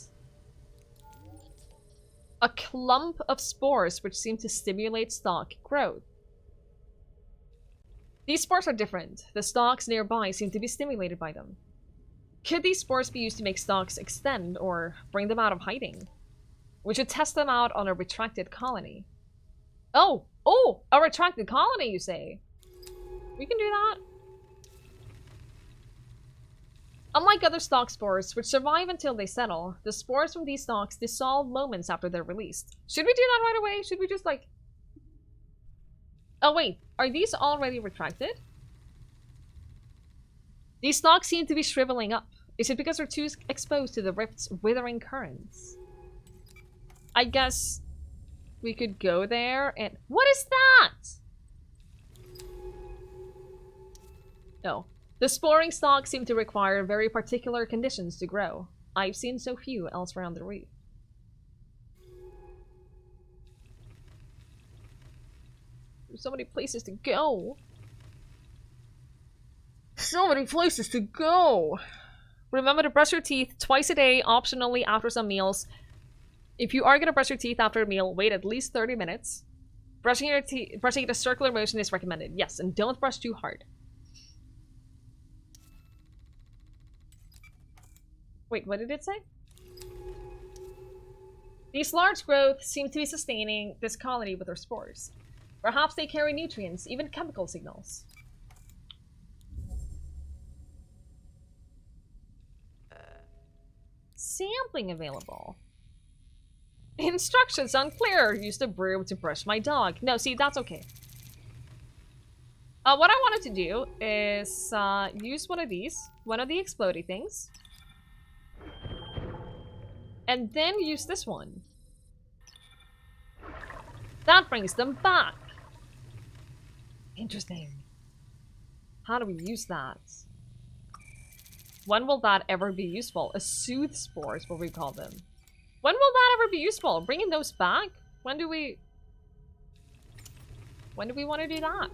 A clump of spores which seem to stimulate stalk growth. These spores are different. The stalks nearby seem to be stimulated by them. Could these spores be used to make stalks extend or bring them out of hiding? We should test them out on a retracted colony. Oh! Oh! A retracted colony, you say? We can do that. Unlike other stalk spores, which survive until they settle, the spores from these stalks dissolve moments after they're released. Should we do that right away? Should we just like... Oh wait, are these already retracted? These stalks seem to be shriveling up. Is it because they're too exposed to the rift's withering currents? I guess we could go there and... What is that? No. The sporing stalks seem to require very particular conditions to grow. I've seen so few elsewhere on the reef. There's so many places to go. So many places to go. Remember to brush your teeth twice a day, optionally after some meals. If you are going to brush your teeth after a meal, wait at least 30 minutes. Brushing in a circular motion is recommended. Yes, and don't brush too hard. Wait, what did it say? These large growths seem to be sustaining this colony with their spores. Perhaps they carry nutrients, even chemical signals. Sampling available. Instructions unclear. Use the broom to brush my dog. No, see, that's okay. What I wanted to do is use one of these. One of the explodey things. And then use this one. That brings them back. Interesting. How do we use that? When will that ever be useful? A soothe spore is what we call them. When will that ever be useful? Bringing those back? When do we want to do that?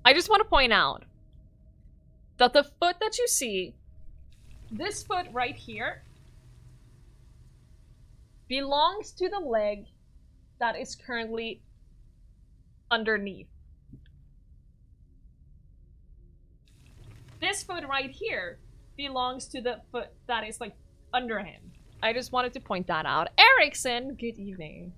I just want to point out that the foot that you see, this foot right here, belongs to the leg that is currently underneath. This foot right here belongs to the foot that is like under him. I just wanted to point that out. Erickson, good evening.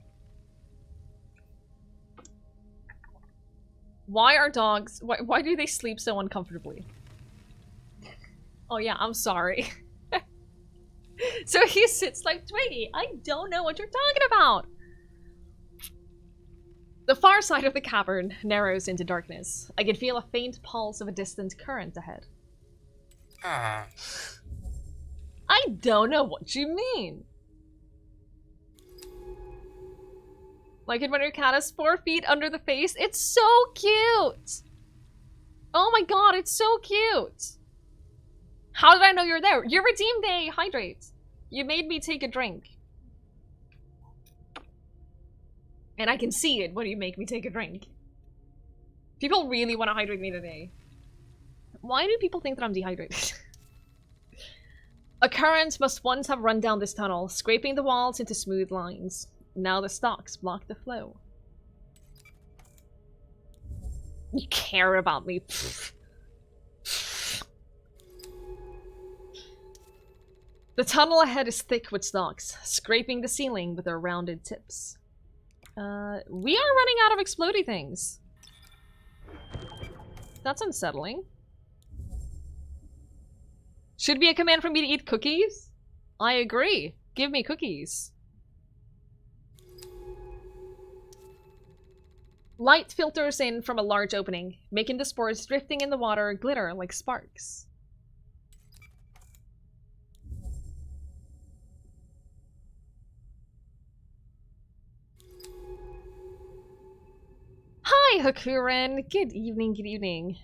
Why are dogs... Why do they sleep so uncomfortably? Oh yeah, I'm sorry. So he sits like Twiggie. I don't know what you're talking about. The far side of the cavern narrows into darkness. I can feel a faint pulse of a distant current ahead. I don't know what you mean. Like it when your cat is 4 feet under the face? It's so cute! Oh my god, it's so cute! How did I know you're there? You redeemed a hydrate. You made me take a drink. And I can see it when you make me take a drink. People really want to hydrate me today. Why do people think that I'm dehydrated? A current must once have run down this tunnel, scraping the walls into smooth lines. Now the stalks block the flow. You care about me. The tunnel ahead is thick with stalks, scraping the ceiling with their rounded tips. We are running out of explodey things. That's unsettling. Should be a command for me to eat cookies? I agree. Give me cookies. Light filters in from a large opening, making the spores drifting in the water glitter like sparks. Hi, Hakuren. Good evening, good evening.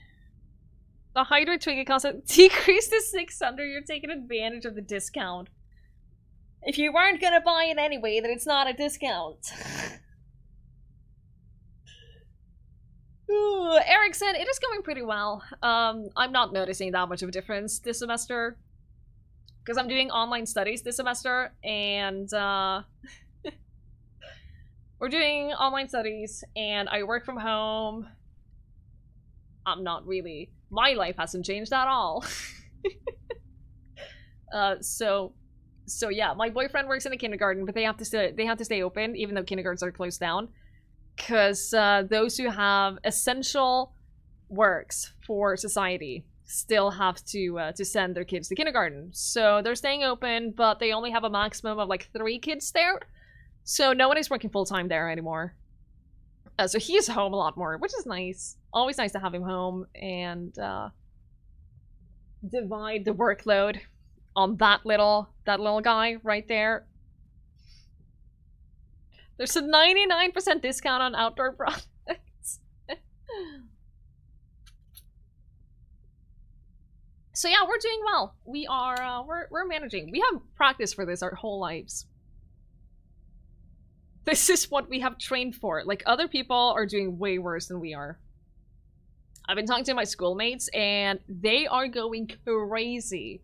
The Hydra Twiggie concept decreased to 600. You're taking advantage of the discount. If you weren't gonna buy it anyway, then it's not a discount. Ooh, Erickson, it is going pretty well. I'm not noticing that much of a difference this semester. Because I'm doing online studies this semester, and we're doing online studies, and I work from home. I'm not really. My life hasn't changed at all. So yeah, my boyfriend works in a kindergarten, but they have to stay open even though kindergartens are closed down, because those who have essential works for society still have to send their kids to kindergarten. So they're staying open, but they only have a maximum of like 3 kids there. So no one is working full time there anymore. So he's home a lot more, which is nice. Always nice to have him home and divide the workload on that little guy right there. There's a 99% discount on outdoor products. So yeah, we're doing well. We are we're managing. We have practiced for this our whole lives. This is what we have trained for. Like, other people are doing way worse than we are. I've been talking to my schoolmates, and they are going crazy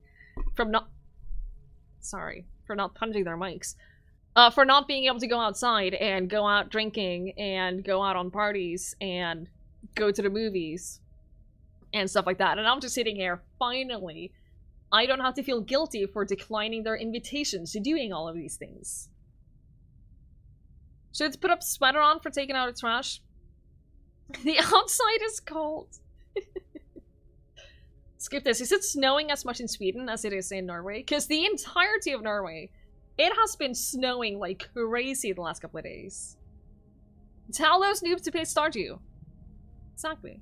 from not... Sorry, for not punching their mics. For not being able to go outside and go out drinking and go out on parties and go to the movies and stuff like that. And I'm just sitting here, finally, I don't have to feel guilty for declining their invitations to doing all of these things. Should put up sweater on for taking out the trash. The outside is cold. Skip this. Is it snowing as much in Sweden as it is in Norway? Because the entirety of Norway, it has been snowing like crazy the last couple of days. Tell those noobs to pay Stardew. Exactly.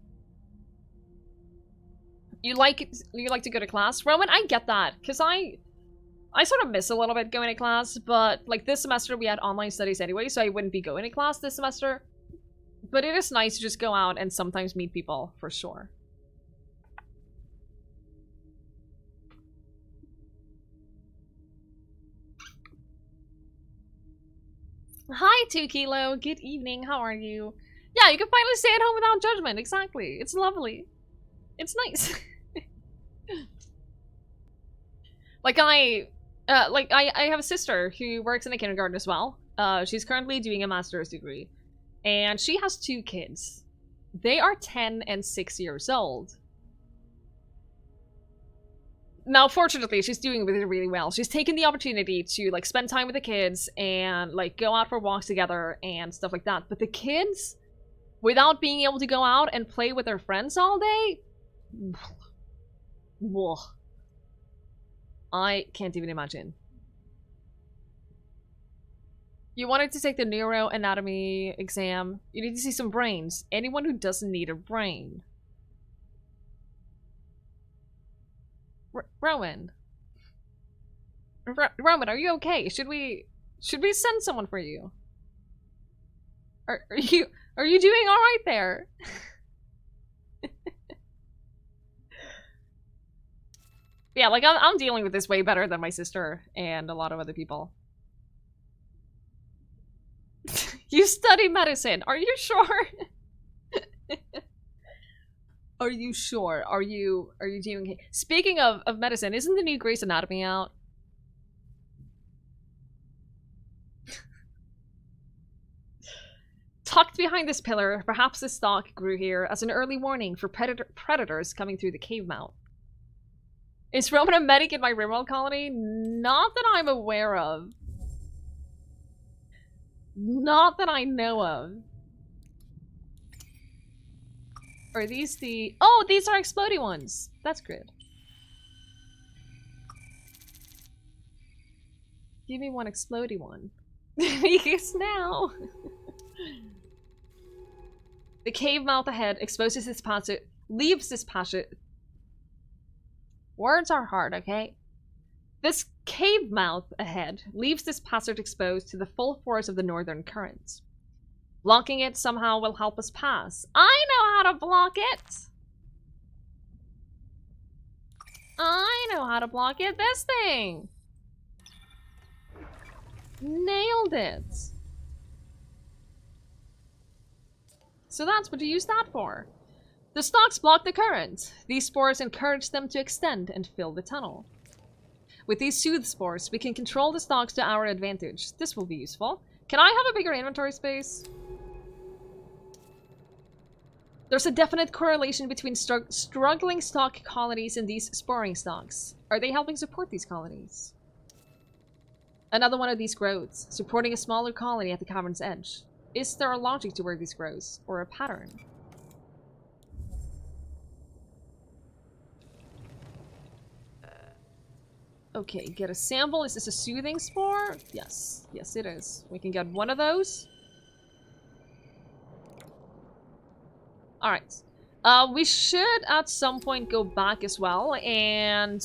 You like to go to class? Roman, I get that. Because I sort of miss a little bit going to class, but like this semester we had online studies anyway, so I wouldn't be going to class this semester. But it is nice to just go out and sometimes meet people, for sure. Hi, 2 Kilo. Good evening. How are you? Yeah, you can finally stay at home without judgment. Exactly. It's lovely. It's nice. Like, like, I have a sister who works in a kindergarten as well. She's currently doing a master's degree. And she has 2 kids. They are 10 and 6 years old. Now, fortunately, she's doing with it really well. She's taken the opportunity to, like, spend time with the kids and, like, go out for walks together and stuff like that. But the kids, without being able to go out and play with their friends all day, whoa. I can't even imagine. You wanted to take the neuroanatomy exam. You need to see some brains. Anyone who doesn't need a brain. Rowan. Rowan, are you okay? Should we send someone for you? Are you doing all right there? Yeah, like I'm dealing with this way better than my sister and a lot of other people. You study medicine. Are you sure? Are you sure? Are you doing... Speaking of medicine, isn't the new Grey's Anatomy out? Tucked behind this pillar, perhaps the stalk grew here as an early warning for predators coming through the cave mouth. Is Roman a medic in my Rimworld colony? Not that I'm aware of. Not that I know of. Are these the... Oh, these are exploding ones. That's good. Give me one exploding one. Because now... The cave mouth ahead exposes this passage... Leaves this passage... Words are hard, okay? This cave mouth ahead leaves this passage exposed to the full force of the northern currents. Blocking it somehow will help us pass. I know how to block it! I know how to block it. This thing! Nailed it! So that's what you use that for. The stalks block the current. These spores encourage them to extend and fill the tunnel. With these soothe spores, we can control the stalks to our advantage. This will be useful. Can I have a bigger inventory space? There's a definite correlation between struggling stalk colonies and these sporing stalks. Are they helping support these colonies? Another one of these grows, supporting a smaller colony at the cavern's edge. Is there a logic to where this grows, or a pattern? Okay, get a sample. Is this a soothing spore? Yes. Yes, it is. We can get one of those. Alright. We should at some point go back as well and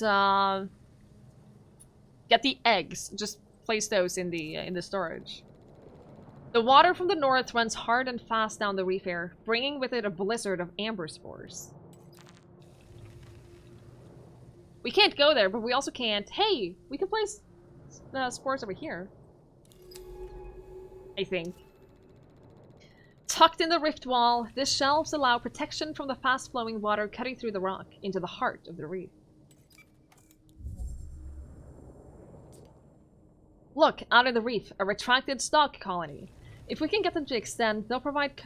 get the eggs. Just place those in the storage. The water from the north runs hard and fast down the reef here, bringing with it a blizzard of amber spores. We can't go there, but we also can't... Hey! We can place spores over here. I think. Tucked in the rift wall, these shelves allow protection from the fast-flowing water cutting through the rock into the heart of the reef. Look, out of the reef, a retracted stalk colony. If we can get them to extend, they'll provide...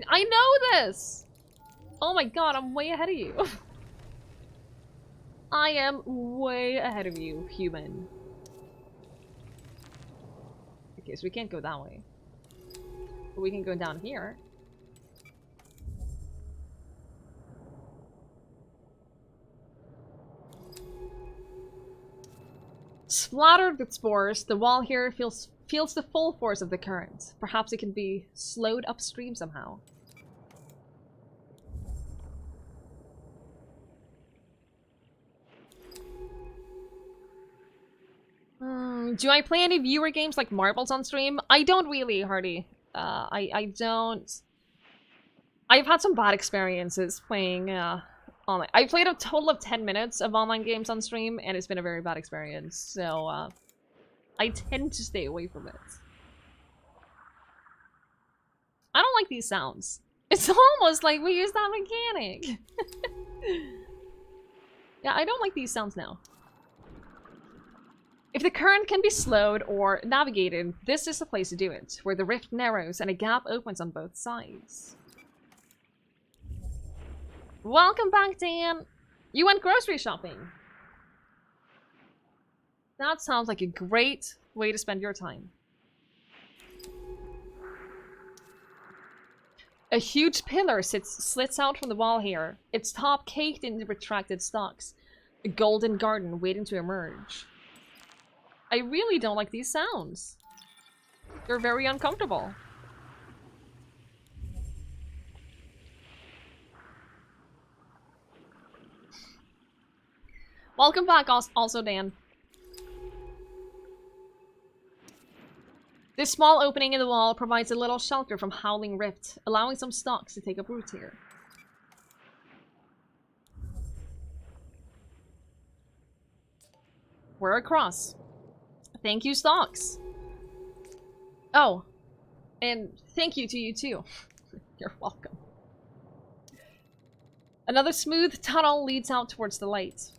I know this! Oh my god, I'm way ahead of you. I am way ahead of you, human. Okay, so we can't go that way. But we can go down here. Splattered with spores, the wall here feels the full force of the current. Perhaps it can be slowed upstream somehow. Do I play any viewer games like Marbles on stream? I don't really, Hardy. I don't. I've had some bad experiences playing online. I played a total of 10 minutes of online games on stream, and it's been a very bad experience. So, I tend to stay away from it. I don't like these sounds. It's almost like we use that mechanic. Yeah, I don't like these sounds now. If the current can be slowed or navigated, this is the place to do it, where the rift narrows and a gap opens on both sides. Welcome back, Dan! You went grocery shopping! That sounds like a great way to spend your time. A huge pillar slits out from the wall here, its top caked in retracted stalks. A golden garden waiting to emerge. I really don't like these sounds. They're very uncomfortable. Welcome back also, Dan. This small opening in the wall provides a little shelter from howling rift, allowing some stalks to take up root here. We're across. Thank you, stalks. Oh, and thank you to you too. You're welcome. Another smooth tunnel leads out towards the light.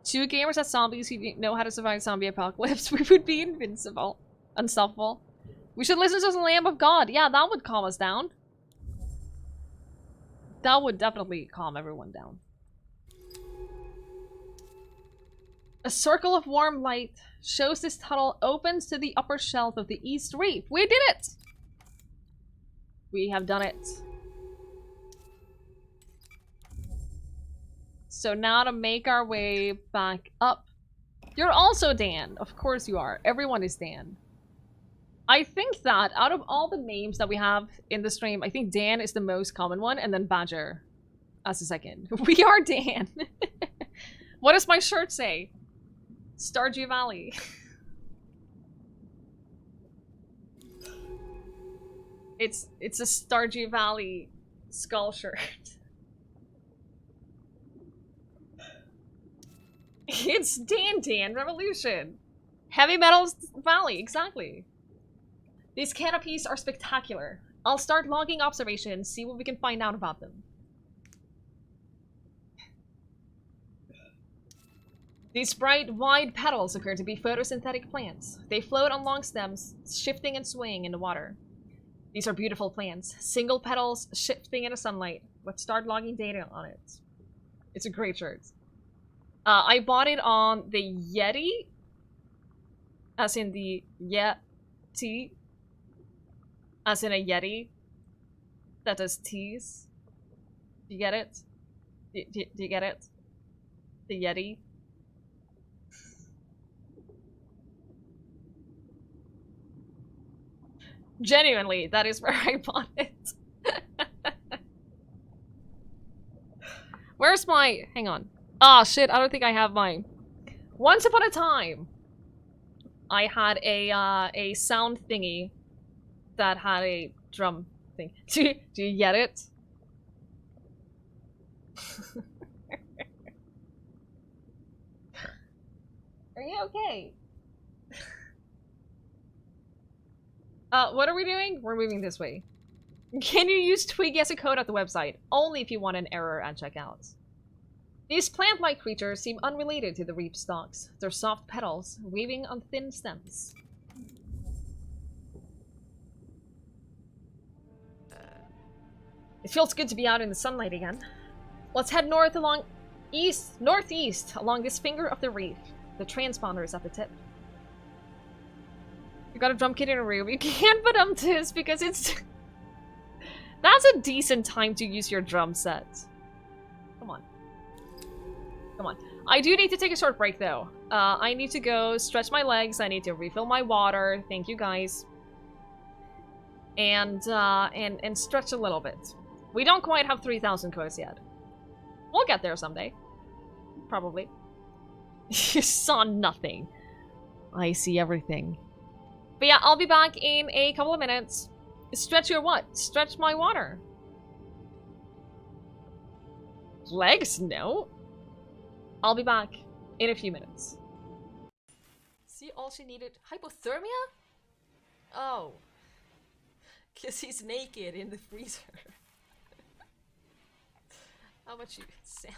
Two gamers as zombies who know how to survive zombie apocalypse. We would be invincible. Unstoppable. We should listen to the Lamb of God. Yeah, that would calm us down. That would definitely calm everyone down. A circle of warm light shows this tunnel opens to the upper shelf of the East Reef. We did it! We have done it. So now to make our way back up. You're also Dan. Of course you are. Everyone is Dan. I think that out of all the names that we have in the stream, I think Dan is the most common one, and then Badger as a second. We are Dan. What does my shirt say? Stardew Valley. It's a Stardew Valley skull shirt. It's Dan Revolution. Heavy Metals Valley, exactly. These canopies are spectacular. I'll start logging observations, see what we can find out about them. These bright, wide petals appear to be photosynthetic plants. They float on long stems, shifting and swaying in the water. These are beautiful plants. Single petals shifting in the sunlight. Let's start logging data on it. It's a great shirt. I bought it on the Yeti. As in the Yeti. As in a Yeti. That does teas. Do you get it? Do you get it? The Yeti. Genuinely, that is where I bought it. Where's my... Hang on. Ah, shit, I don't think I have mine. Once upon a time, I had a sound thingy that had a drum thing. Do you get it? Are you okay? What are we doing? We're moving this way. Can you use Twiggie as a code at the website? Only if you want an error at checkout. These plant-like creatures seem unrelated to the reef stalks. Their soft petals, weaving on thin stems. It feels good to be out in the sunlight again. Let's head northeast along this finger of the reef. The transponder is at the tip. You got a drum kit in a room. You can't put this because it's... That's a decent time to use your drum set. Come on. Come on. I do need to take a short break though. I need to go stretch my legs. I need to refill my water. Thank you guys. And stretch a little bit. We don't quite have 3,000 codes yet. We'll get there someday. Probably. You saw nothing. I see everything. But yeah, I'll be back in a couple of minutes. Stretch your what? Stretch my water. Legs? No. I'll be back in a few minutes. See, all she needed... Hypothermia? Oh. Because he's naked in the freezer. How about you, Sam?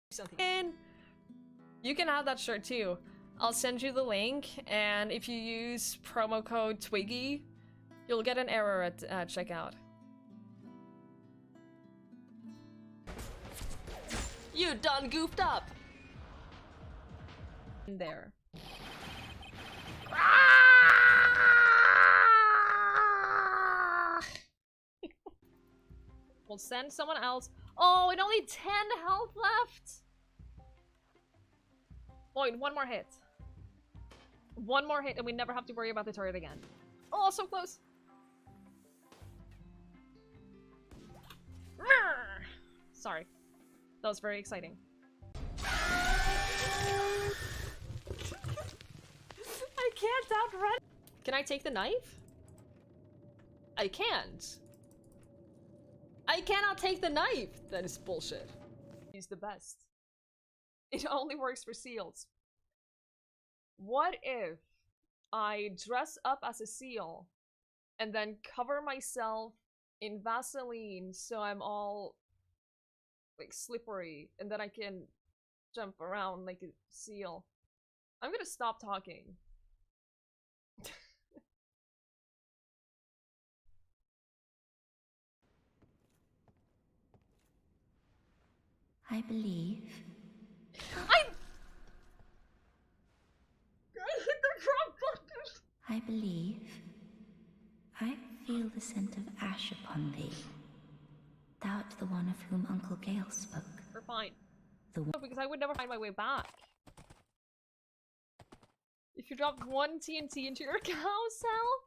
Do something. You can have that shirt too. I'll send you the link, and if you use promo code Twiggie, you'll get an error at checkout. You done goofed up! In there. We'll send someone else. Oh, and only 10 health left! Lloyd, one more hit. One more hit and we never have to worry about the turret again. Oh, so close! Sorry. That was very exciting. I can't outrun. Can I take the knife? I can't. I cannot take the knife! That is bullshit. He's the best. It only works for seals. What if I dress up as a seal and then cover myself in Vaseline so I'm all like slippery and then I can jump around like a seal? I'm gonna stop talking. I believe. I believe. I feel the scent of ash upon thee. Thou art the one of whom Uncle Gale spoke. We're fine. The one. No, because I would never find my way back. If you dropped one TNT into your cow cell?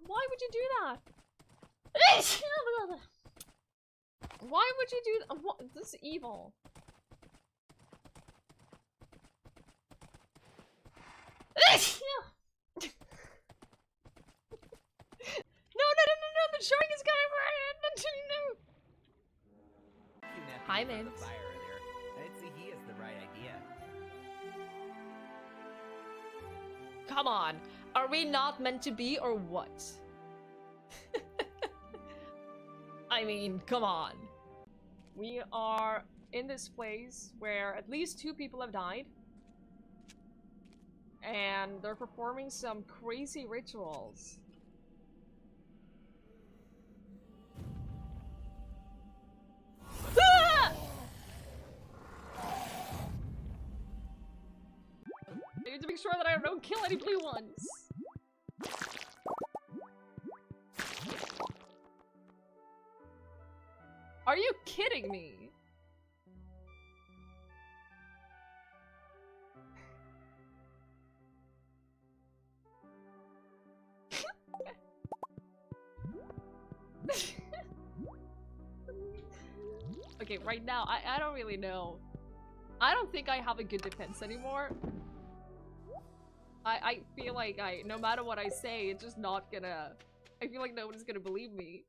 Why would you do that? Why would you do that? What? This is evil. No, the shark is coming for our head. No. Hi, Mint. I'd say he has the right idea. Come on. Are we not meant to be, or what? I mean, come on. We are in this place where at least 2 people have died. And they're performing some crazy rituals. Ah! I need to make sure that I don't kill any blue ones. Are you kidding me? Okay, right now, I don't really know. I don't think I have a good defense anymore. I feel like no matter what I say, it's just not gonna... I feel like nobody's gonna believe me.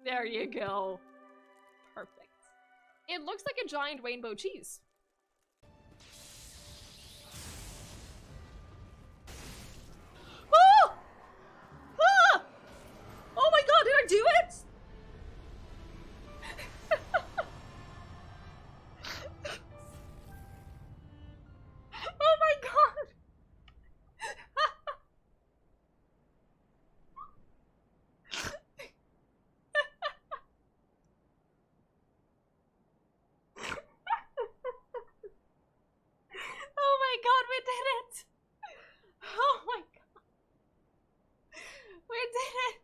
There you go. Perfect. It looks like a giant rainbow cheese. Oh! Ah! Oh my god, did I do it? Oh my god! Oh my god, we did it! Oh my god. We did it!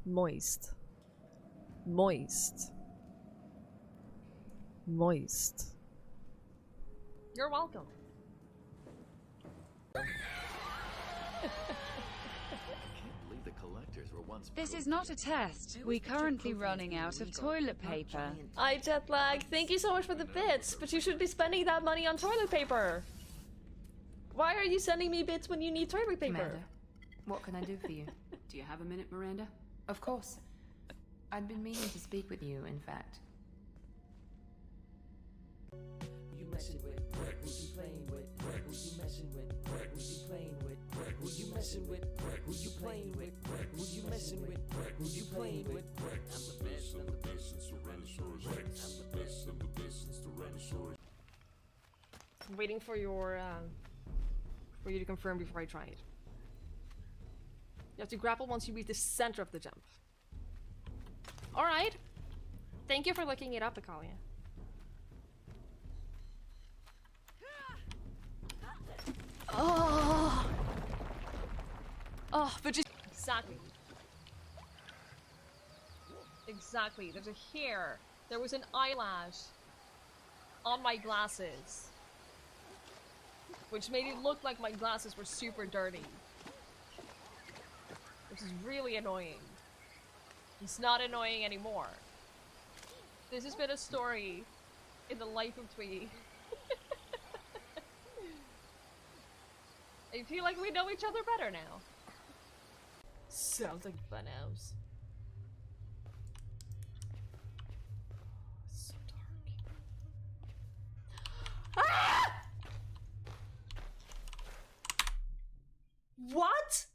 Moist. Moist. Moist. You're welcome. This is not a test. We're currently running out of toilet paper. Hi, Jetlag. Thank you so much for the bits, but you should be spending that money on toilet paper. Why are you sending me bits when you need toilet paper? Miranda, what can I do for you? Do you have a minute, Miranda? Of course. I'd been meaning to speak with you, in fact. Who you messing with? Who you playing with? Who you messing with? Who you playing with? Who you messing with? Who you playing with? Who you messing with? Who you playing with? I'm the best, I'm the best since Tyrannosaurus Rex. I'm the best, I'm the best since Tyrannosaurus. I'm waiting for your for you to confirm before I try it. You have to grapple once you reach the center of the jump. Alright. Thank you for looking it up, Akalia. Oh. Oh, but just exactly. Exactly. There's a hair. There was an eyelash on my glasses, which made it look like my glasses were super dirty. Which is really annoying. It's not annoying anymore. This has been a story in the life of Twiggie. I feel like we know each other better now. Sounds like fun house. So dark. Ah! What?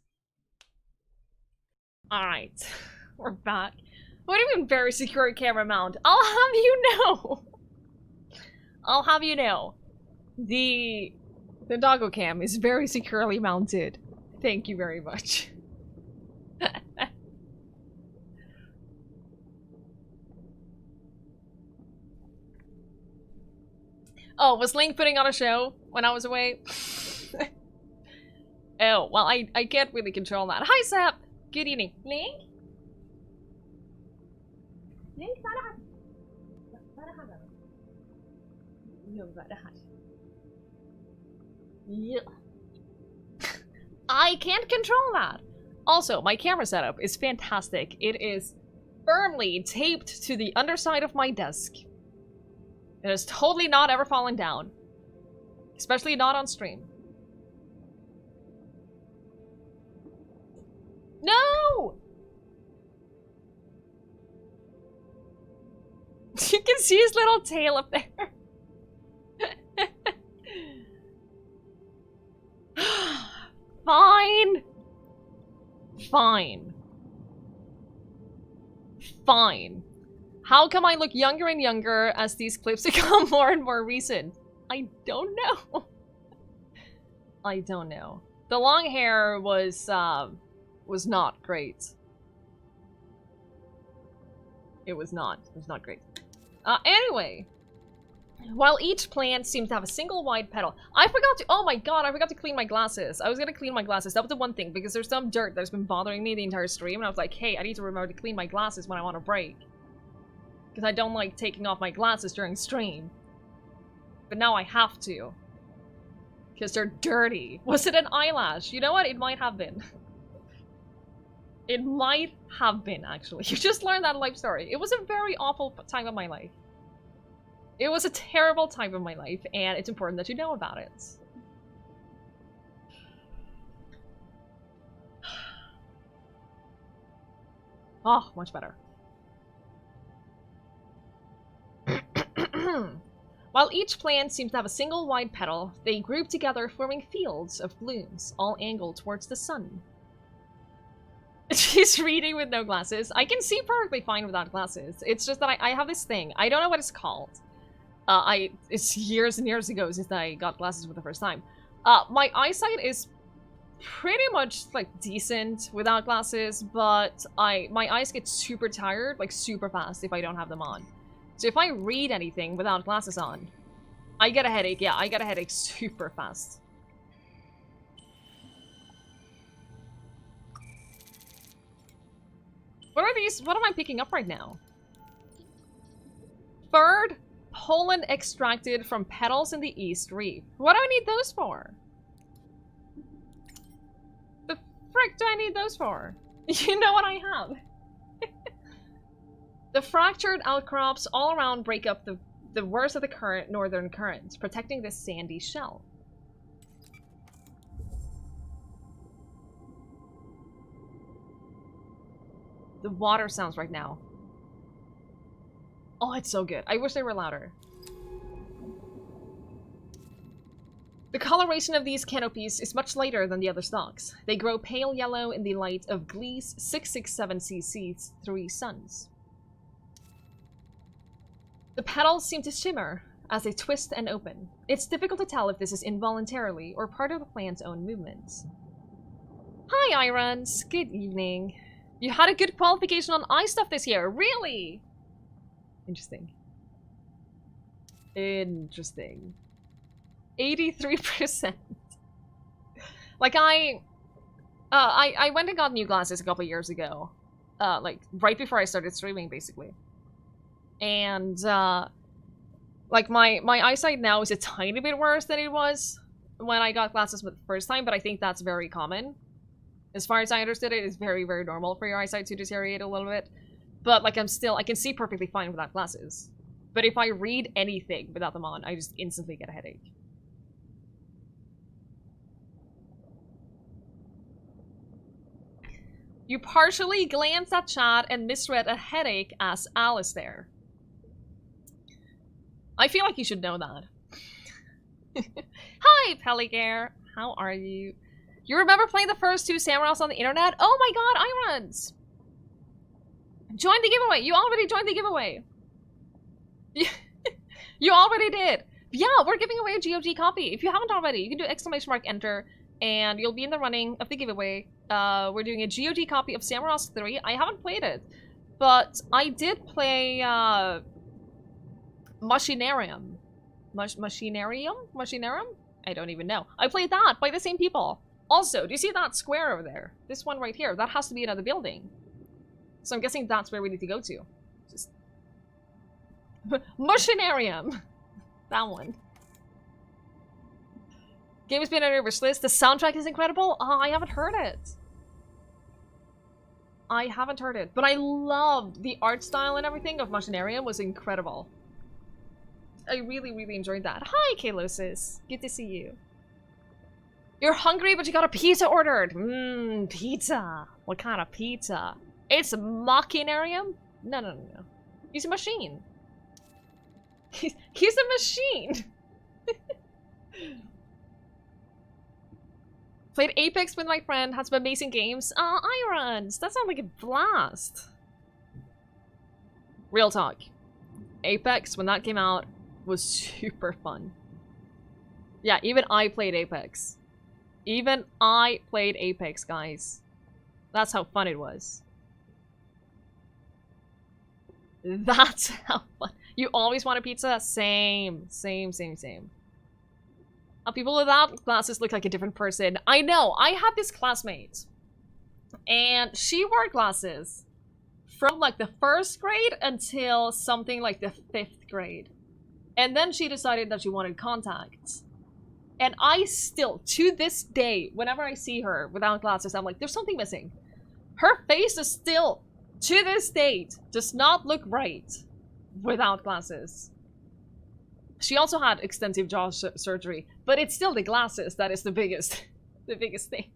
Alright. We're back. What do you mean very secure camera mount? I'll have you know. I'll have you know. The doggo cam is very securely mounted. Thank you very much. Oh, was Link putting on a show when I was away? Oh, well, I can't really control that. Hi, Sap! Good evening. Link? Link, yeah. I can't control that. Also, my camera setup is fantastic. It is firmly taped to the underside of my desk. It has totally not ever fallen down. Especially not on stream. No! You can see his little tail up there. Fine. Fine. Fine. How come I look younger and younger as these clips become more and more recent? I don't know. I don't know. The long hair was not great. It was not great. Anyway. While each plant seemed to have a single wide petal. I forgot to- oh my god, I forgot to clean my glasses. I was gonna clean my glasses. That was the one thing, because there's some dirt that's been bothering me the entire stream, and I was like, hey, I need to remember to clean my glasses when I want a break. Because I don't like taking off my glasses during stream. But now I have to. Because they're dirty. Was it an eyelash? You know what? It might have been. It might have been, actually. You just learned that life story. It was a very awful time of my life. It was a terrible time of my life, and it's important that you know about it. Oh, much better. While each plant seems to have a single wide petal, they group together, forming fields of blooms, all angled towards the sun. She's reading with no glasses. I can see perfectly fine without glasses. It's just that I have this thing. I don't know what it's called. It's years and years ago since I got glasses for the first time. My eyesight is pretty much, like, decent without glasses, but my eyes get super tired, like, super fast if I don't have them on. So if I read anything without glasses on, I get a headache. Yeah, I get a headache super fast. What are these? What am I picking up right now? Third, pollen extracted from petals in the East Reef. What do I need those for? The frick do I need those for? You know what I have. The fractured outcrops all around break up the worst of the current northern currents, protecting this sandy shell. The water sounds right now. Oh, it's so good. I wish they were louder. The coloration of these canopies is much lighter than the other stalks. They grow pale yellow in the light of Glee's 667cc 3 suns. The petals seem to shimmer as they twist and open. It's difficult to tell if this is involuntarily or part of the plant's own movements. Hi, Irons. Good evening. You had a good qualification on iStuff this year. Really? Interesting. Interesting. 83%. Like, I went and got new glasses a couple years ago. Like, right before I started streaming, basically. And, like, my eyesight now is a tiny bit worse than it was when I got glasses for the first time, but I think that's very common. As far as I understood it, it's very, very normal for your eyesight to deteriorate a little bit. But, like, I can see perfectly fine without glasses. But if I read anything without them on, I just instantly get a headache. You partially glanced at chat and misread a headache as Alistair. I feel like you should know that. Hi, Peligare. How are you? You remember playing the first 2 Samurais on the internet? Oh my god, Irons! Join the giveaway! You already joined the giveaway! You already did! Yeah, we're giving away a GOG copy. If you haven't already, you can do ! Enter, and you'll be in the running of the giveaway. We're doing a GOG copy of Samurai 3. I haven't played it, but I did play, Machinarium? Machinarium? I don't even know. I played that by the same people. Also, do you see that square over there? This one right here. That has to be another building. So I'm guessing that's where we need to go to. Just... Machinarium! That one. Game has been on your wish list. The soundtrack is incredible. Oh, I haven't heard it. I haven't heard it. But I loved the art style and everything of Machinarium was incredible. I really, really enjoyed that. Hi, Kalosis. Good to see you. You're hungry, but you got a pizza ordered. Mmm, pizza. What kind of pizza? It's Machinarium? No, no, no, no. He's a machine. He's a machine. Played Apex with my friend, had some amazing games. Irons! That sounds like a blast. Real talk. Apex, when that came out, was super fun. Yeah, even I played Apex. Even I played Apex, guys. That's how fun it was. That's how fun. You always want a pizza? Same. Same, same, same. People without glasses look like a different person. I know. I had this classmate. And she wore glasses from like the 1st grade until something like the 5th grade. And then she decided that she wanted contacts. And I still, to this day, whenever I see her without glasses, I'm like, there's something missing. Her face is still, to this date, does not look right without glasses. She also had extensive jaw surgery, but it's still the glasses that is the biggest thing.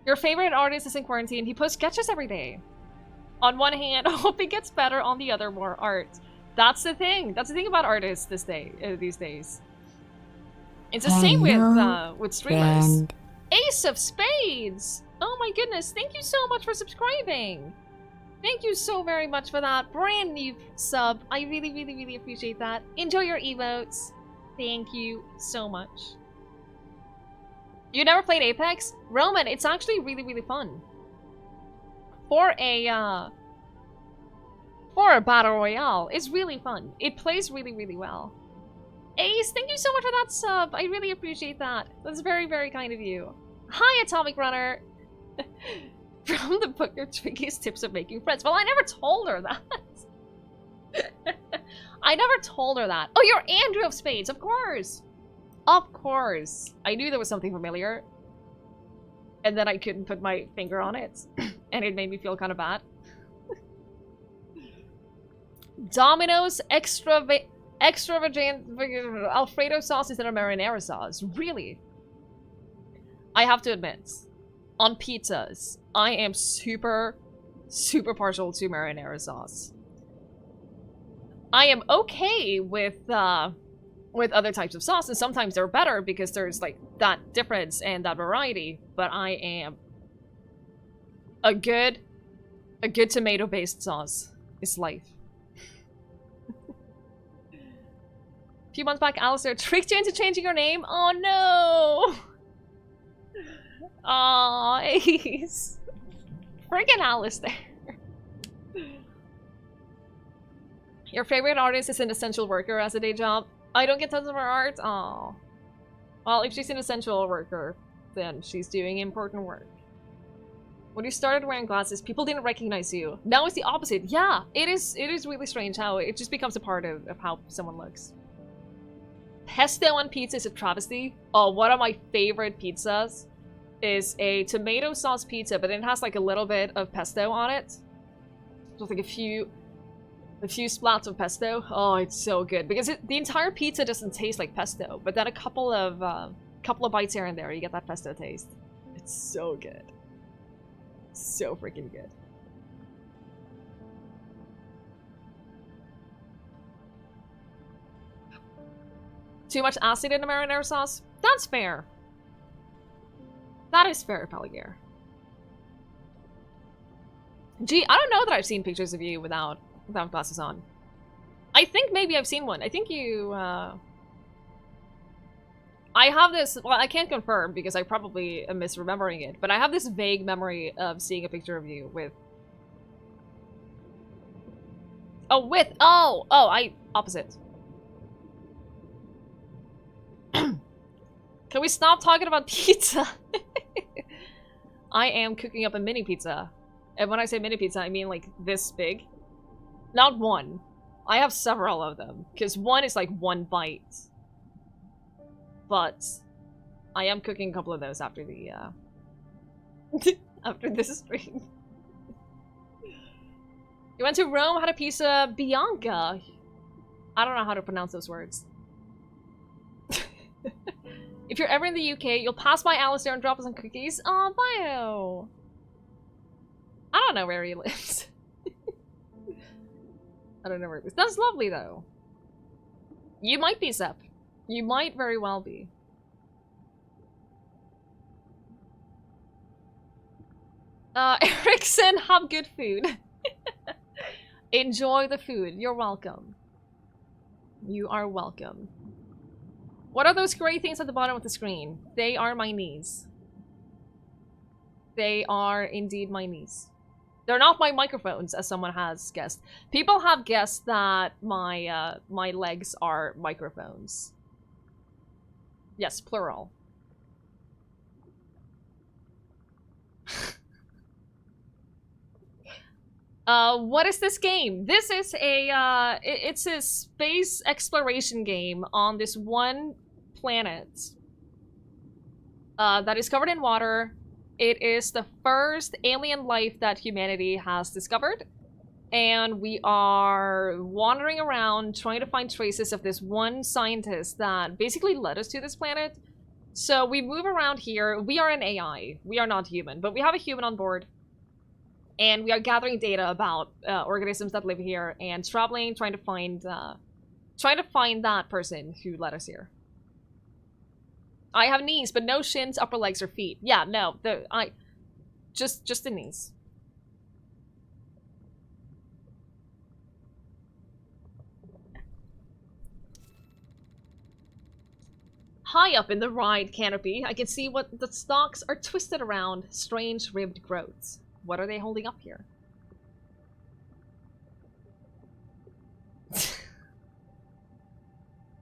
Your favorite artist is in quarantine. He posts sketches every day. On one hand, I hope it gets better. On the other, more art. That's the thing. That's the thing about artists these days. It's the same with streamers. Friend. Ace of Spades! Oh my goodness, thank you so much for subscribing! Thank you so very much for that brand new sub. I really, really, really appreciate that. Enjoy your emotes. Thank you so much. You never played Apex? Roman, it's actually really, really fun. For a battle royale, it's really fun. It plays really, really well. Ace, thank you so much for that sub. I really appreciate that. That's very, very kind of you. Hi, Atomic Runner. From the book of Twiggie's Tips of Making Friends. Well, I never told her that. I never told her that. Oh, you're Andrew of Spades, of course. Of course. I knew there was something familiar. And then I couldn't put my finger on it. And it made me feel kind of bad. Domino's extravagant Alfredo sauce instead of marinara sauce. Really? I have to admit, on pizzas, I am super, super partial to marinara sauce. I am okay with other types of sauce, and sometimes they're better because there's like that difference and that variety, but I am a good tomato-based sauce is life. A few months back, Alistair tricked you into changing your name? Oh no! Aw, Ace. Freaking Alistair. Your favorite artist is an essential worker as a day job? I don't get tons of her art? Aw. Well, if she's an essential worker, then she's doing important work. When you started wearing glasses, people didn't recognize you. Now it's the opposite. Yeah, it is really strange how it just becomes a part of how someone looks. Pesto on pizza is a travesty. Oh, one of my favorite pizzas is a tomato sauce pizza, but it has like a little bit of pesto on it. Just like a few splats of pesto. Oh, it's so good because the entire pizza doesn't taste like pesto, but then a couple of bites here and there, you get that pesto taste. It's so good, so freaking good. Too much acid in the marinara sauce? That's fair. That is fair, Peligar. Gee, I don't know that I've seen pictures of you without glasses on. I think maybe I've seen one. I think you, I have this, well, I can't confirm because I probably am misremembering it, but I have this vague memory of seeing a picture of you with... opposite. Can we stop talking about pizza? I am cooking up a mini pizza. And when I say mini pizza, I mean like this big. Not one. I have several of them. Because one is like one bite. But I am cooking a couple of those after the after this stream. You went to Rome, had a pizza Bianca. I don't know how to pronounce those words. If you're ever in the UK, you'll pass by Alistair and drop us some cookies. Aw, bio. I don't know where he lives. I don't know where he lives. That's lovely, though. You might be, Sepp. You might very well be. Erickson, have good food. Enjoy the food. You're welcome. You are welcome. What are those gray things at the bottom of the screen? They are my knees. They are indeed my knees. They're not my microphones, as someone has guessed. People have guessed that my my legs are microphones. Yes, plural. What is this game? This is a, it's a space exploration game on this one planet that is covered in water. It is the first alien life that humanity has discovered, and we are wandering around trying to find traces of this one scientist that basically led us to this planet. So we move around here. We are an AI. We are not human, but we have a human on board. And we are gathering data about organisms that live here and traveling, trying to find that person who led us here. I have knees, but no shins, upper legs, or feet. Yeah, no, just the knees. High up in the ride canopy, I can see what the stalks are twisted around strange ribbed growths. What are they holding up here?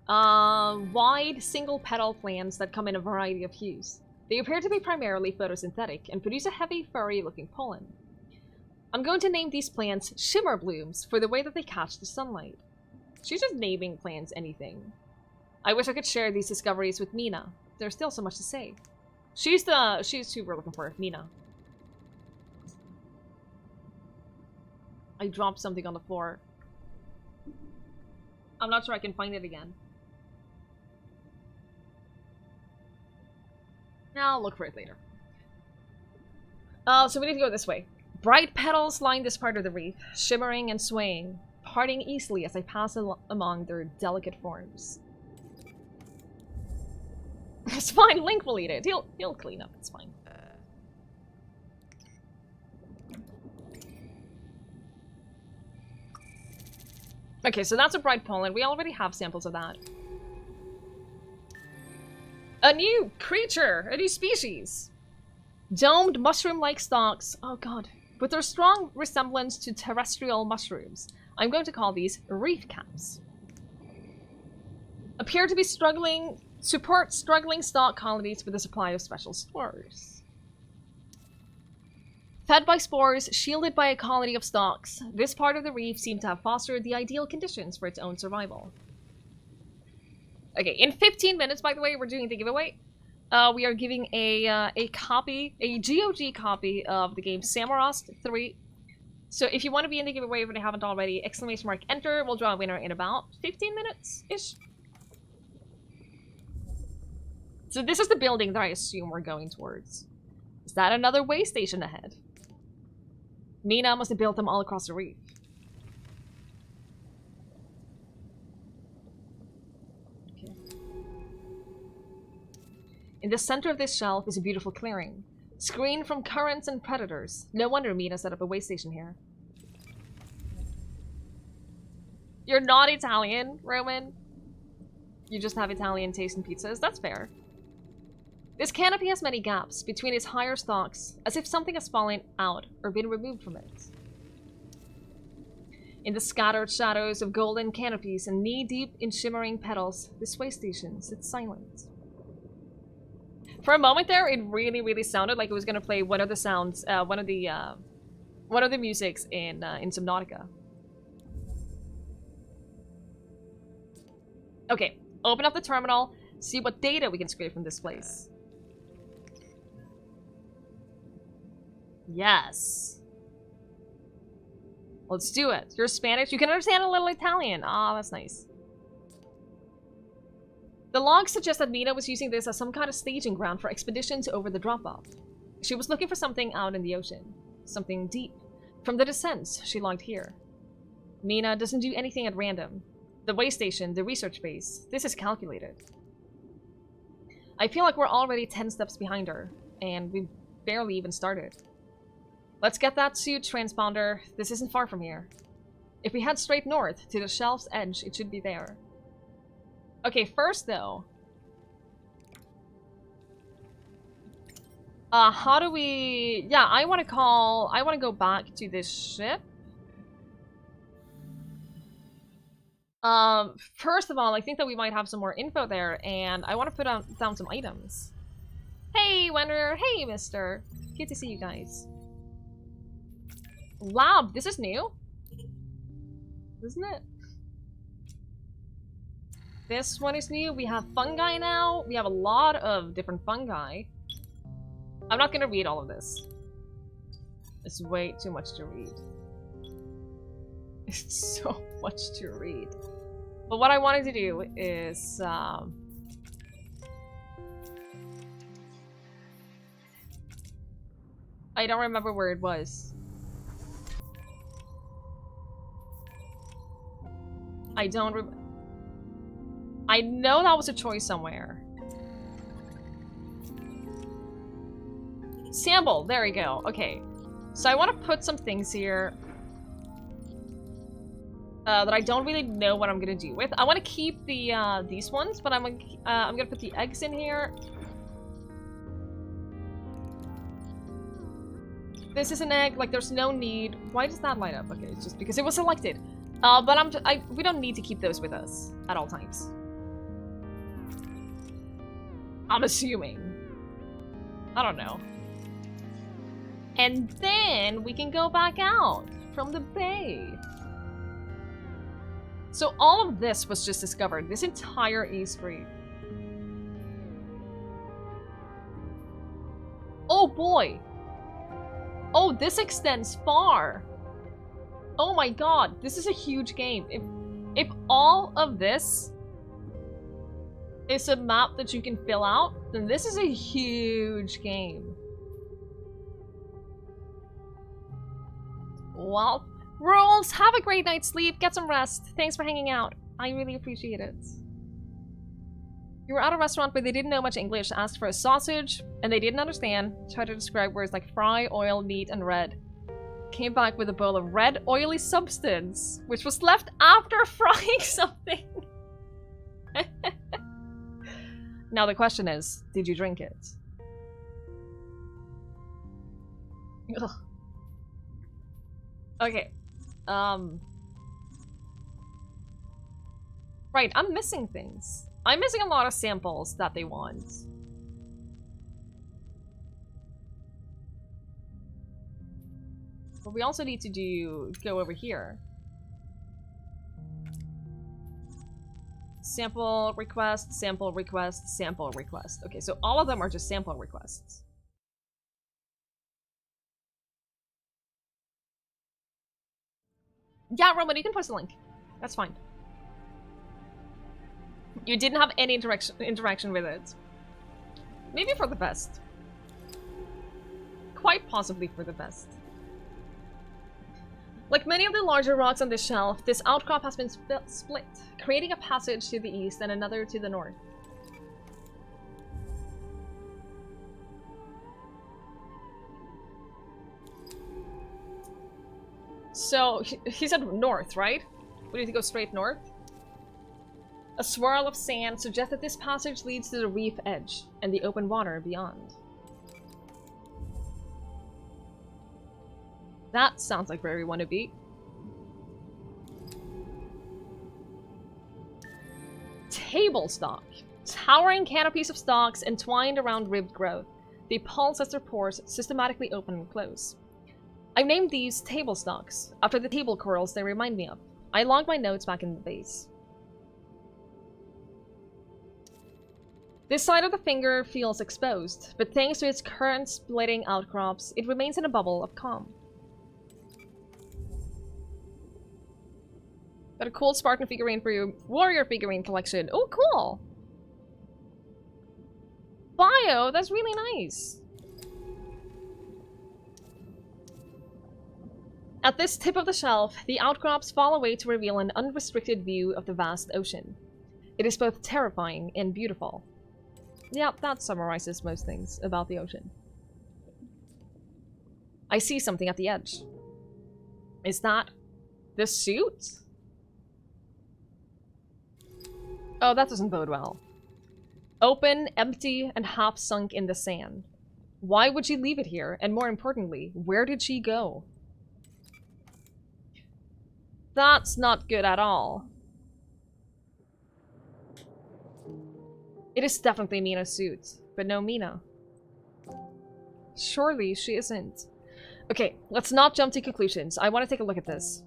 Wide, single-petal plants that come in a variety of hues. They appear to be primarily photosynthetic and produce a heavy, furry-looking pollen. I'm going to name these plants shimmer blooms for the way that they catch the sunlight. She's just naming plants anything. I wish I could share these discoveries with Mina. There's still so much to say. She's who we're looking for, Mina. I dropped something on the floor. I'm not sure I can find it again. I'll look for it later. So we need to go this way. Bright petals line this part of the reef, shimmering and swaying, parting easily as I pass among their delicate forms. It's fine, Link will eat it. He'll clean up, it's fine. Okay, so that's a bright pollen. We already have samples of that. A new creature! A new species! Domed mushroom-like stalks. Oh god. With their strong resemblance to terrestrial mushrooms, I'm going to call these reef caps. Appear to be support struggling stalk colonies with a supply of special spores. Fed by spores, shielded by a colony of stalks, this part of the reef seemed to have fostered the ideal conditions for its own survival. Okay, in 15 minutes, by the way, we're doing the giveaway. We are giving a GOG copy of the game Samorost 3. So if you want to be in the giveaway if you haven't already, ! Enter, we'll draw a winner in about 15 minutes-ish. So this is the building that I assume we're going towards. Is that another way station ahead? Mina must have built them all across the reef. Okay. In the center of this shelf is a beautiful clearing, screened from currents and predators. No wonder Mina set up a way station here. You're not Italian, Roman. You just have Italian taste in pizzas. That's fair. This canopy has many gaps between its higher stalks, as if something has fallen out or been removed from it. In the scattered shadows of golden canopies and knee-deep in shimmering petals, this way station sits silent. For a moment there, it really sounded like it was gonna play one of the sounds, one of the musics in Subnautica. Okay, open up the terminal, see what data we can scrape from this place. Yes. Let's do it. You're Spanish. You can understand a little Italian. Ah, that's nice. The logs suggest that Mina was using this as some kind of staging ground for expeditions over the drop-off. She was looking for something out in the ocean. Something deep. From the descents, she logged here. Mina doesn't do anything at random. The way station, the research base, this is calculated. I feel like we're already 10 steps behind her, and we've barely even started. Let's get that suit transponder. This isn't far from here. If we head straight north to the shelf's edge, it should be there. Okay, first though. How do we... Yeah, I want to go back to this ship. First of all, I think that we might have some more info there, and I want to put down some items. Hey, Wanderer. Hey, mister. Good to see you guys. Lab. This is new. Isn't it? This one is new. We have fungi now. We have a lot of different fungi. I'm not gonna read all of this. It's way too much to read. It's so much to read. But what I wanted to do is... I don't remember where it was. I don't remember. I know that was a choice somewhere. Sample, there we go. Okay. So I want to put some things here that I don't really know what I'm gonna do with. I want to keep the these ones, but I'm gonna put the eggs in here. This is an egg. Like, there's no need. Why does that light up? Okay, it's just because it was selected. But we don't need to keep those with us at all times. I'm assuming. I don't know. And then we can go back out from the bay. So all of this was just discovered. This entire East Reef. Oh boy. Oh, this extends far. Oh my god, this is a huge game. If all of this is a map that you can fill out, then this is a huge game. Well, rules! Have a great night's sleep, get some rest. Thanks for hanging out. I really appreciate it. You were at a restaurant where they didn't know much English, asked for a sausage, and they didn't understand. Tried to describe words like fry, oil, meat, and red. Came back with a bowl of red, oily substance, which was left after frying something. Now the question is, did you drink it? Ugh. Okay. Right, I'm missing things. I'm missing a lot of samples that they want. But we also need to go over here. Sample request, sample request, sample request. Okay, so all of them are just sample requests. Yeah, Roman, you can post a link. That's fine. You didn't have any interaction with it. Maybe for the best. Quite possibly for the best. Like many of the larger rocks on this shelf, this outcrop has been split, creating a passage to the east and another to the north. So, he said north, right? We need to go straight north? A swirl of sand suggests that this passage leads to the reef edge and the open water beyond. That sounds like where we want to be. Table stalk. Towering canopies of stalks entwined around ribbed growth. They pulse as their pores systematically open and close. I've named these table stalks, after the table corals they remind me of. I logged my notes back in the base. This side of the finger feels exposed, but thanks to its current splitting outcrops, it remains in a bubble of calm. Got a cool Spartan figurine for your warrior figurine collection. Oh, cool! Bio, that's really nice. At this tip of the shelf, the outcrops fall away to reveal an unrestricted view of the vast ocean. It is both terrifying and beautiful. Yeah, that summarizes most things about the ocean. I see something at the edge. Is that the suit? Oh, that doesn't bode well. Open, empty, and half sunk in the sand. Why would she leave it here? And more importantly, where did she go? That's not good at all. It is definitely Mina's suit, but no Mina. Surely she isn't. Okay, let's not jump to conclusions. I want to take a look at this.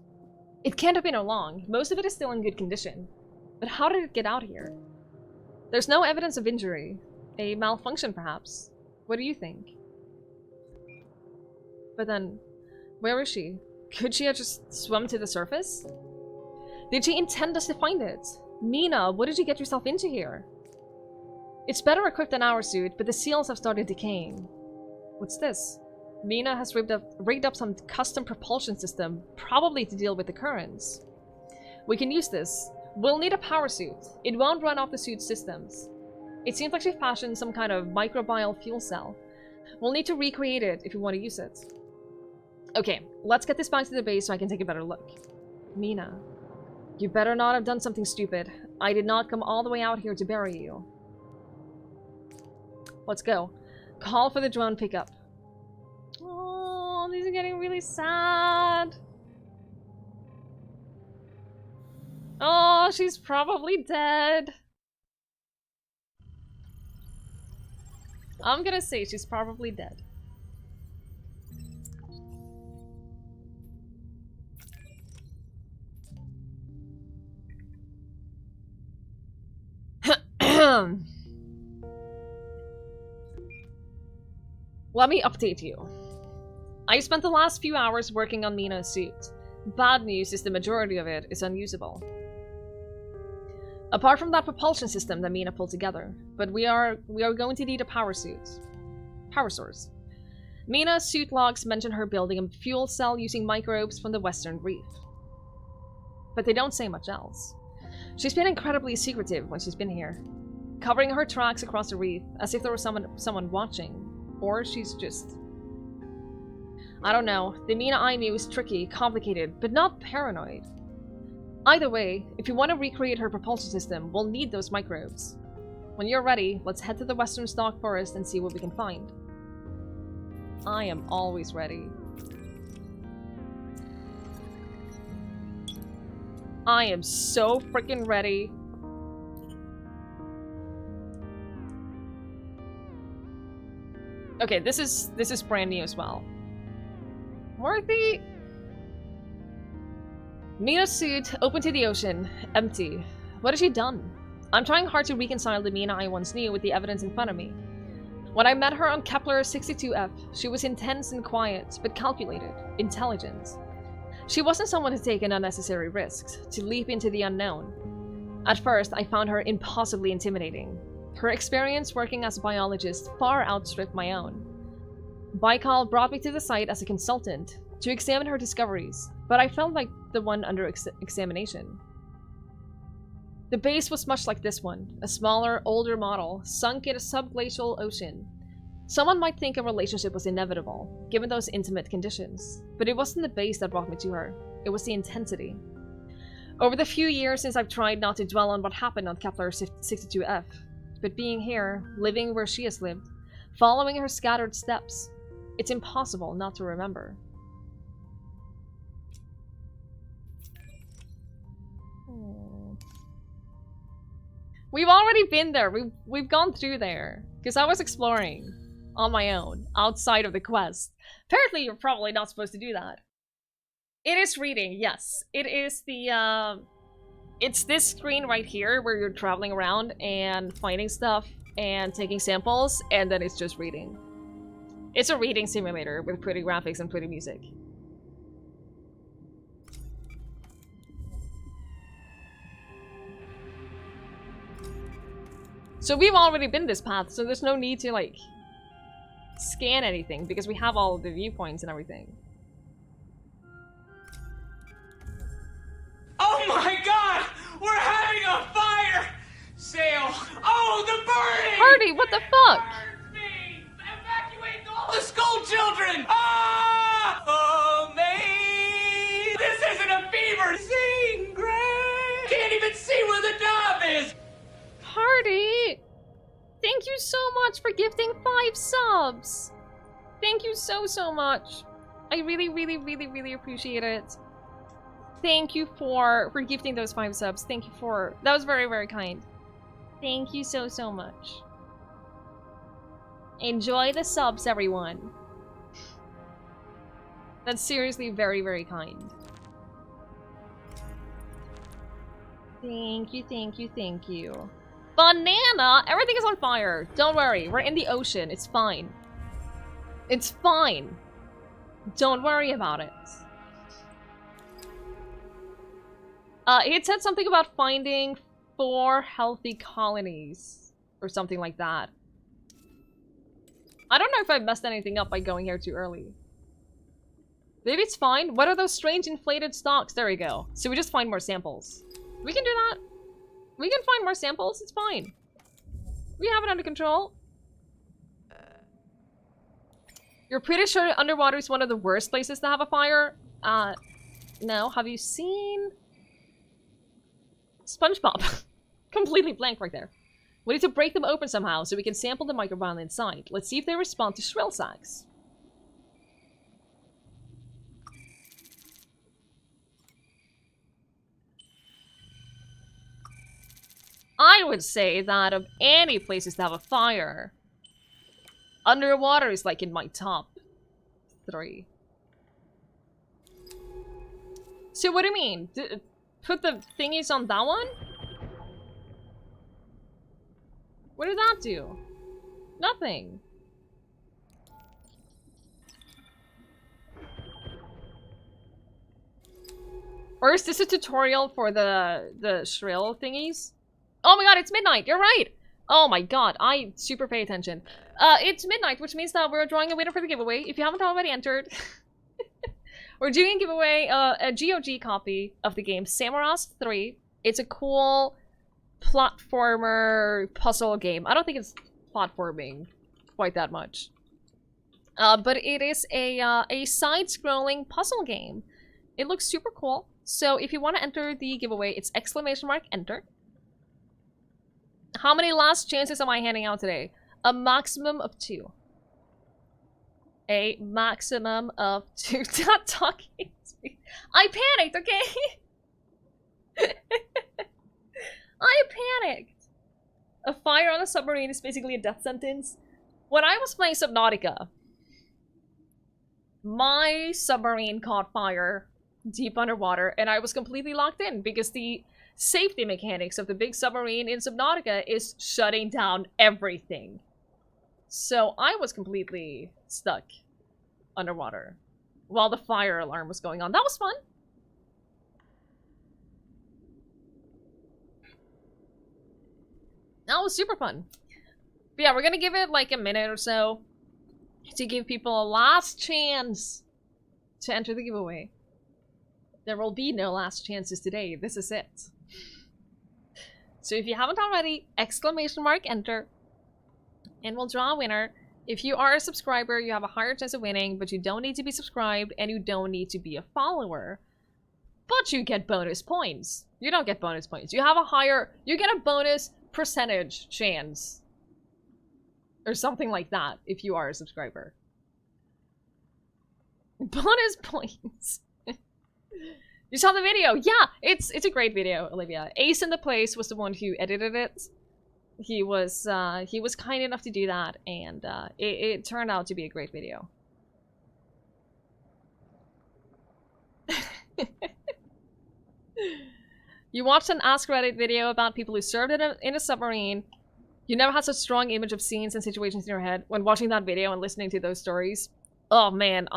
It can't have been long. Most of it is still in good condition. But how did it get out here? There's no evidence of injury. A malfunction, perhaps. What do you think? But then, where is she? Could she have just swum to the surface? Did she intend us to find it? Mina, what did you get yourself into here? It's better equipped than our suit, but the seals have started decaying. What's this? Mina has rigged up some custom propulsion system, probably to deal with the currents. We can use this. We'll need a power suit. It won't run off the suit's systems. It seems like she fashioned some kind of microbial fuel cell. We'll need to recreate it if we want to use it. Okay, let's get this back to the base so I can take a better look. Mina, you better not have done something stupid. I did not come all the way out here to bury you. Let's go. Call for the drone pickup. Oh, these are getting really sad. Oh, she's probably dead. I'm gonna say she's probably dead. Let me update you. I spent the last few hours working on Mina's suit. Bad news is the majority of it is unusable. Apart from that propulsion system that Mina pulled together, but we are going to need a power suit. Power source. Mina's suit logs mention her building a fuel cell using microbes from the Western Reef. But they don't say much else. She's been incredibly secretive when she's been here, covering her tracks across the reef as if there was someone watching. Or she's just... I don't know. The Mina I knew is tricky, complicated, but not paranoid. Either way, if you want to recreate her propulsion system, we'll need those microbes. When you're ready, let's head to the Western Stalk Forest and see what we can find. I am always ready. I am so freaking ready. Okay, this is brand new as well. Worthy. Mina's suit, open to the ocean, empty. What has she done? I'm trying hard to reconcile the Mina I once knew with the evidence in front of me. When I met her on Kepler 62F, she was intense and quiet, but calculated, intelligent. She wasn't someone to take unnecessary risks, to leap into the unknown. At first, I found her impossibly intimidating. Her experience working as a biologist far outstripped my own. Baikal brought me to the site as a consultant to examine her discoveries, but I felt like the one under examination. The base was much like this one, a smaller, older model, sunk in a subglacial ocean. Someone might think a relationship was inevitable, given those intimate conditions, but it wasn't the base that brought me to her, it was the intensity. Over the few years since I've tried not to dwell on what happened on Kepler 62F, but being here, living where she has lived, following her scattered steps, it's impossible not to remember. We've already been there. We've gone through there because I was exploring on my own outside of the quest. Apparently, you're probably not supposed to do that. It is reading, yes. It is the it's this screen right here where you're traveling around and finding stuff and taking samples, and then it's just reading. It's a reading simulator with pretty graphics and pretty music. So we've already been this path, so there's no need to, like, scan anything, because we have all the viewpoints and everything. Oh my god! We're having a fire! Sale! Oh, the burning! Hardy, what the fuck? Me! Evacuate all the school children! Ah! Oh, mate! This isn't a fever! Sing, Gray! Can't even see where the knob is! Hardy! Thank you so much for gifting 5 subs! Thank you so much. I really appreciate it. Thank you for gifting those 5 subs. Thank you for... That was very kind. Thank you so much. Enjoy the subs, everyone. That's seriously very kind. Thank you. Banana! Everything is on fire. Don't worry. We're in the ocean. It's fine. It's fine. Don't worry about it. It said something about finding 4 healthy colonies. Or something like that. I don't know if I messed anything up by going here too early. Maybe it's fine. What are those strange inflated stalks? There we go. So we just find more samples. We can do that. We can find more samples. It's fine. We have it under control. You're pretty sure underwater is one of the worst places to have a fire? No. Have you seen... SpongeBob? Completely blank right there. We need to break them open somehow so we can sample the microbiome inside. Let's see if they respond to shrill sacs. I would say that of any places to have a fire, underwater is like in my top 3. So what do you mean? Put the thingies on that one? What did that do? Nothing. Or is this a tutorial for the shrill thingies? Oh my god, it's midnight! You're right! Oh my god, I super pay attention. It's midnight, which means that we're drawing a winner for the giveaway. If you haven't already entered, we're doing a giveaway a GOG copy of the game Samurai's 3. It's a cool platformer puzzle game. I don't think it's platforming quite that much. But it is a side-scrolling puzzle game. It looks super cool. So if you want to enter the giveaway, it's !enter. How many last chances am I handing out today? A maximum of 2. A maximum of 2. Stop talking to me. I panicked, okay? I panicked. A fire on a submarine is basically a death sentence. When I was playing Subnautica, my submarine caught fire deep underwater, and I was completely locked in because the safety mechanics of the big submarine in Subnautica is shutting down everything. So I was completely stuck underwater while the fire alarm was going on. That was fun. That was super fun. But yeah, we're gonna give it like a minute or so to give people a last chance to enter the giveaway. There will be no last chances today. This is it. So if you haven't already, !enter, and we'll draw a winner. If you are a subscriber, you have a higher chance of winning, but you don't need to be subscribed and you don't need to be a follower. But you get bonus points. You don't get bonus points. You have a higher, you get a bonus percentage chance. Or something like that if you are a subscriber. Bonus points. You saw the video? Yeah, it's a great video, Olivia. Ace in the Place was the one who edited it. He was kind enough to do that, and it turned out to be a great video. You watched an Ask Reddit video about people who served in a submarine. You never had such strong image of scenes and situations in your head when watching that video and listening to those stories. Oh man,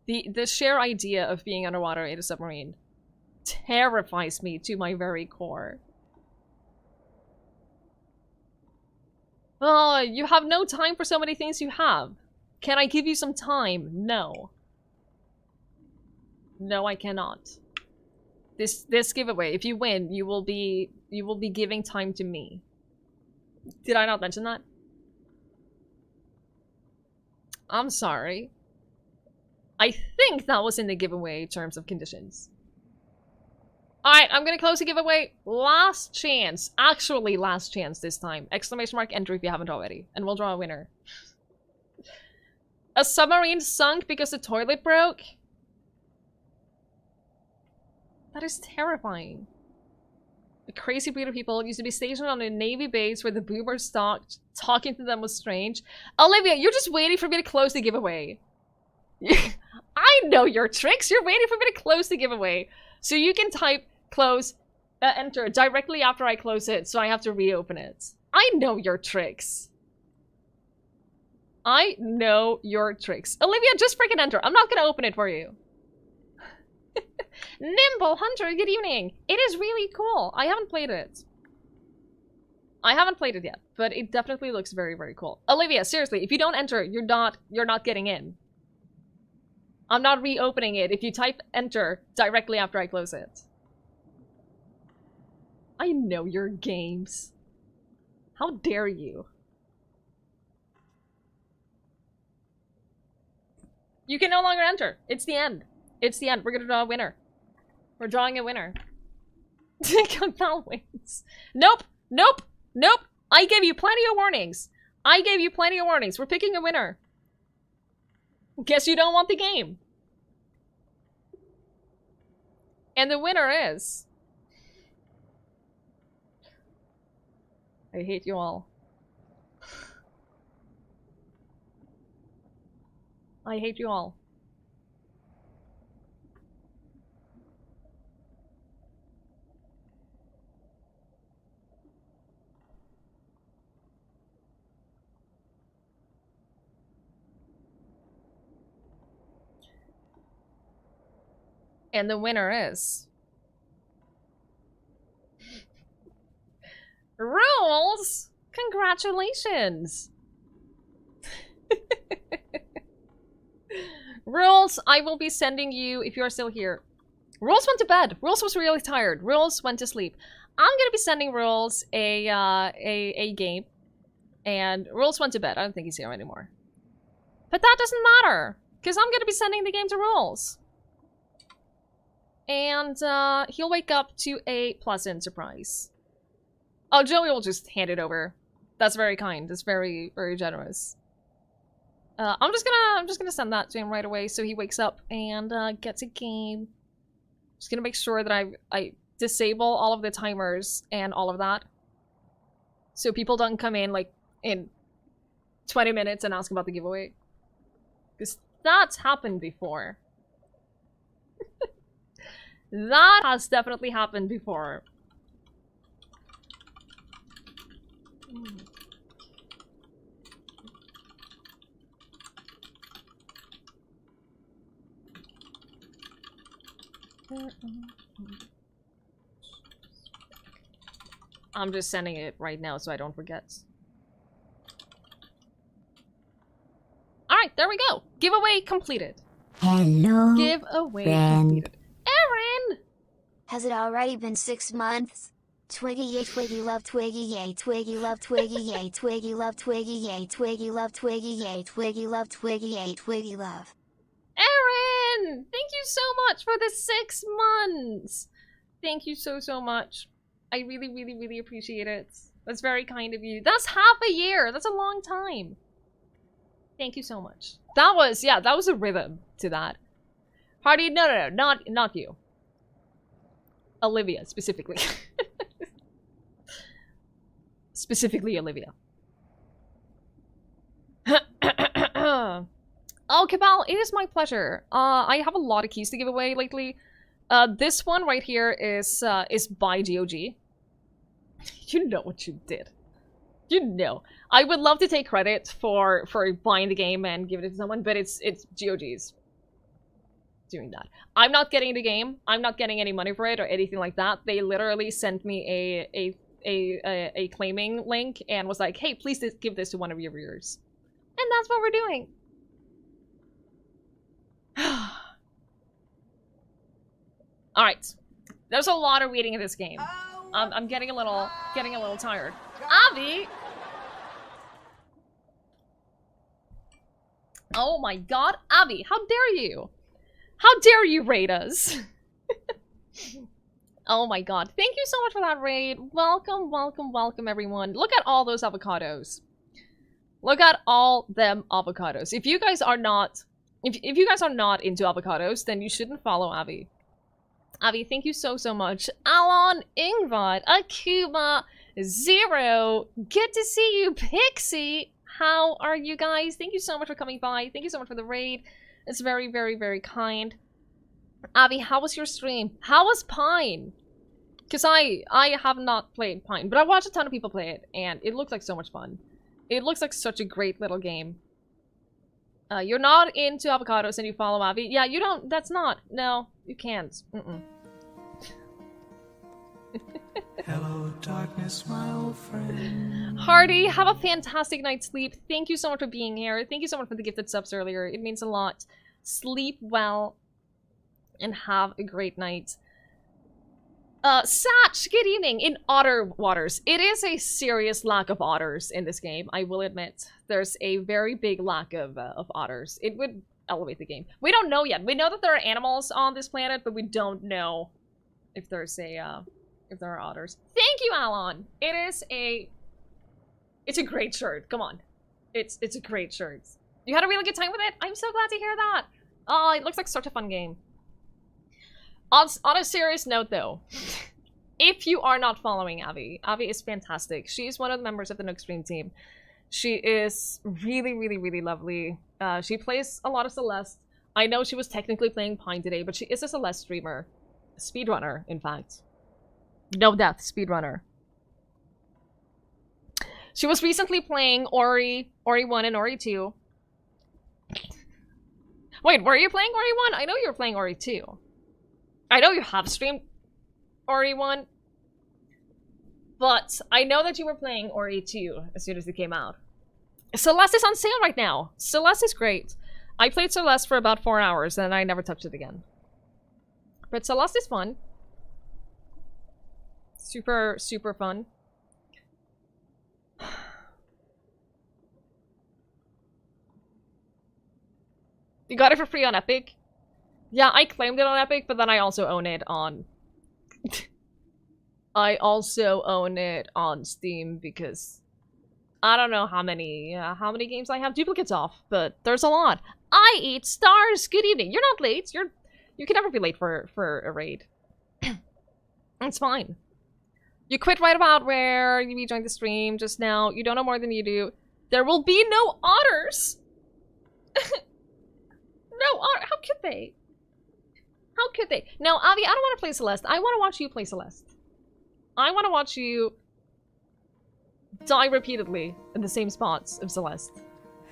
the sheer idea of being underwater in a submarine terrifies me to my very core. Oh, you have no time for so many things you have. Can I give you some time? No. No, I cannot. This giveaway, if you win, you will be giving time to me. Did I not mention that? I'm sorry. I think that was in the giveaway terms of conditions. Alright, I'm gonna close the giveaway. Last chance. Actually, last chance this time. !enter if you haven't already. And we'll draw a winner. A submarine sunk because the toilet broke? That is terrifying. A crazy breed of people used to be stationed on a Navy base where the boomers stalked. Talking to them was strange. Olivia, you're just waiting for me to close the giveaway. I know your tricks. You're waiting for me to close the giveaway. So you can type close, enter directly after I close it, so I have to reopen it. I know your tricks. I know your tricks. Olivia, just freaking enter. I'm not gonna open it for you. Nimble Hunter, good evening. It is really cool. I haven't played it. I haven't played it yet, but it definitely looks very, very cool. Olivia, seriously, if you don't enter, you're not getting in. I'm not reopening it if you type enter directly after I close it. I know your games. How dare you? You can no longer enter. It's the end. It's the end. We're gonna draw a winner. We're drawing a winner. Compel wins. Nope. Nope. Nope. I gave you plenty of warnings. I gave you plenty of warnings. We're picking a winner. Guess you don't want the game. And the winner is... I hate you all. I hate you all. And the winner is... Rules? Congratulations! Rules, I will be sending you if you're still here. Rules went to bed. Rules was really tired. Rules went to sleep. I'm gonna be sending Rules a game. And Rules went to bed. I don't think he's here anymore. But that doesn't matter. Because I'm gonna be sending the game to Rules. And he'll wake up to a pleasant surprise. Oh, Joey will just hand it over. That's very kind. That's very, very generous. I'm just gonna send that to him right away so he wakes up and gets a game. Just gonna make sure that I disable all of the timers and all of that. So people don't come in like in 20 minutes and ask about the giveaway. Because that's happened before. That has definitely happened before. I'm just sending it right now so I don't forget. Alright, there we go. Giveaway completed. Hello, Giveaway friend. completed. Aaron! Has it already been 6 months? Twiggy yay, Twiggy love Twiggy yay, Twiggy love Twiggy yay, Twiggy love Twiggy yay, Twiggy love Twiggy yay, Twiggy love Twiggy yay, Twiggy love. Aaron! Thank you so much for the 6 months! Thank you so much. I really appreciate it. That's very kind of you. That's half a year! That's a long time. Thank you so much. That was, yeah, that was a rhythm to that. Hardy, no, not you. Olivia, specifically. Specifically Olivia. Oh, Cabal, it is my pleasure. I have a lot of keys to give away lately. This one right here is by GOG. You know what you did. You know. I would love to take credit for buying the game and give it to someone, but it's GOG's doing that. I'm not getting the game. I'm not getting any money for it or anything like that. They literally sent me a claiming link and was like, hey, please give this to one of your viewers. And that's what we're doing. Alright. There's a lot of reading in this game. I'm getting a little tired. Avi! Oh my god, Avi, how dare you? How dare you raid us? Oh my god, thank you so much for that raid. Welcome everyone. Look at all those avocados. Look at all them avocados. If you guys are not if you guys are not into avocados, then you shouldn't follow Avi. Avi, thank you so much. Alon, Ingvad, Akuma, Zero, good to see you, Pixie. How are you guys? Thank you so much for coming by. Thank you so much for the raid. It's very kind. Avi, how was your stream? How was Pine? Because I have not played Pine, but I watched a ton of people play it, and it looks like so much fun. It looks like such a great little game. You're not into avocados and you follow Avi? Yeah, you don't. That's not. No, you can't. Hello, darkness, my old friend. Hardy, have a fantastic night's sleep. Thank you so much for being here. Thank you so much for the gifted subs earlier. It means a lot. Sleep well and have a great night. Satch, good evening. In otter waters. It is a serious lack of otters in this game, I will admit. There's a very big lack of otters. It would elevate the game. We don't know yet. We know that there are animals on this planet, but we don't know if there's if there are otters. Thank you, Alon. It's a great shirt. Come on. It's a great shirt. You had a really good time with it? I'm so glad to hear that. Oh, it looks like such a fun game. On a serious note, though, if you are not following Avi, Avi is fantastic. She is one of the members of the Nook Stream team. She is really lovely. She plays a lot of Celeste. I know she was technically playing Pine today, but she is a Celeste streamer. Speedrunner, in fact. No death, speedrunner. She was recently playing Ori 1 and Ori 2. Wait, were you playing Ori 1? I know you were playing Ori 2. I know you have streamed Ori 1. But I know that you were playing Ori 2 as soon as it came out. Celeste is on sale right now. Celeste is great. I played Celeste for about 4 hours and I never touched it again. But Celeste is fun. Super, super fun. You got it for free on Epic? Yeah, I claimed it on Epic, but then I also own it on... I also own it on Steam because... I don't know how many games I have duplicates off, but there's a lot. I eat stars! Good evening. You're not late. You can never be late for a raid. It's fine. You quit right about where you rejoined the stream just now. You don't know more than you do. There will be no otters! No otter. How could they? How could they? No, Avi, I don't want to play Celeste. I want to watch you play Celeste. I want to watch you die repeatedly in the same spots of Celeste.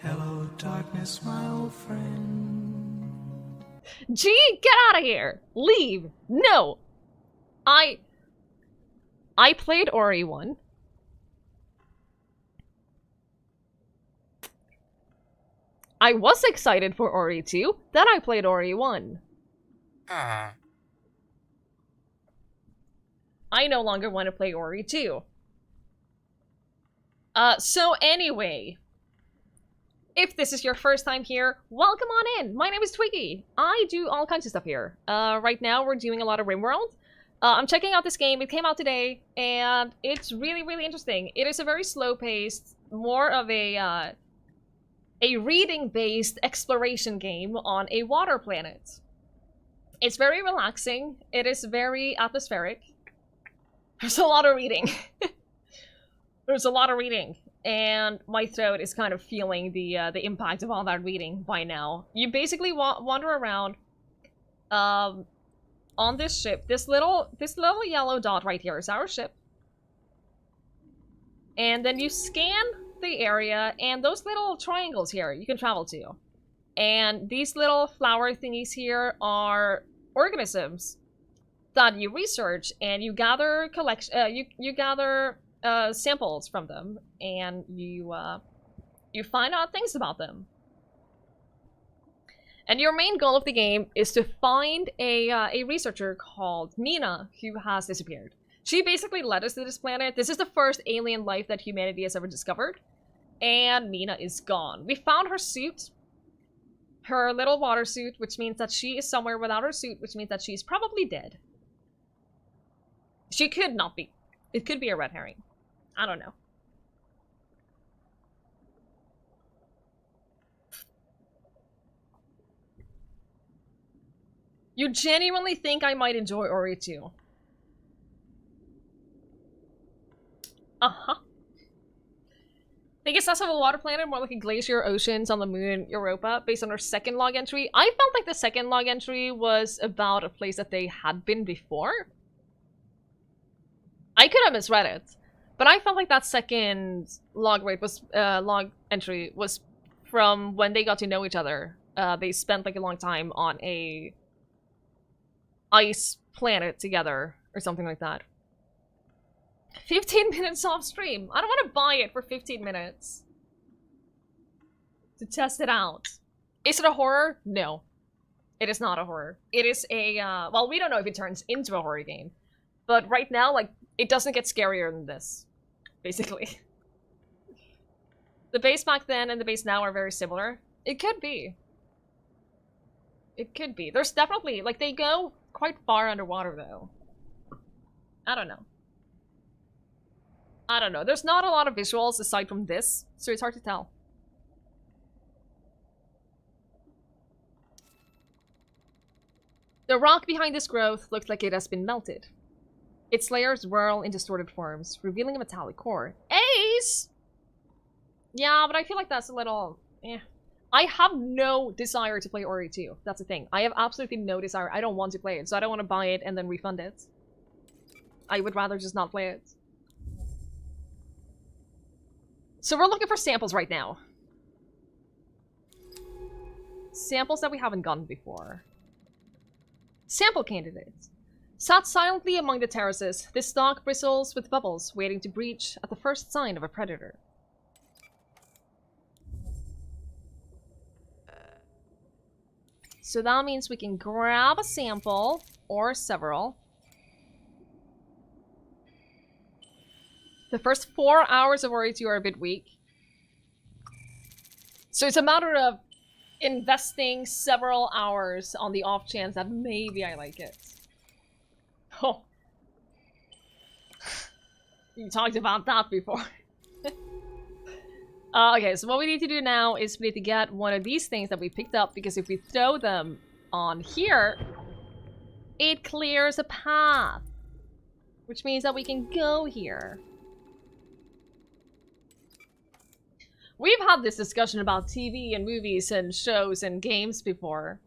Hello, darkness, my old friend. Gee, get out of here! Leave! No! I played Ori 1. I was excited for Ori 2, then I played Ori 1. I no longer want to play Ori 2. So anyway, if this is your first time here, welcome on in. My name is Twiggie. I do all kinds of stuff here. Right now we're doing a lot of RimWorld. I'm checking out this game. It came out today, and it's really, really interesting. It is a very slow-paced, more of a reading-based exploration game on a water planet. It's very relaxing. It is very atmospheric. There's a lot of reading. There's a lot of reading, and my throat is kind of feeling the impact of all that reading by now. You basically wander around on this ship. This little yellow dot right here is our ship. And then you scan the area, and those little triangles here you can travel to. And these little flower thingies here are organisms that you research, and you gather you gather samples from them, and you find out things about them. And your main goal of the game is to find a researcher called Mina who has disappeared. She basically led us to this planet. This is the first alien life that humanity has ever discovered. And Mina is gone. We found her suit. Her little water suit, which means that she is somewhere without her suit, which means that she's probably dead. She could not be. It could be a red herring. I don't know. You genuinely think I might enjoy Ori 2? Uh-huh. Think it's less of a water planet, more like a glacier oceans on the moon Europa, based on our second log entry. I felt like the second log entry was about a place that they had been before. I could have misread it, but I felt like that second log entry was from when they got to know each other. They spent like a long time on a ice planet together or something like that. 15 minutes off stream. I don't want to buy it for 15 minutes to test it out. Is it a horror? No, it is not a horror. It is a well, we don't know if it turns into a horror game, but right now, like, it doesn't get scarier than this, basically. The base back then and the base now are very similar. It could be. It could be. There's definitely, like, they go quite far underwater, though. I don't know. I don't know. There's not a lot of visuals aside from this, so it's hard to tell. The rock behind this growth looks like it has been melted. Its layers whirl in distorted forms, revealing a metallic core. Ace! Yeah, but I feel like that's a little... eh. I have no desire to play Ori 2. That's the thing. I have absolutely no desire. I don't want to play it, so I don't want to buy it and then refund it. I would rather just not play it. So we're looking for samples right now. Samples that we haven't gotten before. Sample candidates. Sat silently among the terraces, this stalk bristles with bubbles, waiting to breach at the first sign of a predator. So that means we can grab a sample, or several. The first 4 hours of Ori 2 are a bit weak. So it's a matter of investing several hours on the off chance that maybe I like it. Oh. You talked about that before. Okay, so what we need to do now is we need to get one of these things that we picked up, because if we throw them on here, it clears a path. Which means that we can go here. We've had this discussion about TV and movies and shows and games before.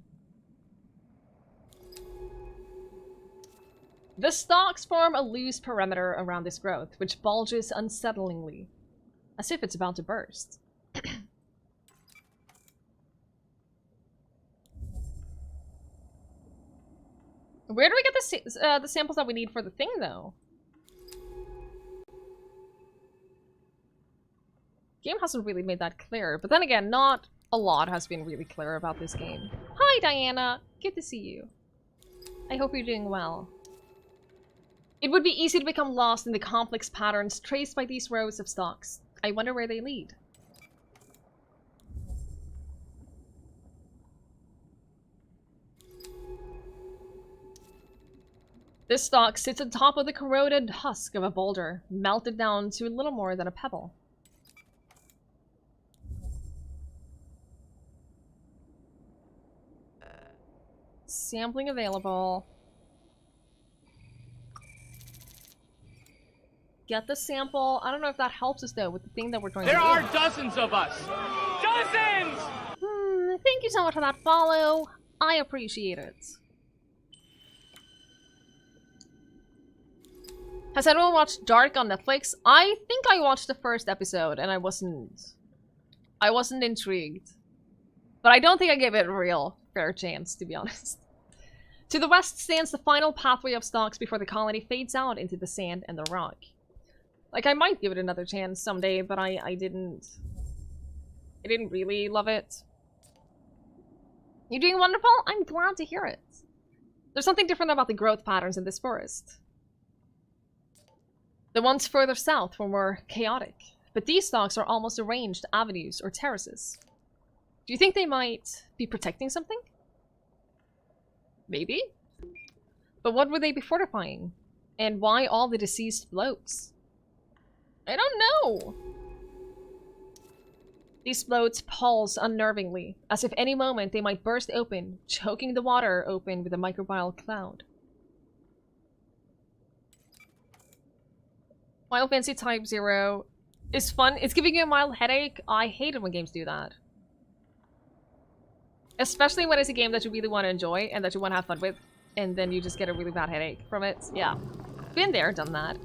The stalks form a loose perimeter around this growth, which bulges unsettlingly, as if it's about to burst. Where do we get the samples that we need for the thing, though? Game hasn't really made that clear, but then again, not a lot has been really clear about this game. Hi, Diana! Good to see you. I hope you're doing well. It would be easy to become lost in the complex patterns traced by these rows of stalks. I wonder where they lead. This stalk sits on top of the corroded husk of a boulder, melted down to a little more than a pebble. Sampling available. Get the sample. I don't know if that helps us though with the thing that we're trying to do. There are dozens of us! Dozens! Thank you so much for that follow. I appreciate it. Has anyone watched Dark on Netflix? I think I watched the first episode and I wasn't intrigued. But I don't think I gave it a real fair chance, to be honest. To the west stands the final pathway of stalks before the colony fades out into the sand and the rock. Like, I might give it another chance someday, but I didn't really love it. You're doing wonderful? I'm glad to hear it. There's something different about the growth patterns in this forest. The ones further south were more chaotic, but these stalks are almost arranged avenues or terraces. Do you think they might be protecting something? Maybe? But what would they be fortifying? And why all the deceased floats? I don't know! These floats pulse unnervingly, as if any moment they might burst open, choking the water open with a microbial cloud. Final Fantasy Type 0 is fun. It's giving you a mild headache. I hate it when games do that. Especially when it's a game that you really want to enjoy and that you want to have fun with, and then you just get a really bad headache from it. Yeah. Been there, done that.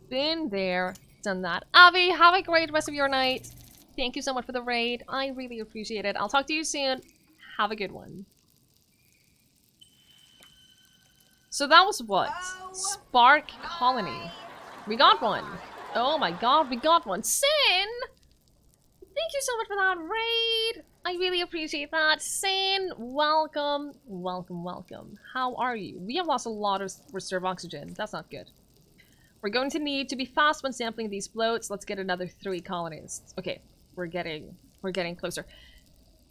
Been there, done that. Avi, have a great rest of your night. Thank you so much for the raid. I really appreciate it. I'll talk to you soon. Have a good one. So that was what? Spark Colony. We got one. Oh my god, we got one. Sin! Thank you so much for that raid. I really appreciate that. Sin, welcome. Welcome, welcome. How are you? We have lost a lot of reserve oxygen. That's not good. We're going to need to be fast when sampling these floats. Let's get another 3 colonists. Okay, we're getting closer.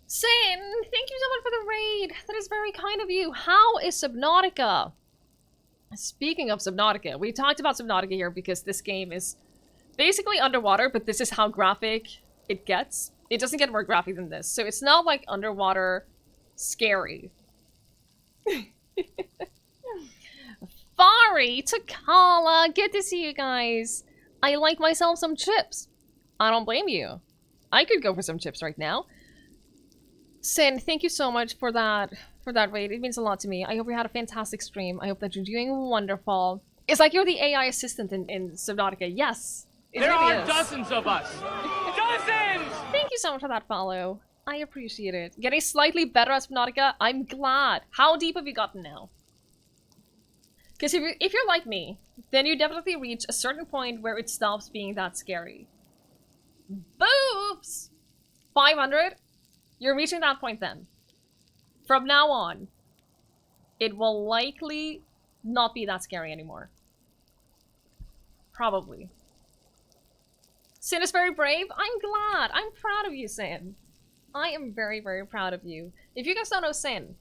Sin, thank you so much for the raid. That is very kind of you. How is Subnautica? Speaking of Subnautica, we talked about Subnautica here because this game is basically underwater, but this is how graphic it gets. It doesn't get more graphic than this, so it's not like underwater scary. Fari, Takala, good to see you guys. I like myself some chips. I don't blame you. I could go for some chips right now. Sin, thank you so much for that raid. It means a lot to me. I hope you had a fantastic stream. I hope that you're doing wonderful. It's like you're the AI assistant in Subnautica. Yes, it there really are is. dozens of us. Dozens! Thank you so much for that follow. I appreciate it. Getting slightly better at Subnautica. I'm glad. How deep have you gotten now? Because if you're like me, then you definitely reach a certain point where it stops being that scary. Boobs! 500? You're reaching that point then. From now on, it will likely not be that scary anymore. Probably. Sin is very brave. I'm glad. I'm proud of you, Sin. I am very, very proud of you. If you guys don't know Sin,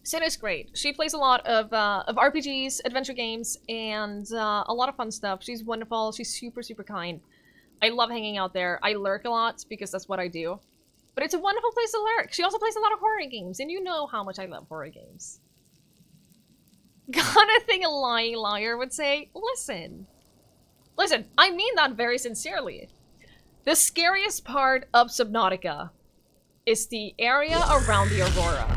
Sin is great. She plays a lot of RPGs, adventure games, and a lot of fun stuff. She's wonderful. She's super, super kind. I love hanging out there. I lurk a lot because that's what I do. But it's a wonderful place to lurk. She also plays a lot of horror games, and you know how much I love horror games. Kinda thing a lying liar would say, listen. Listen, I mean that very sincerely. The scariest part of Subnautica is the area around the Aurora.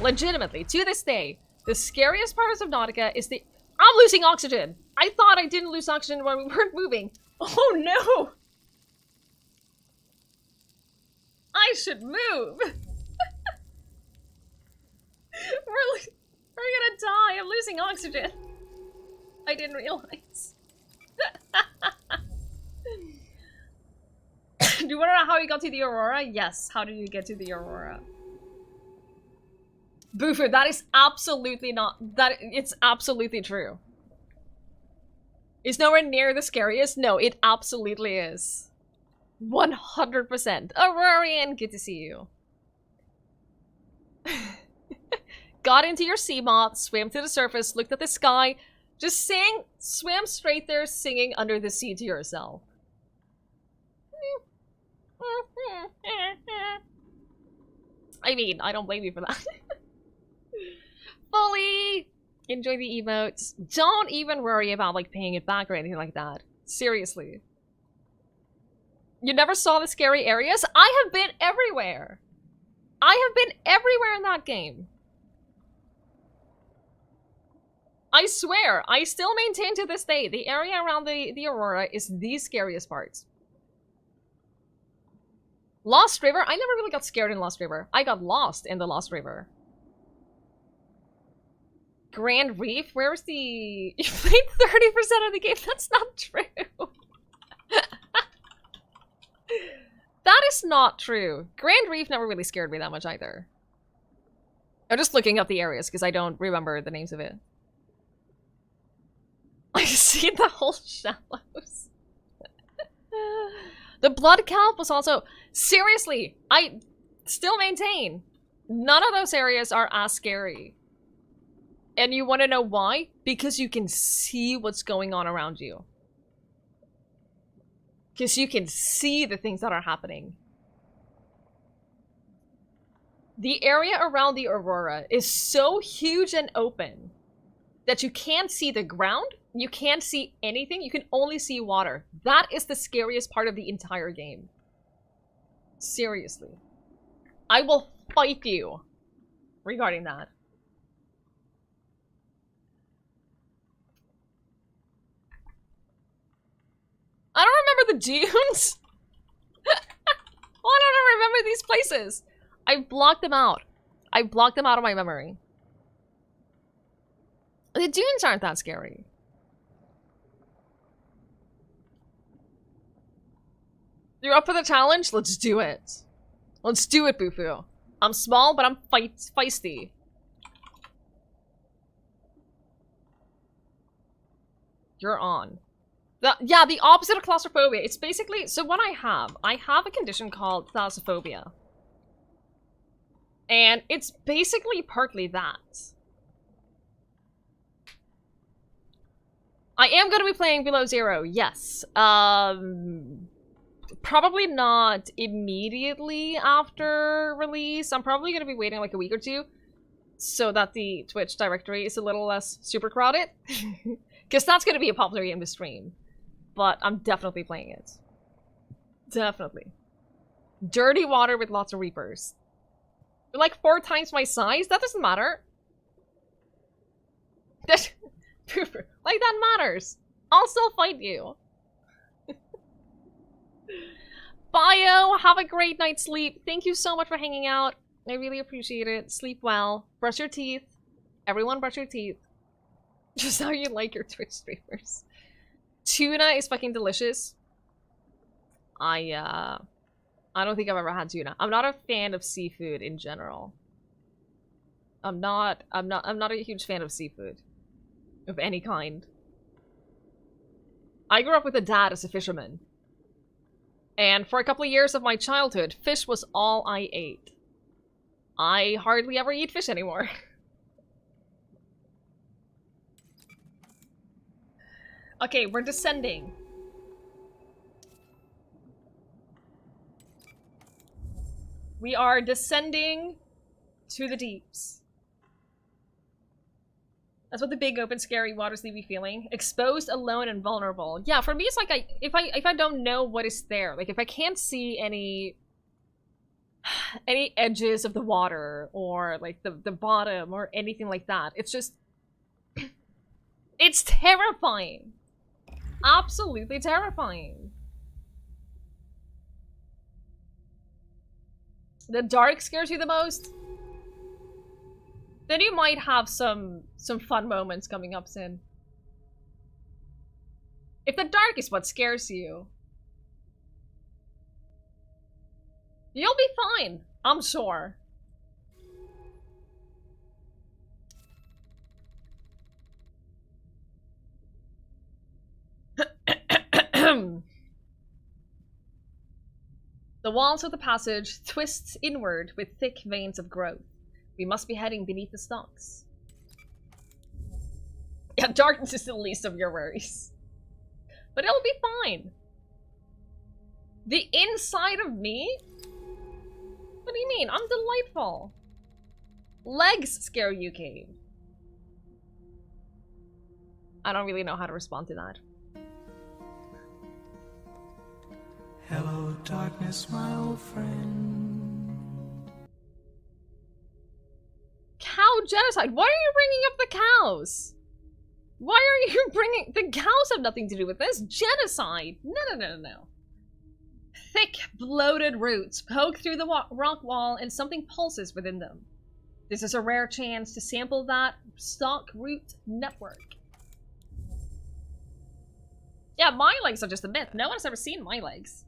Legitimately, to this day, the scariest part of Subnautica is the... I'm losing oxygen! I thought I didn't lose oxygen when we weren't moving. Oh no! I should move! We're gonna die! I'm losing oxygen! I didn't realize. Do you want to know how you got to the Aurora? Yes, how did you get to the Aurora? Boofer, that is absolutely not... It's absolutely true. Is nowhere near the scariest? No, it absolutely is. 100%. Aurorian, good to see you. Got into your sea moth, swam to the surface, looked at the sky, just swam straight there singing under the sea to yourself. I mean, I don't blame you for that. Fully enjoy the emotes. Don't even worry about like paying it back or anything like that. Seriously. You never saw the scary areas? I have been everywhere. I have been everywhere in that game. I swear, I still maintain to this day, the area around the Aurora is the scariest part. Lost River? I never really got scared in Lost River. I got lost in the Lost River. Grand Reef? Where's the... You played 30% of the game? That's not true. That is not true. Grand Reef never really scared me that much either. I'm just looking up the areas because I don't remember the names of it. I see the whole shallows. The blood kelp was also... Seriously, I still maintain none of those areas are as scary. And you want to know why? Because you can see what's going on around you. Because you can see the things that are happening. The area around the Aurora is so huge and open that you can't see the ground, you can't see anything, you can only see water. That is the scariest part of the entire game. Seriously. I will fight you regarding that. I don't remember the dunes. Why don't I remember these places? I blocked them out. I blocked them out of my memory. The dunes aren't that scary. You're up for the challenge? Let's do it. Let's do it, Bufu. I'm small, but I'm feisty. You're on. Yeah, the opposite of claustrophobia. It's basically... So what I have a condition called thalassophobia. And it's basically partly that. I am going to be playing Below Zero, yes. Probably not immediately after release. I'm probably going to be waiting like a week or two so that the Twitch directory is a little less super crowded. Because that's going to be a popular game to stream. But I'm definitely playing it. Definitely. Dirty water with lots of reapers. You're like 4 times my size? That doesn't matter. Like, that matters. I'll still fight you. Bio, have a great night's sleep. Thank you so much for hanging out. I really appreciate it. Sleep well. Brush your teeth. Everyone brush your teeth. Just how you like your Twitch streamers. Tuna is fucking delicious. I don't think I've ever had tuna. I'm not a fan of seafood in general. I'm not a huge fan of seafood. Of any kind. I grew up with a dad as a fisherman. And for a couple of years of my childhood, fish was all I ate. I hardly ever eat fish anymore. Okay, we're descending. We are descending to the deeps. That's what the big open scary waters leave me feeling. Exposed, alone, and vulnerable. Yeah, for me it's like if I don't know what is there, like if I can't see any edges of the water or like the bottom or anything like that, it's just it's terrifying. Absolutely terrifying. The dark scares you the most? Then you might have some fun moments coming up soon. If the dark is what scares you, you'll be fine, I'm sure. The walls of the passage twists inward with thick veins of growth. We must be heading beneath the stalks. Yeah, darkness is the least of your worries. But it'll be fine. The inside of me? What do you mean? I'm delightful. Legs scare you, Cave. I don't really know how to respond to that. Hello, darkness, my old friend. Cow genocide. Why are you bringing up the cows? Why are you bringing... The cows have nothing to do with this. Genocide. No. Thick, bloated roots poke through the rock wall and something pulses within them. This is a rare chance to sample that stalk root network. Yeah, my legs are just a myth. No one's ever seen my legs.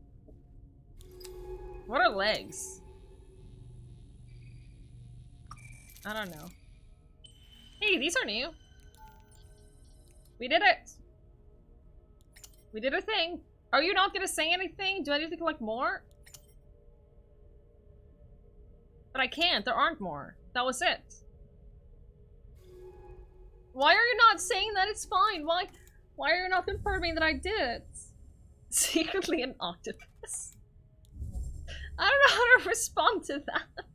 What are legs? I don't know. Hey, these are new. We did it. We did a thing. Are you not gonna say anything? Do I need to collect more? But I can't. There aren't more. That was it. Why are you not saying that it's fine? Why are you not confirming that I did it? Secretly an octopus. I don't know how to respond to that.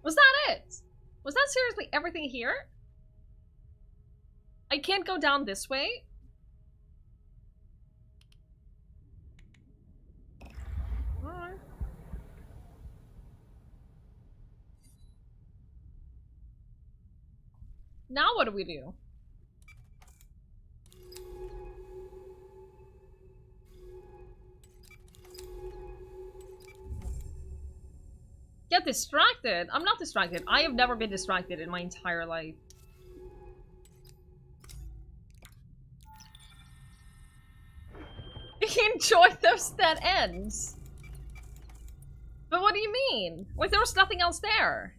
Was that it? Was that seriously everything here? I can't go down this way? Alright. Now what do we do? Get distracted? I'm not distracted. I have never been distracted in my entire life. Enjoy those dead ends. But what do you mean? Like there was nothing else there.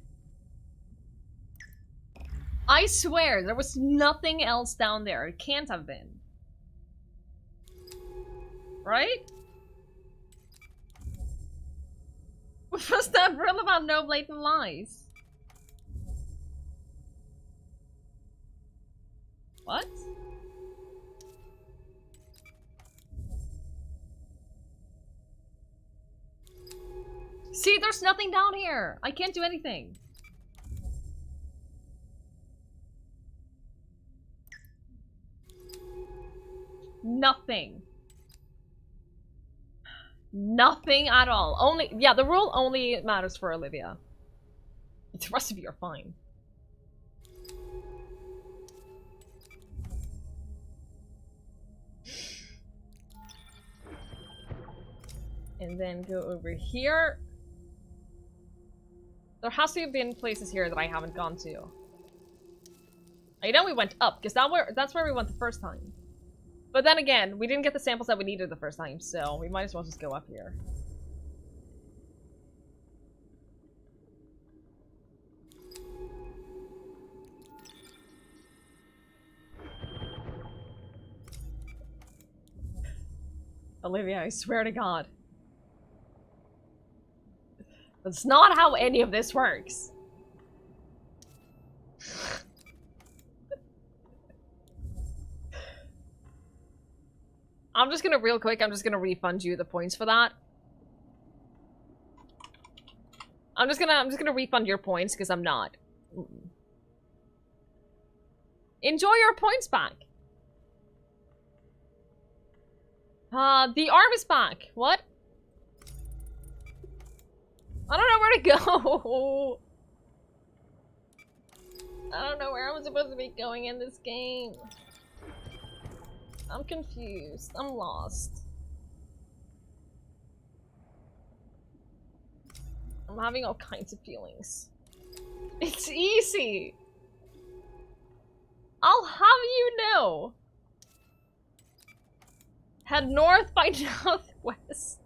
I swear there was nothing else down there. It can't have been. Right? Was that real about no blatant lies? What? See, there's nothing down here. I can't do anything. Nothing. Nothing at all. Only, yeah, the rule only matters for Olivia. The rest of you are fine. And then go over here. There has to have been places here that I haven't gone to. I know we went up, because that's where we went the first time. But then again, we didn't get the samples that we needed the first time, so we might as well just go up here. Olivia, I swear to God. That's not how any of this works. I'm just gonna, real quick, I'm just gonna refund you the points for that. I'm just gonna refund your points, because I'm not. Enjoy your points back. The arm is back. What? I don't know where to go. I don't know where I'm supposed to be going in this game. I'm confused. I'm lost. I'm having all kinds of feelings. It's easy. I'll have you know. Head north by northwest.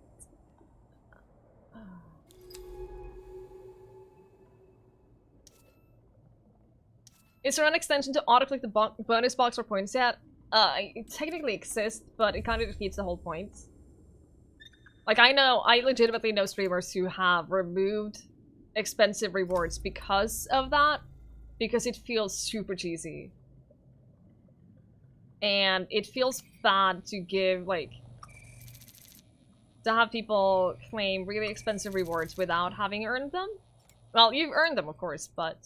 Is there an extension to auto-click the bonus box for points yet? It technically exists, but it kind of defeats the whole point. Like, I legitimately know streamers who have removed expensive rewards because of that. Because it feels super cheesy. And it feels bad to give, like, to have people claim really expensive rewards without having earned them. Well, you've earned them, of course, but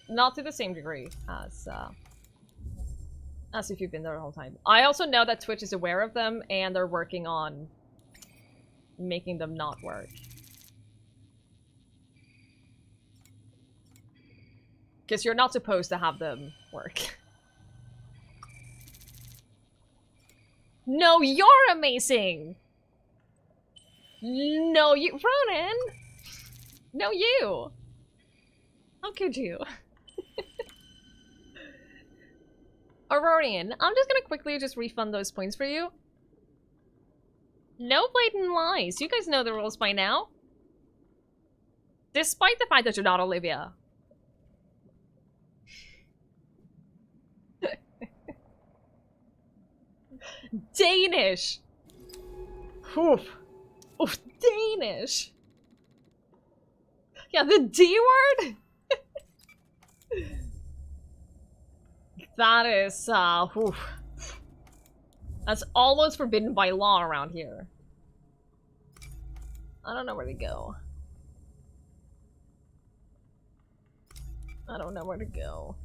not to the same degree as if you've been there the whole time. I also know that Twitch is aware of them, and they're working on making them not work. Because you're not supposed to have them work. No, you're amazing! No, you- Ronan! No, you! How could you? Aurorian, I'm just gonna quickly just refund those points for you. No blatant lies. You guys know the rules by now. Despite the fact that you're not Olivia. Danish! Oof. Oof, Danish! Yeah, the D word? That is, oof. That's almost forbidden by law around here. I don't know where to go. I don't know where to go.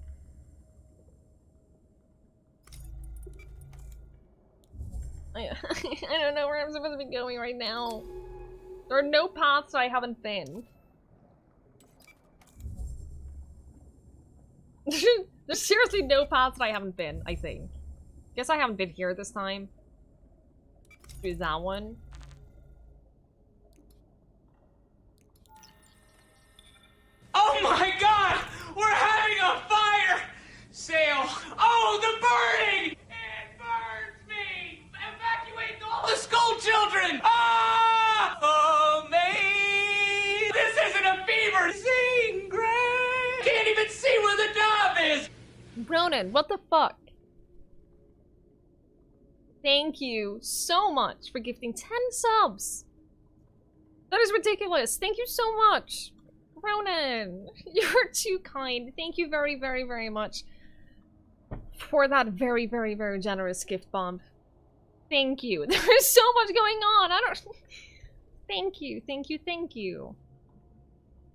I don't know where I'm supposed to be going right now. There are no paths I haven't been. There's seriously no paths that I haven't been, I think. Guess I haven't been here this time. Do that one. Oh my God! We're having a fire sale! Oh, the burning! It burns me! Evacuate all the school children! Ah! Oh, May! This isn't a fever! Sing, Gray! Can't even see where the dove is! Ronan, what the fuck? Thank you so much for gifting 10 subs! That is ridiculous! Thank you so much! Ronan, you're too kind. Thank you very, very, very much for that very, very, very generous gift bomb. Thank you. There's so much going on. I don't... Thank you, thank you, thank you.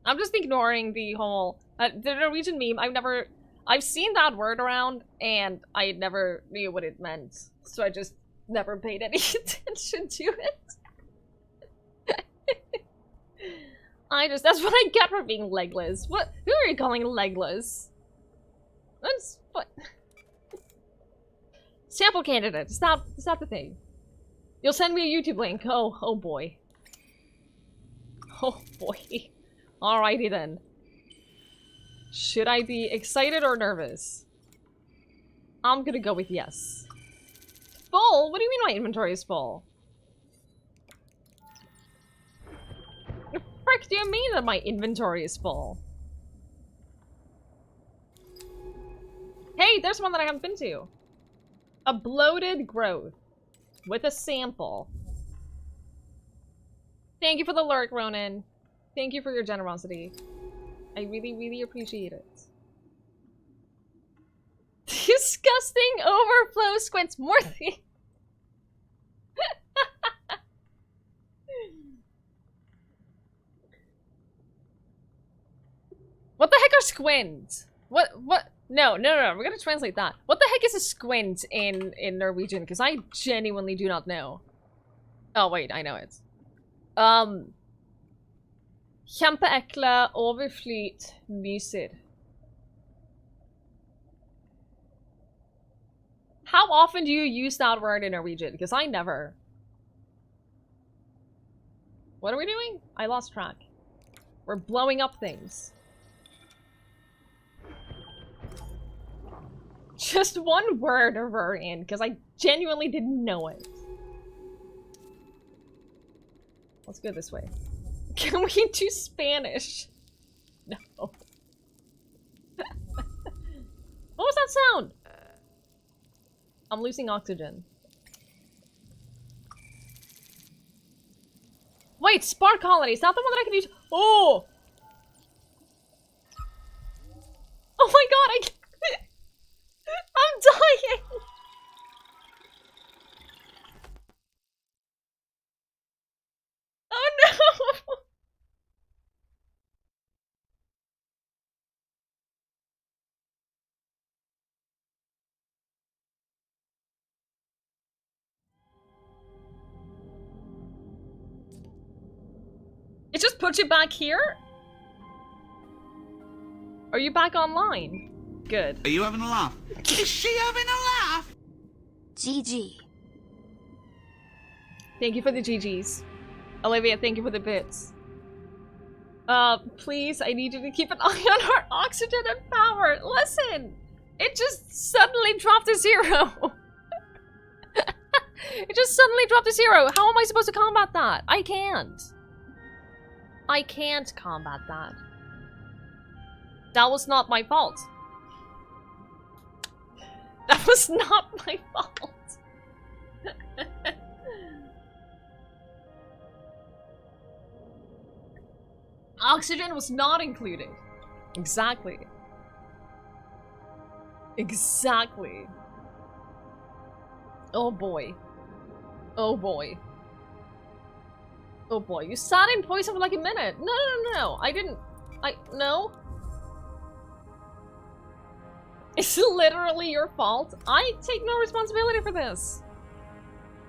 I'm just ignoring the whole... the Norwegian meme, I've seen that word around, and I never knew what it meant. So I just never paid any attention to it. That's what I get for being legless. What? Who are you calling legless? That's what? Sample candidate. Is that the thing? You'll send me a YouTube link. Oh boy. Oh boy. Alrighty then. Should I be excited or nervous? I'm gonna go with yes. Full? What do you mean my inventory is full? The frick do you mean that my inventory is full? Hey, there's one that I haven't been to. A bloated growth. With a sample. Thank you for the lurk, Ronan. Thank you for your generosity. I really, really appreciate it. Disgusting overflow squints. More things. What the heck are squints? What? No. We're gonna translate that. What the heck is a squint in Norwegian? Because I genuinely do not know. Oh wait, I know it. Kjempeekle overflyt myser. How often do you use that word in Norwegian? Because I never. What are we doing? I lost track. We're blowing up things. Just one word we're in, because I genuinely didn't know it. Let's go this way. Can we do Spanish? No. What was that sound? I'm losing oxygen. Wait, Spark Colony. Is that the one that I can use? Oh! Oh my god, I'm dying! Oh no! It just puts you back here? Are you back online? Good. Are you having a laugh? Is she having a laugh? GG. Thank you for the GGs. Olivia, thank you for the bits. Please, I need you to keep an eye on our oxygen and power. Listen! It just suddenly dropped to 0. It just suddenly dropped to 0. How am I supposed to combat that? I can't. I can't combat that. That was not my fault. That was not my fault. Oxygen was not included. Exactly. Exactly. Oh boy. Oh boy. Oh boy. You sat in poison for like a minute. No. I didn't. No. It's literally your fault. I take no responsibility for this.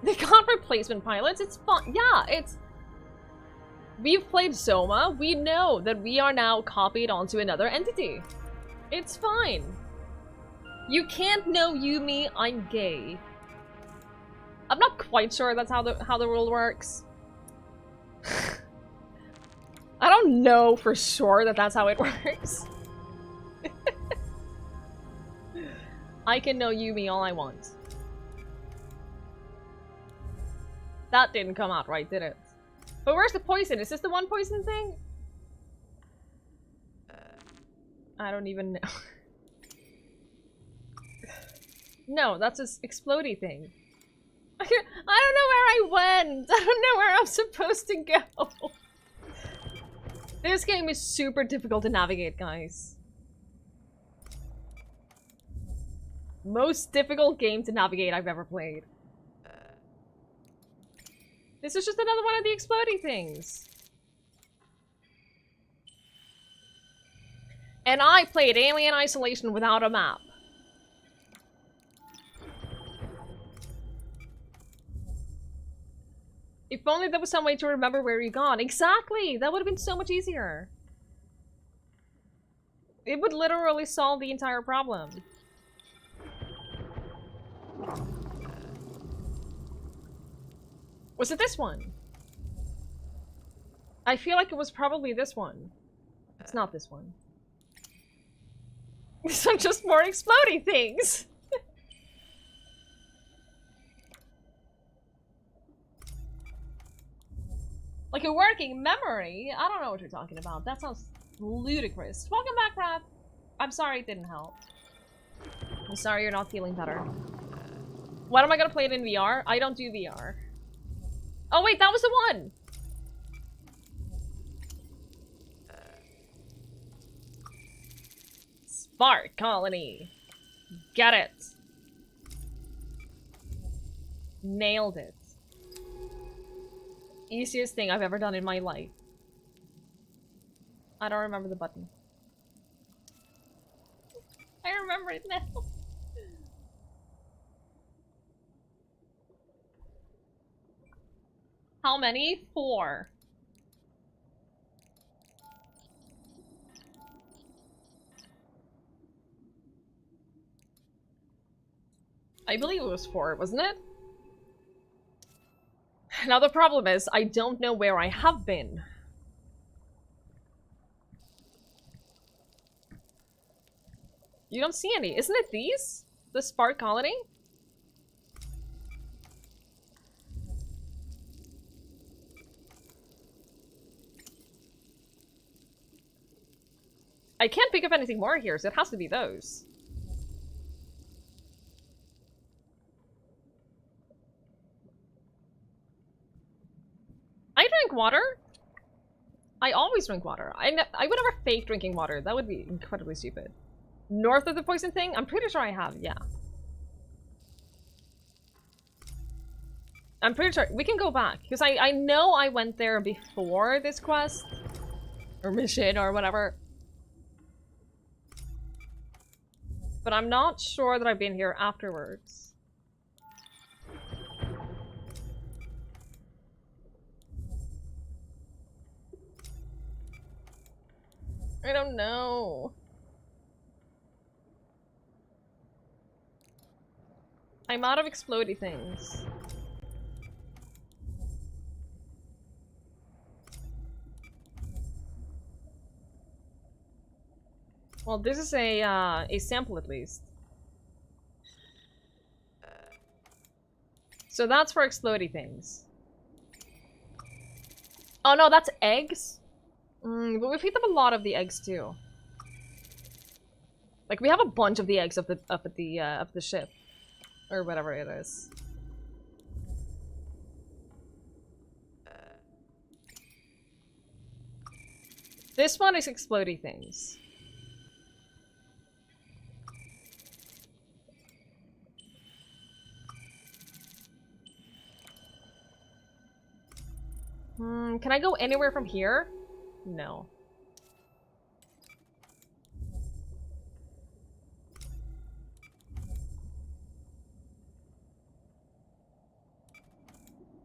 They got replacement pilots. It's fun. Yeah, it's... We've played Soma. We know that we are now copied onto another entity. It's fine. You can't know Yumi, I'm gay. I'm not quite sure that's how the rule works. I don't know for sure that that's how it works. I can know Yumi all I want. That didn't come out right, did it? But where's the poison? Is this the one poison thing? I don't even know. No, that's this explodey thing. I don't know where I went! I don't know where I'm supposed to go! This game is super difficult to navigate, guys. Most difficult game to navigate I've ever played. This is just another one of the explodey things. And I played Alien Isolation without a map. If only there was some way to remember where you gone. Exactly! That would have been so much easier. It would literally solve the entire problem. Was it this one? I feel like it was probably this one. It's not this one. These are just more explodey things! Like a working memory? I don't know what you're talking about. That sounds ludicrous. Welcome back, Rap. I'm sorry it didn't help. I'm sorry you're not feeling better. When am I gonna play it in VR? I don't do VR. Oh wait, that was the one! Spark Colony. Get it. Nailed it. Easiest thing I've ever done in my life. I don't remember the button. I remember it now. How many? 4. I believe it was 4, wasn't it? Now the problem is, I don't know where I have been. You don't see any. Isn't it these? The Spark Colony? I can't pick up anything more here, so it has to be those. I drink water. I always drink water. I would never fake drinking water. That would be incredibly stupid. North of the poison thing? I'm pretty sure I have, yeah. I'm pretty sure. We can go back. Because I know I went there before this quest. Or mission, or whatever. But I'm not sure that I've been here afterwards. I don't know. I'm out of explodey things. Well, this is a sample at least. So that's for explodey things. Oh no, that's eggs? But we picked up a lot of the eggs too. Like we have a bunch of the eggs up at the ship. Or whatever it is. This one is explodey things. Can I go anywhere from here? No.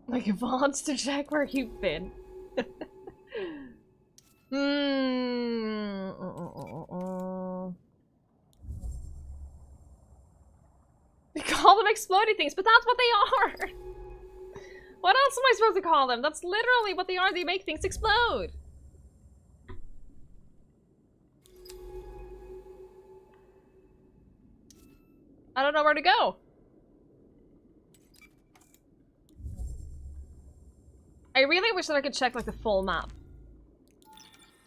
Like it wants to check where you've been. They call them exploding things, but that's what they are! What else am I supposed to call them? That's literally what they are. They make things explode. I don't know where to go. I really wish that I could check like the full map.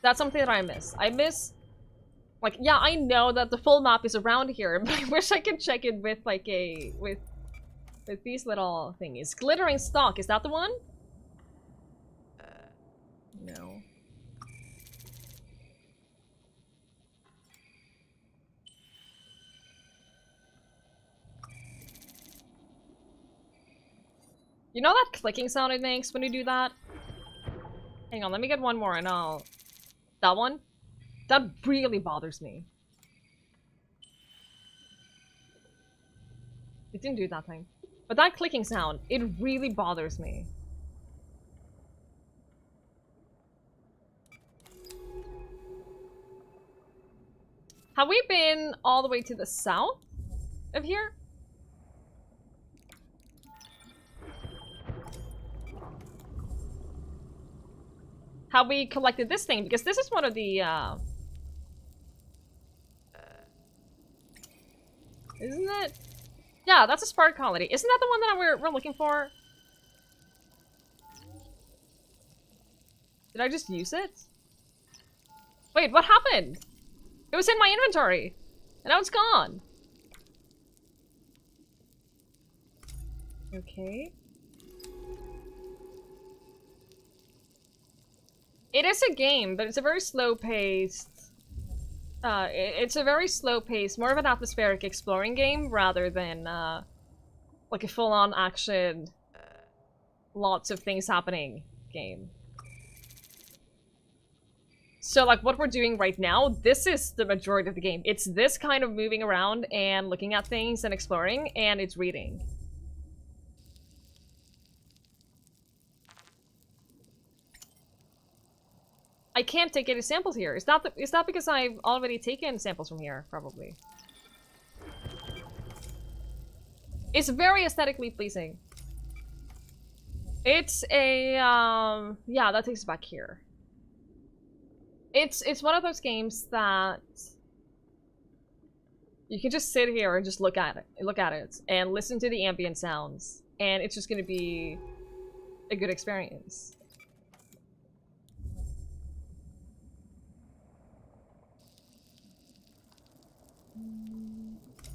That's something that I miss. I miss, like, yeah, I know that the full map is around here, but I wish I could check it with like with these little thingies. Glittering stock, is that the one? No. You know that clicking sound it makes when you do that? Hang on, let me get one more and I'll... That one? That really bothers me. It didn't do that thing. But that clicking sound, it really bothers me. Have we been all the way to the south of here? how we collected this thing, because this is one of the, isn't it? Yeah, that's a spark colony. Isn't that the one that we're looking for? Did I just use it? Wait, what happened? It was in my inventory, and now it's gone. Okay. It is a game, but it's a very slow-paced... it's a very slow-paced, more of an atmospheric exploring game rather than, like a full-on action, lots of things happening game. So, like, what we're doing right now, this is the majority of the game. It's this kind of moving around and looking at things and exploring, and it's reading. I can't take any samples here. Is that because I've already taken samples from here? Probably. It's very aesthetically pleasing. It's a, yeah, that takes us back here. It's one of those games that you can just sit here and just look at it, and listen to the ambient sounds, and it's just gonna be a good experience.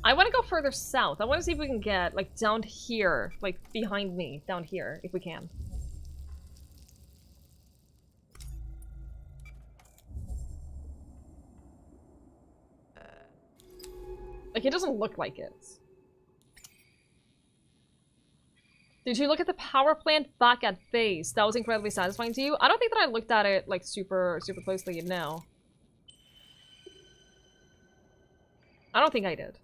I want to go further south. I want to see if we can get, like, down here, like, behind me, down here, if we can. Like, it doesn't look like it. Did you look at the power plant back at base? That was incredibly satisfying to you? I don't think that I looked at it, like, super closely, no. I don't think I did.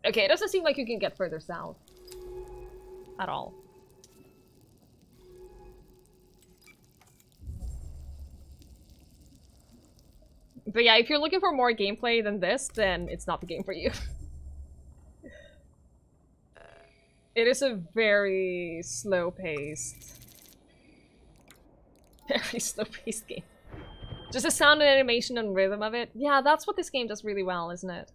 Okay, it doesn't seem like you can get further south. At all. But yeah, if you're looking for more gameplay than this, then it's not the game for you. It is a very slow-paced... very slow-paced game. Just the sound and animation and rhythm of it. Yeah, that's what this game does really well, isn't it?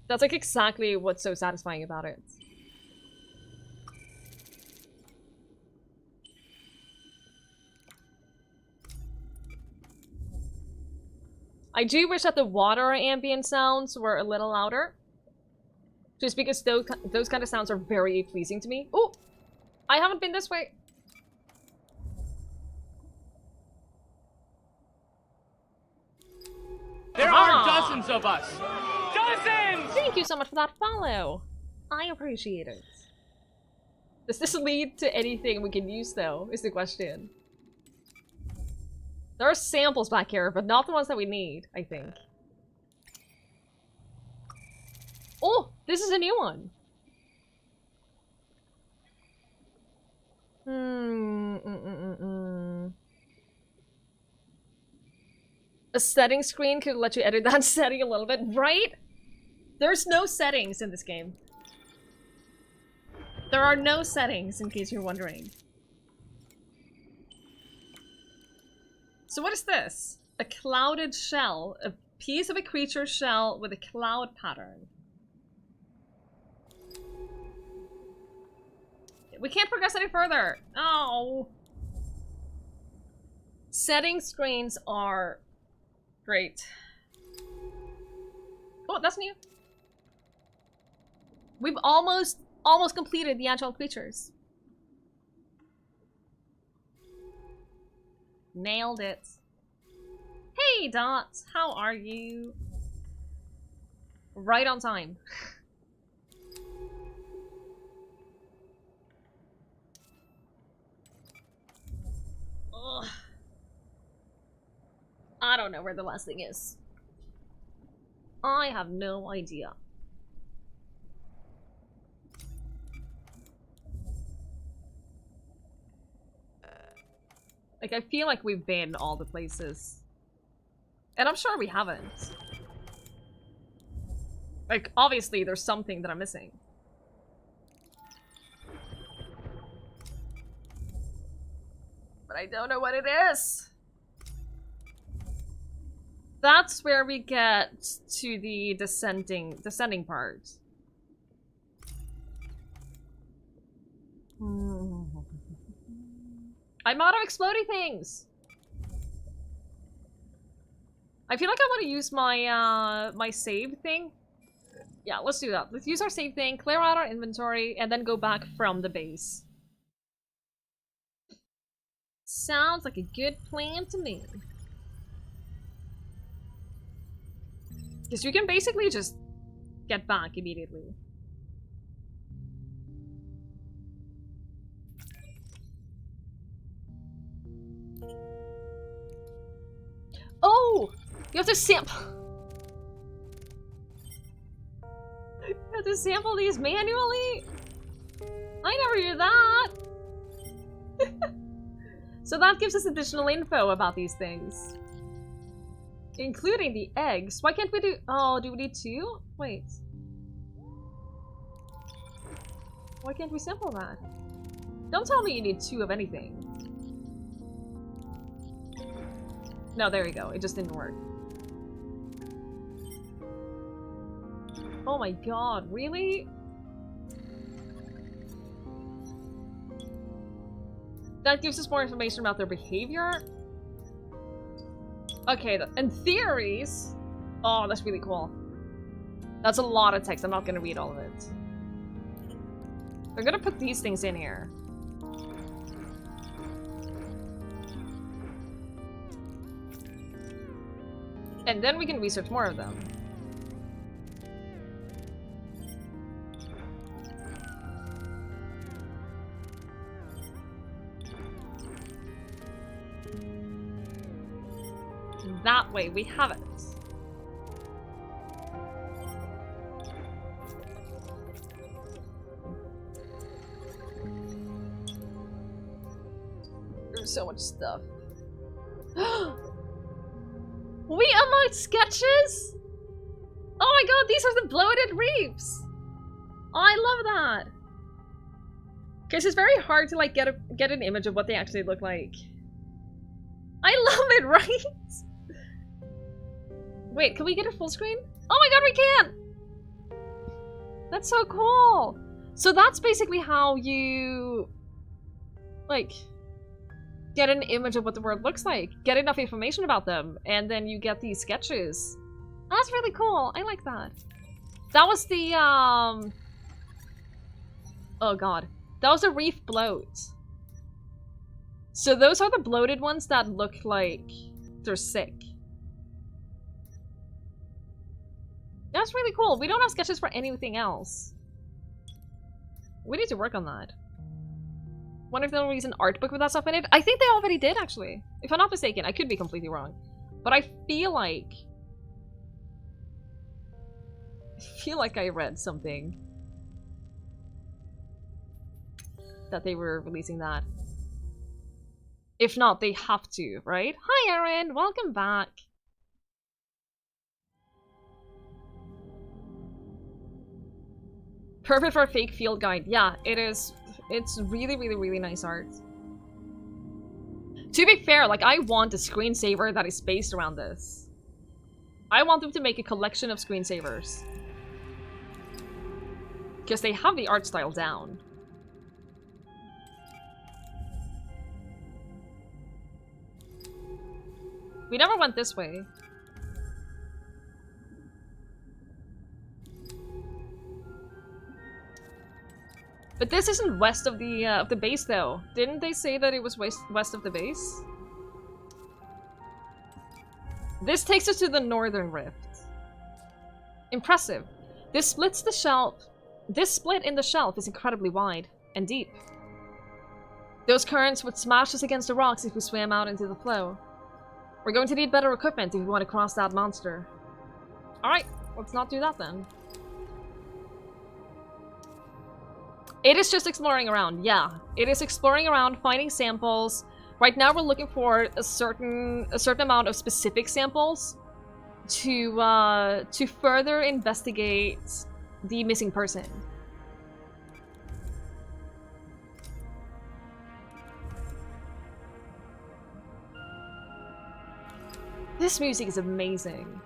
That's like exactly what's so satisfying about it. I do wish that the water ambient sounds were a little louder. Just because those kind of sounds are very pleasing to me. Oh! I haven't been this way. There are dozens of us. Dozens! Thank you so much for that follow. I appreciate it. Does this lead to anything we can use, though, is the question. There are samples back here, but not the ones that we need, I think. Oh! This is a new one! A setting screen could let you edit that setting a little bit, right? There's no settings in this game. There are no settings, in case you're wondering. So what is this? A clouded shell. A piece of a creature's shell with a cloud pattern. We can't progress any further! Oh! Setting screens are great. Oh, that's new. We've almost completed the agile creatures. Nailed it. Hey, Dots, how are you? Right on time. Ugh. I don't know where the last thing is. I have no idea. Like, I feel like we've been all the places. And I'm sure we haven't. Like, obviously there's something that I'm missing. but I don't know what it is. That's where we get to the descending part. I'm out of exploding things. I feel like I want to use my my save thing. Yeah, let's do that. Let's use our save thing, clear out our inventory, and then go back from the base. Sounds like a good plan to me. Because you can basically just get back immediately. Oh! You have to sample... You have to sample these manually? I never knew that! So that gives us additional info about these things. Including the eggs. Why can't we do... Oh, do we need 2? Wait. Why can't we sample that? Don't tell me you need 2 of anything. No, there we go. It just didn't work. Oh my god, really? That gives us more information about their behavior? Okay, and theories? Oh, that's really cool. That's a lot of text. I'm not gonna read all of it. We're gonna put these things in here. And then we can research more of them. That way we have it. There's so much stuff. We unlocked sketches? Oh my god, these are the bloated reefs! Oh, I love that! Because it's very hard to like get an image of what they actually look like. I love it, right? Wait, can we get a full screen? Oh my god, we can! That's so cool! So that's basically how you... like... get an image of what the world looks like. Get enough information about them. And then you get these sketches. That's really cool. I like that. That was the, oh god. That was a reef bloat. So those are the bloated ones that look like they're sick. That's really cool. We don't have sketches for anything else. We need to work on that. Wonder if they'll release an art book with that stuff in it? I think they already did, actually. If I'm not mistaken. I could be completely wrong. But I feel like I read something that they were releasing that. If not, they have to, right? Hi, Erin! Welcome back! Perfect for a fake field guide. Yeah, it is. It's really, really, really nice art. To be fair, like, I want a screensaver that is based around this. I want them to make a collection of screensavers. Because they have the art style down. We never went this way. But this isn't west of the base, though. Didn't they say that it was west of the base? This takes us to the northern rift. Impressive. This split in the shelf is incredibly wide and deep. Those currents would smash us against the rocks if we swam out into the flow. We're going to need better equipment if we want to cross that monster. Alright, let's not do that then. It is just exploring around, yeah. It is exploring around, finding samples. Right now we're looking for a certain amount of specific samples to further investigate the missing person. This music is amazing.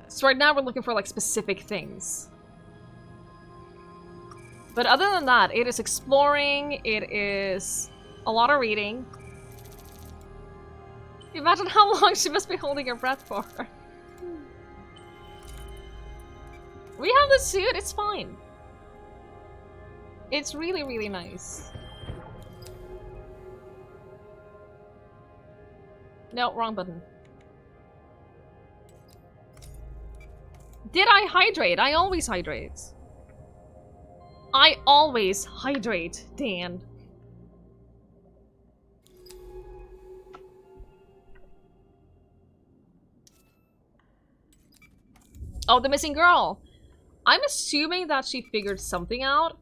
So right now we're looking for like specific things. But other than that, it is exploring, it is a lot of reading. Imagine how long she must be holding her breath for. We have the suit, it's fine. It's really, really nice. No, wrong button. Did I hydrate? I always hydrate. I always hydrate, Dan. Oh, the missing girl. I'm assuming that she figured something out.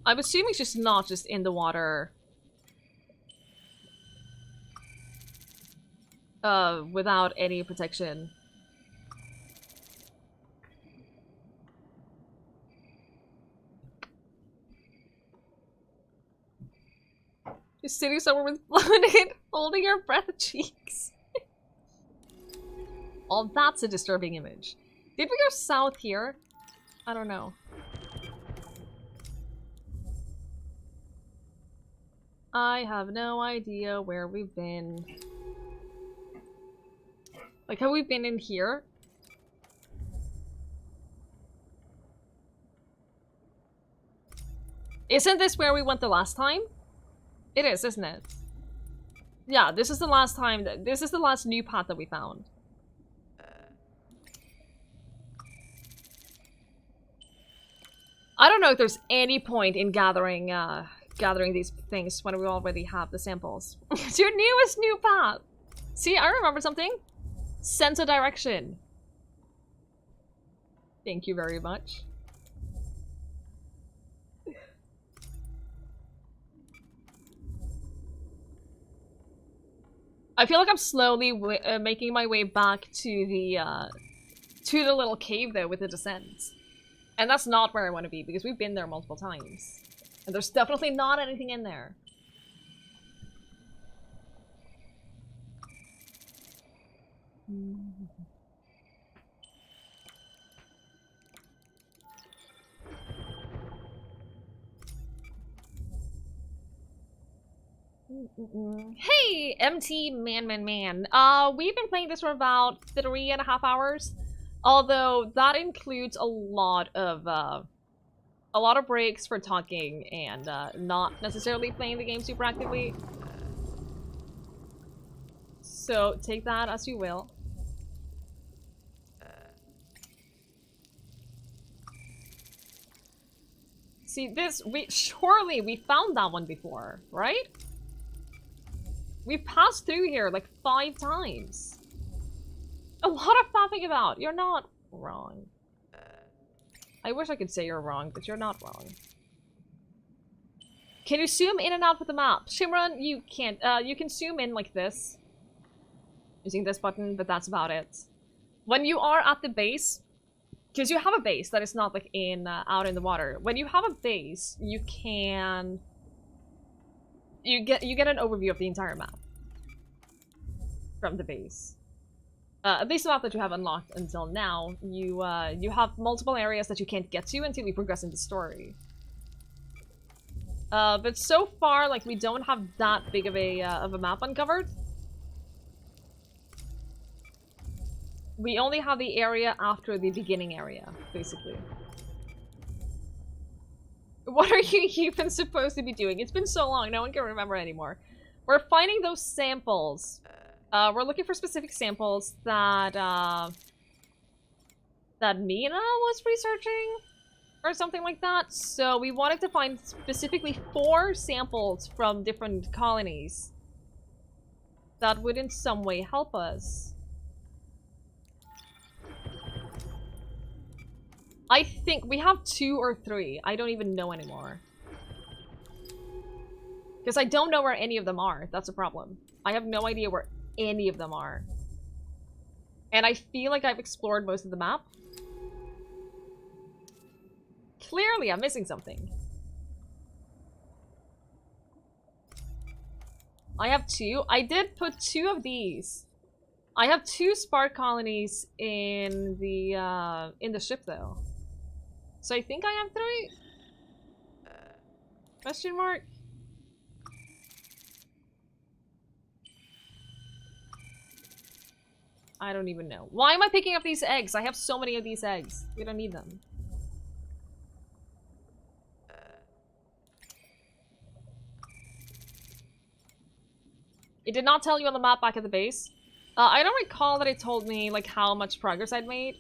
I'm assuming she's not just in the water. Without any protection. Just sitting somewhere with bloated, holding her breath cheeks. Oh, that's a disturbing image. Did we go south here? I don't know. I have no idea where we've been. Like, have we been in here? Isn't this where we went the last time? It is, isn't it? Yeah, this is the last time that— this is the last new path that we found. I don't know if there's any point in gathering these things when we already have the samples. It's your newest new path! See, I remember something. Sense of direction. Thank you very much. I feel like I'm slowly making my way back to the little cave though with the descent. And that's not where I want to be because we've been there multiple times. And there's definitely not anything in there. Hey, MT Man. We've been playing this for about 3.5 hours. Although that includes a lot of breaks for talking and not necessarily playing the game super actively. So take that as you will. See this, surely we found that one before, right? We've passed through here like 5 times. A lot of faffing about. You're not wrong. I wish I could say you're wrong, but you're not wrong. Can you zoom in and out with the map? Shimron, you can't. You can zoom in like this. Using this button, but that's about it. When you are at the base, because you have a base that is not like in out in the water. When you have a base, you can you get an overview of the entire map from the base. At least the map that you have unlocked until now, you have multiple areas that you can't get to until you progress in the story. But so far, like, we don't have that big of a map uncovered. We only have the area after the beginning area, basically. What are you even supposed to be doing? It's been so long, no one can remember anymore. We're finding those samples. We're looking for specific samples that, that Mina was researching? Or something like that. So we wanted to find specifically 4 samples from different colonies that would in some way help us. I think we have 2 or 3. I don't even know anymore. Because I don't know where any of them are. That's a problem. I have no idea where any of them are. And I feel like I've explored most of the map. Clearly, I'm missing something. I have 2. I did put 2 of these. I have 2 spark colonies in the ship though. So I think I have 3? Question mark? I don't even know. Why am I picking up these eggs? I have so many of these eggs. We don't need them. It did not tell you on the map back at the base. I don't recall that it told me like how much progress I'd made.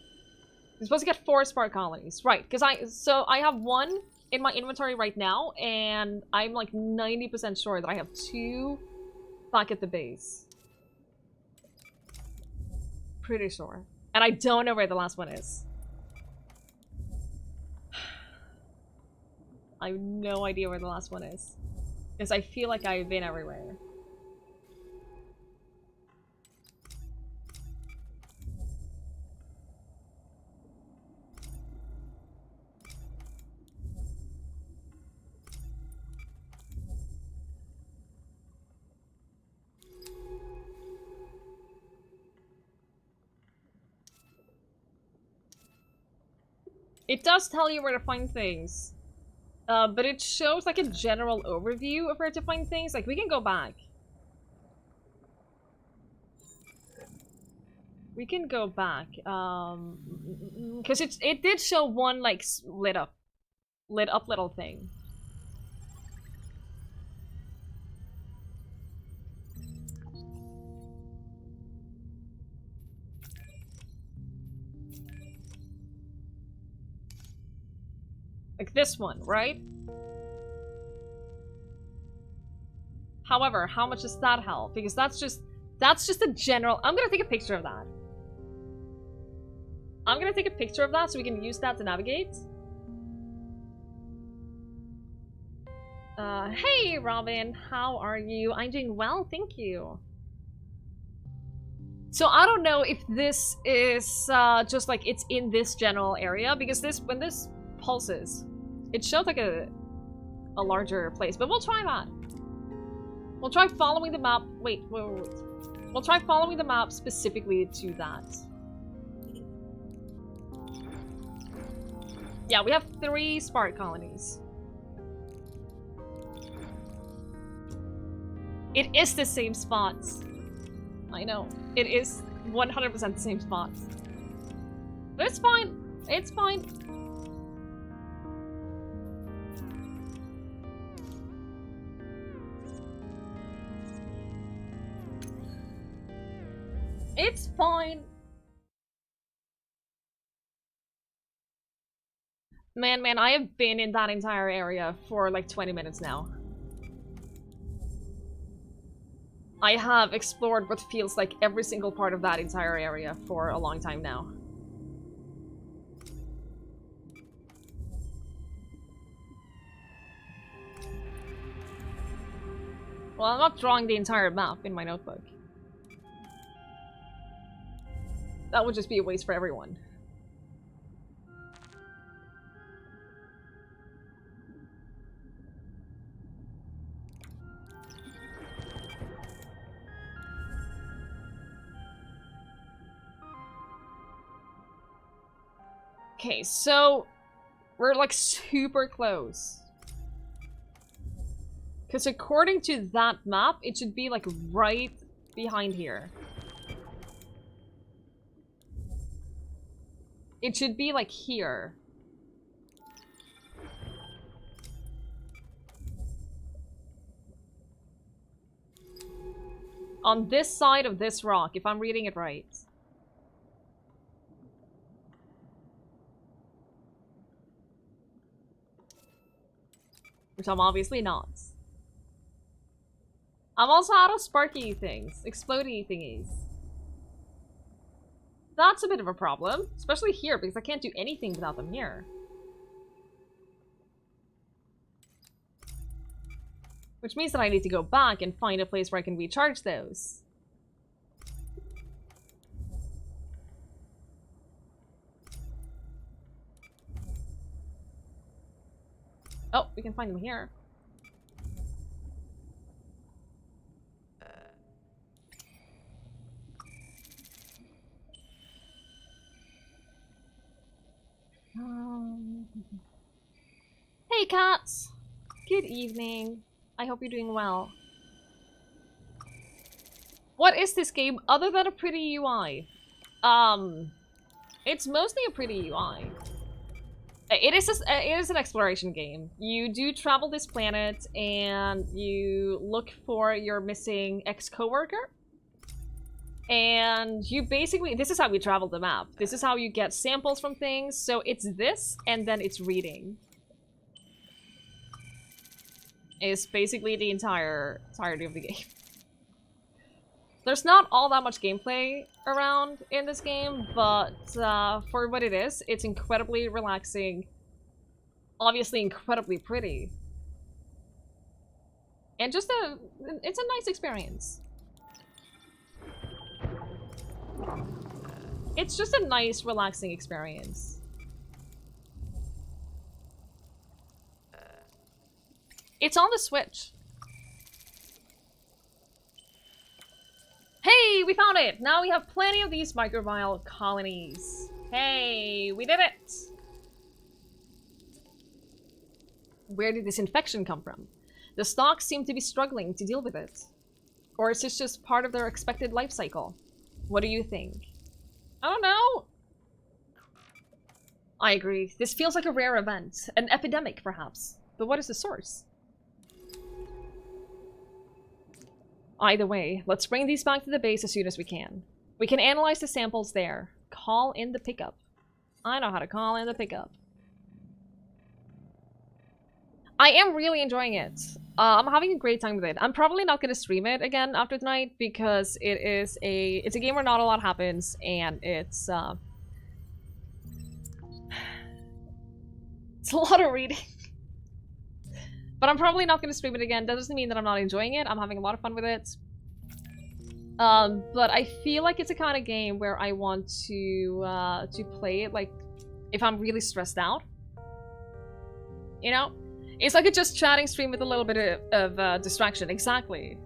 You're supposed to get 4 spark colonies. Right, because I have 1 in my inventory right now, and I'm like 90% sure that I have 2 back at the base. Pretty sure. And I don't know where the last one is. I have no idea where the last one is. Because I feel like I've been everywhere. It does tell you where to find things. But it shows like a general overview of where to find things. Like, we can go back. We can go back. Because it did show one, like, lit up little thing. Like this one, right? However, how much does that help? Because that's just a general... I'm gonna take a picture of that. I'm gonna take a picture of that so we can use that to navigate. Hey Robin, how are you? I'm doing well, thank you. So I don't know if this is just like it's in this general area, because when this pulses, it shows like a larger place, but we'll try that. We'll try following the map. Wait. We'll try following the map specifically to that. Yeah, we have 3 spark colonies. It is the same spots. I know. It is 100% the same spots. But it's fine. It's fine. It's fine. Man, I have been in that entire area for like 20 minutes now. I have explored what feels like every single part of that entire area for a long time now. Well, I'm not drawing the entire map in my notebook. That would just be a waste for everyone. Okay, so we're like super close. Because according to that map, it should be like right behind here. It should be like here. On this side of this rock, if I'm reading it right. Which I'm obviously not. I'm also out of sparky things. Explodey thingies. That's a bit of a problem. Especially here, because I can't do anything without them here. Which means that I need to go back and find a place where I can recharge those. Oh, we can find them here. Hey cats! Good evening. I hope you're doing well. What is this game other than a pretty UI? It's mostly a pretty UI. It is an exploration game. You do travel this planet and you look for your missing ex-coworker. And you basically, this is how we travel the map. This is how you get samples from things. So it's this, and then it's reading. It's basically the entirety of the game. There's not all that much gameplay around in this game, but for what it is, it's incredibly relaxing. Obviously incredibly pretty. And just it's a nice experience. It's just a nice, relaxing experience. It's on the Switch. Hey, we found it! Now we have plenty of these microbial colonies. Hey, we did it! Where did this infection come from? The stocks seem to be struggling to deal with it. Or is this just part of their expected life cycle? What do you think? I don't know! I agree. This feels like a rare event. An epidemic, perhaps. But what is the source? Either way, let's bring these back to the base as soon as we can. We can analyze the samples there. Call in the pickup. I know how to call in the pickup. I am really enjoying it. I'm having a great time with it. I'm probably not going to stream it again after tonight because it's a game where not a lot happens and it's a lot of reading. But I'm probably not going to stream it again. That doesn't mean that I'm not enjoying it. I'm having a lot of fun with it. But I feel like it's a kind of game where I want to play it like if I'm really stressed out. You know? It's like a just chatting stream with a little bit of distraction. Exactly.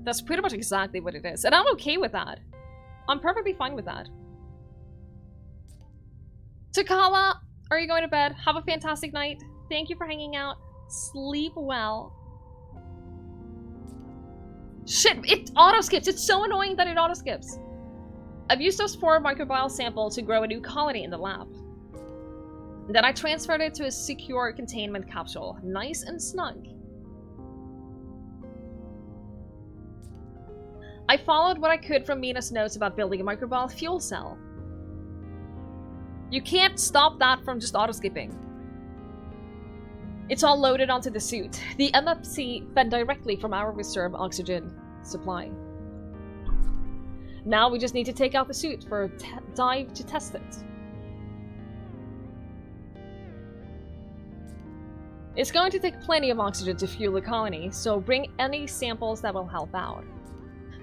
That's pretty much exactly what it is. And I'm okay with that. I'm perfectly fine with that. Takala, are you going to bed? Have a fantastic night. Thank you for hanging out. Sleep well. Shit, it auto-skips. It's so annoying that it auto-skips. I've used those 4 microbial samples to grow a new colony in the lab. Then I transferred it to a secure containment capsule. Nice and snug. I followed what I could from Mina's notes about building a microbial fuel cell. You can't stop that from just auto-skipping. It's all loaded onto the suit. The MFC fed directly from our reserve oxygen supply. Now we just need to take out the suit for a dive to test it. It's going to take plenty of oxygen to fuel the colony, so bring any samples that will help out.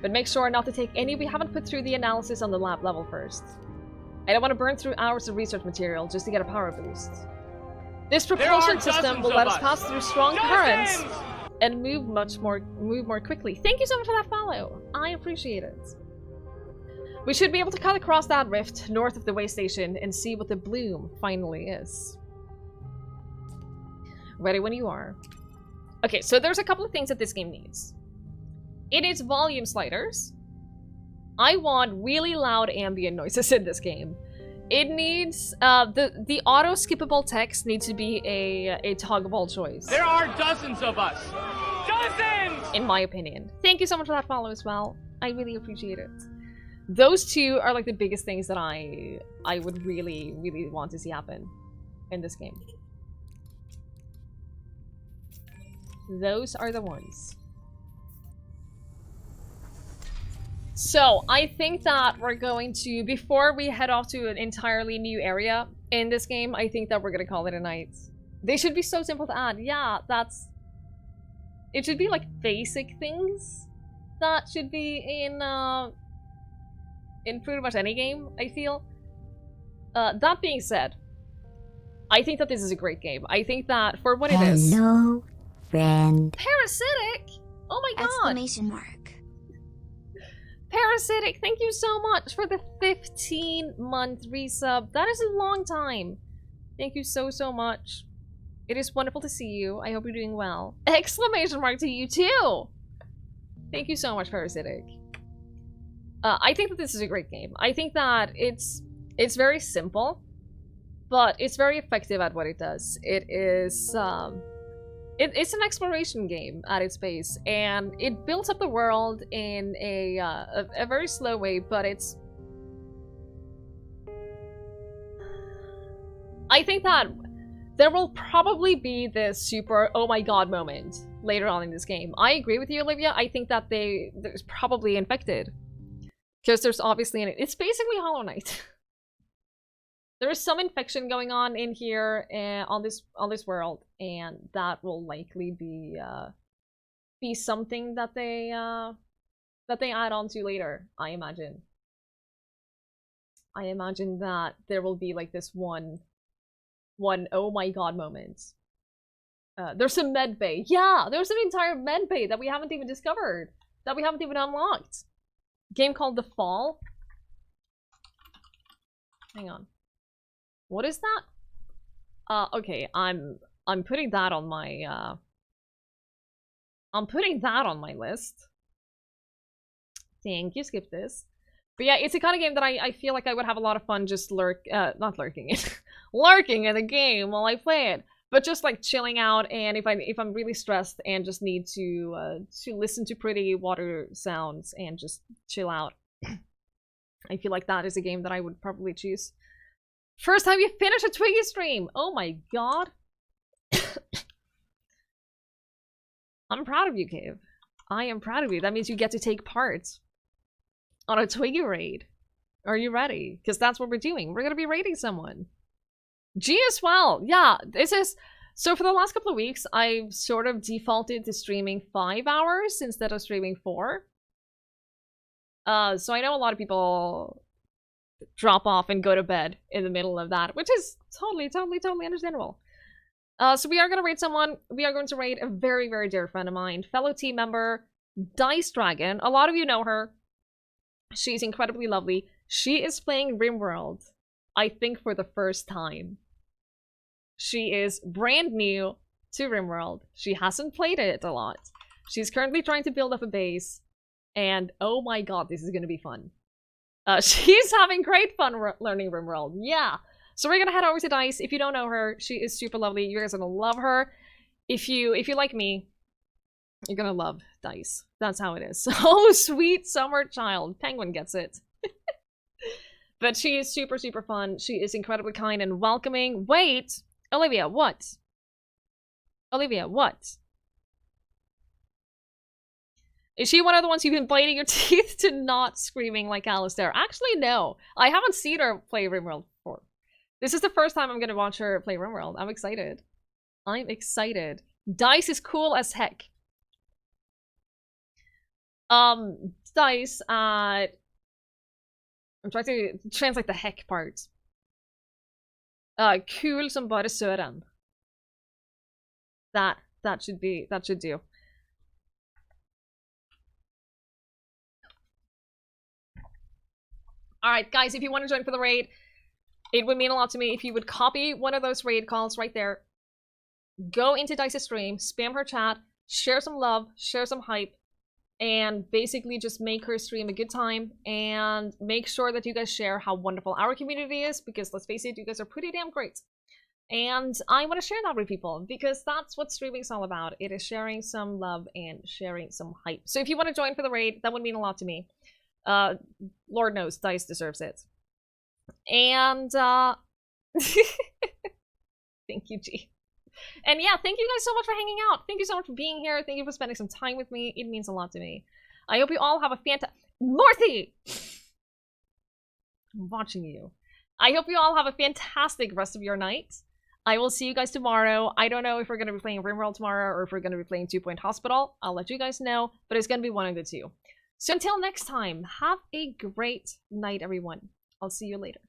But make sure not to take any we haven't put through the analysis on the lab level first. I don't want to burn through hours of research material just to get a power boost. This propulsion system will let us pass through strong currents and move more quickly. Thank you so much for that follow. I appreciate it. We should be able to cut across that rift north of the way station and see what the bloom finally is. Ready when you are. Okay, so there's a couple of things that this game needs. It needs volume sliders. I want really loud ambient noises in this game. It needs, the auto-skippable text needs to be a toggable choice. There are dozens of us. Dozens! In my opinion. Thank you so much for that follow as well. I really appreciate it. Those two are like the biggest things that I would really, really want to see happen in this game. Those are the ones. So, I think that we're going to, before we head off to an entirely new area in this game, I think that we're going to call it a night. They should be so simple to add. Yeah, that's... It should be like basic things that should be in pretty much any game, I feel. That being said, I think that this is a great game. I think that for what it is. Hello, friend. Parasitic? Oh my god! Exclamation mark. Parasitic, thank you so much for the 15-month resub. That is a long time. Thank you so much. It is wonderful to see you. I hope you're doing well. Exclamation mark to you too! Thank you so much, Parasitic. I think that this is a great game. I think that it's very simple, but it's very effective at what it does. It is, it's an exploration game at its base, and it builds up the world in a very slow way, but it's... I think that there will probably be this super oh my god moment later on in this game. I agree with you, Olivia. I think that there's probably infected. Because there's obviously it's basically Hollow Knight. There is some infection going on in here on this world, and that will likely be something that they add on to later, I imagine. I imagine that there will be like this one oh my god moment. There's a med bay. Yeah, there's an entire med bay that we haven't even discovered, that we haven't even unlocked. Game called The Fall. Hang on. What is that? Okay, I'm putting that on my I'm putting that on my list. Thank you, skip this. But yeah, it's a kind of game that I feel like I would have a lot of fun just not lurking it. Lurking in the game while I play it. But just like chilling out, and if I'm really stressed and just need to listen to pretty water sounds and just chill out. I feel like that is a game that I would probably choose. First time you finish a Twiggie stream! Oh my god. I'm proud of you, Cave. I am proud of you. That means you get to take part on a Twiggie raid. Are you ready? Because that's what we're doing. We're gonna be raiding someone. G as well. Yeah, this is... So for the last couple of weeks, I've sort of defaulted to streaming 5 hours instead of streaming 4. So I know a lot of people drop off and go to bed in the middle of that, which is totally understandable. So we are going to raid someone. We are going to raid a very, very dear friend of mine, fellow team member, Dice Dragon. A lot of you know her. She's incredibly lovely. She is playing RimWorld, I think, for the first time. She is brand new to RimWorld. She hasn't played it a lot. She's currently trying to build up a base. And oh my god, this is going to be fun. She's having great fun learning RimWorld. Yeah. So we're going to head over to Dice. If you don't know her, she is super lovely. You guys are going to love her. If you like me, you're going to love Dice. That's how it is. Oh, sweet summer child. Penguin gets it. But she is super, super fun. She is incredibly kind and welcoming. Wait! Olivia, what? Olivia, what? Is she one of the ones you've been biting your teeth to not screaming like Alistair? Actually, no. I haven't seen her play RimWorld before. This is the first time I'm going to watch her play RimWorld. I'm excited. I'm excited. Dice is cool as heck. Dice, I'm trying to translate the heck part. Cool som bare søren. That should do. Alright, guys, if you want to join for the raid, it would mean a lot to me if you would copy one of those raid calls right there. Go into Dice's stream, spam her chat, share some love, share some hype, and basically just make her stream a good time, and make sure that you guys share how wonderful our community is, because let's face it, you guys are pretty damn great. And I want to share that with people, because that's what streaming is all about. It is sharing some love and sharing some hype. So if you want to join for the raid, that would mean a lot to me. Lord knows, Dice deserves it. And, thank you, G. And yeah, thank you guys so much for hanging out. Thank you so much for being here. Thank you for spending some time with me. It means a lot to me. I hope you all have a Morthy! I'm watching you. I hope you all have a fantastic rest of your night. I will see you guys tomorrow. I don't know if we're going to be playing RimWorld tomorrow or if we're going to be playing 2 Point Hospital. I'll let you guys know, but it's going to be one of the two. So until next time, have a great night, everyone. I'll see you later.